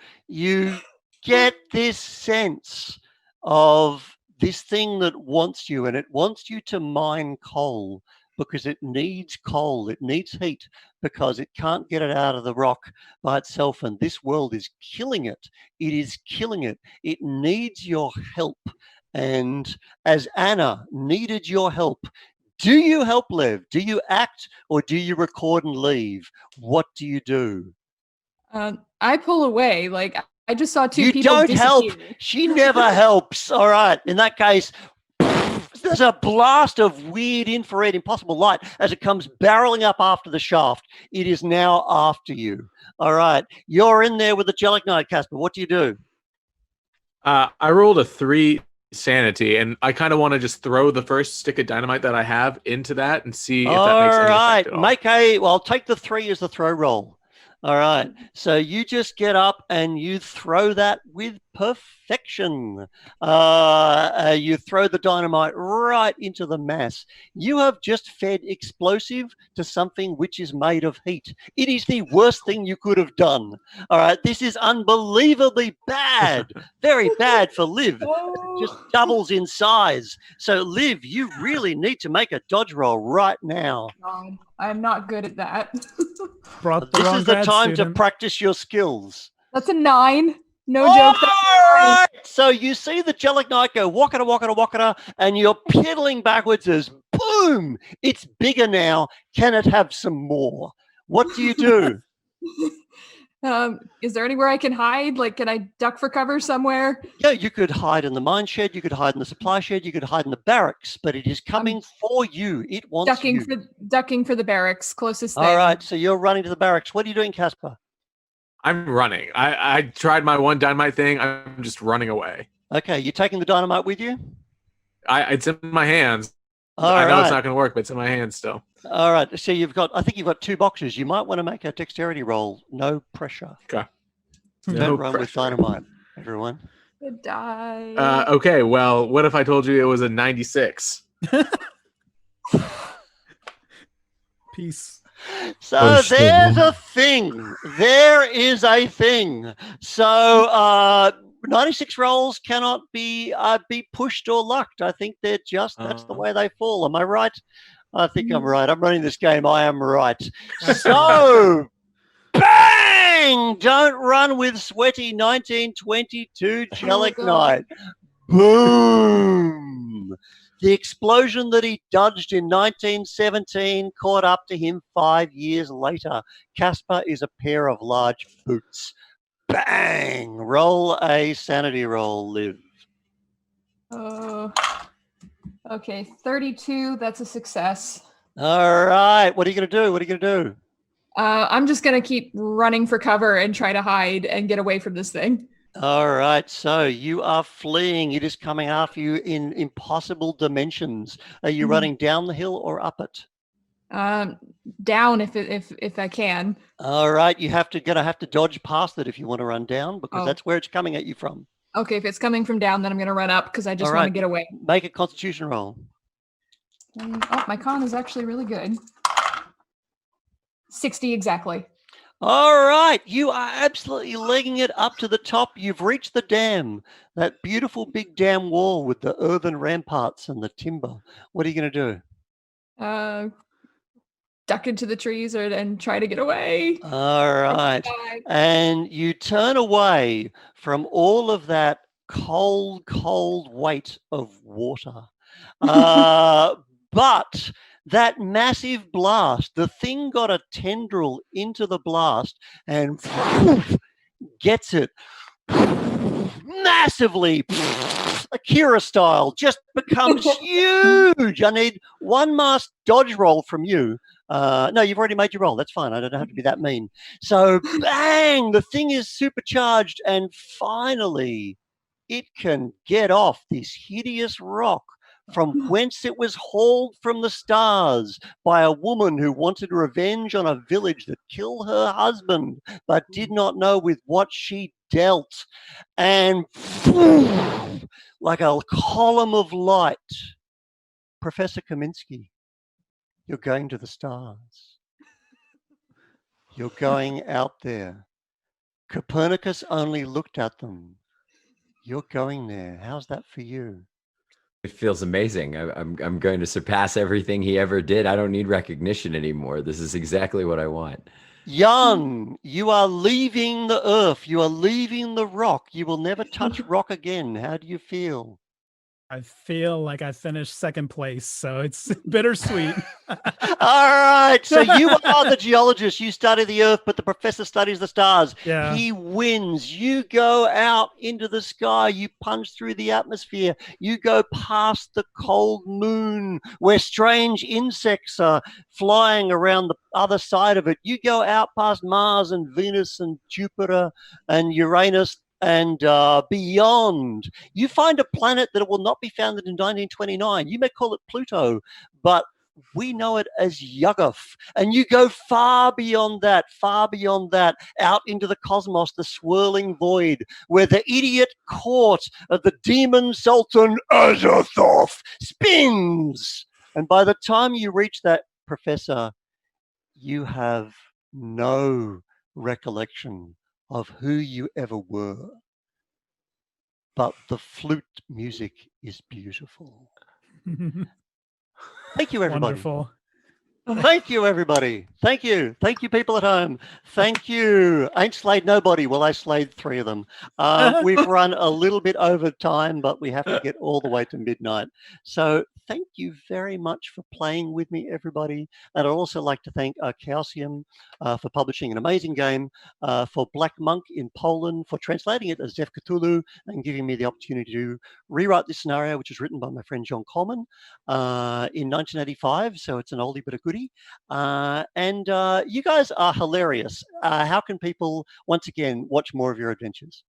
get this sense of this thing that wants you, and it wants you to mine coal because it needs coal. It needs heat because it can't get it out of the rock by itself. And this world is killing it. It is killing it. It needs your help. And as Anna needed your help Do you help Liv? Do you act or do you record and leave? What do you do? I pull away. Like I just saw two You people don't help. disappear. She never helps. All right. In that case, there's a blast of weird infrared impossible light as it comes barreling up after the shaft. It is now after you. All right. You're in there with the gelignite, Casper. What do you do? I rolled a 3 sanity, and I kind of want to just throw the first stick of dynamite that I have into that and see if that makes any effect at all. Well, take the 3 as the throw roll. All right. So you just get up and you throw that with perfection. You throw the dynamite right into the mass. You have just fed explosive to something which is made of heat. It is the worst thing you could have done. All right. This is unbelievably bad. Very bad for Liv. Just doubles in size. So, Liv, you really need to make a dodge roll right now. God, I'm not good at that. This is the time to practice your skills. That's a 9. No joke. All right. So you see the gelignite go wakata, wakata, wakata, and you're pedaling backwards as boom. It's bigger now. Can it have some more? What do you do? Is there anywhere I can hide? Like, can I duck for cover somewhere? Yeah, you could hide in the mine shed. You could hide in the supply shed. You could hide in the barracks, but it is coming for you. It wants you. Ducking for the barracks, closest thing. All right, so you're running to the barracks. What are you doing, Casper? I'm running. I tried my one dynamite thing. I'm just running away. Okay, you taking the dynamite with you? It's in my hands. I know it's not going to work, but it's in my hands still. All right. So I think you've got 2 boxes. You might want to make a dexterity roll. No pressure. Okay. Don't run with dynamite, everyone. Good die. Okay. Well, what if I told you it was a 96? Peace. So there's a thing. There is a thing. So 96 rolls cannot be pushed or lucked. I think they're just, that's the way they fall. Am I right? I think I'm right. I'm running this game. I am right. So, bang! Don't run with sweaty 1922 gelignite. Boom! The explosion that he dodged in 1917 caught up to him 5 years later. Casper is a pair of large boots. Bang! Roll a sanity roll, Liv. Okay, 32. That's a success. All right. What are you going to do? I'm just going to keep running for cover and try to hide and get away from this thing. All right. So you are fleeing. It is coming after you in impossible dimensions. Are you running down the hill or up it? Down if I can. All right. Gonna have to dodge past it if you want to run down, because that's where it's coming at you from. Okay, if it's coming from down, then I'm going to run up because I just want to get away. Make a Constitution roll. My con is actually really good. 60 exactly. All right. You are absolutely legging it up to the top. You've reached the dam, that beautiful big dam wall with the earthen ramparts and the timber. What are you going to do? Duck into the trees and try to get away. All right. And you turn away from all of that cold, cold weight of water. But that massive blast, the thing got a tendril into the blast and gets it massively, Akira style, just becomes huge. I need one masked dodge roll from you. No, you've already made your roll. That's fine. I don't have to be that mean. So bang, the thing is supercharged, and finally it can get off this hideous rock from whence it was hauled from the stars by a woman who wanted revenge on a village that killed her husband, but did not know with what she dealt. And like a column of light, Professor Kaminsky, you're going to the stars. You're going out there. Copernicus only looked at them. You're going there. How's that for you? It feels amazing. I'm going to surpass everything he ever did. I don't need recognition anymore. This is exactly what I want. Young, you are leaving the earth. You are leaving the rock. You will never touch rock again. How do you feel? I feel like I finished second place, so it's bittersweet. All right. So you are the geologist. You study the Earth, but the professor studies the stars. Yeah. He wins. You go out into the sky. You punch through the atmosphere. You go past the cold moon where strange insects are flying around the other side of it. You go out past Mars and Venus and Jupiter and Uranus and beyond. You find a planet that will not be founded in 1929. You may call it Pluto, but we know it as Yuggoth. And you go far beyond that, out into the cosmos, the swirling void, where the idiot court of the demon sultan Azathoth spins. And by the time you reach that, Professor, you have no recollection of who you ever were. But the flute music is beautiful. Thank you, everybody. Wonderful. Thank you, everybody. Thank you. Thank you, people at home. Thank you. Ain't slayed nobody. Well, I slayed 3 of them. We've run a little bit over time, but we have to get all the way to midnight. So thank you very much for playing with me, everybody. And I'd also like to thank Chaosium for publishing an amazing game, for Black Monk in Poland, for translating it as Zef Cthulhu and giving me the opportunity to rewrite this scenario, which was written by my friend John Coleman in 1985. So it's an oldie but a goodie. And you guys are hilarious. How can people, once again, watch more of your adventures?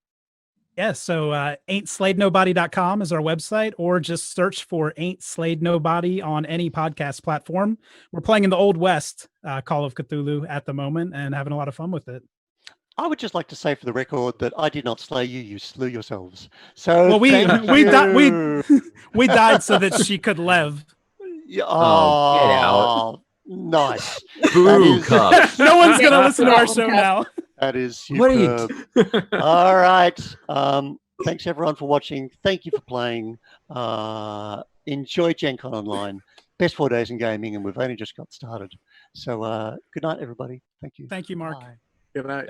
Yeah, so ain'tslayednobody.com is our website, or just search for Ain't Slayed Nobody on any podcast platform. We're playing in the Old West Call of Cthulhu at the moment and having a lot of fun with it. I would just like to say for the record that I did not slay you, you slew yourselves. So well, we died so that she could live. Yeah, oh, get out. Nice. Boo, Cup. No one's going to listen to our show now. That is superb. All right. Thanks, everyone, for watching. Thank you for playing. Enjoy Gen Con Online. Best 4 days in gaming, and we've only just got started. So good night, everybody. Thank you. Thank you, Mark. Bye. Good night.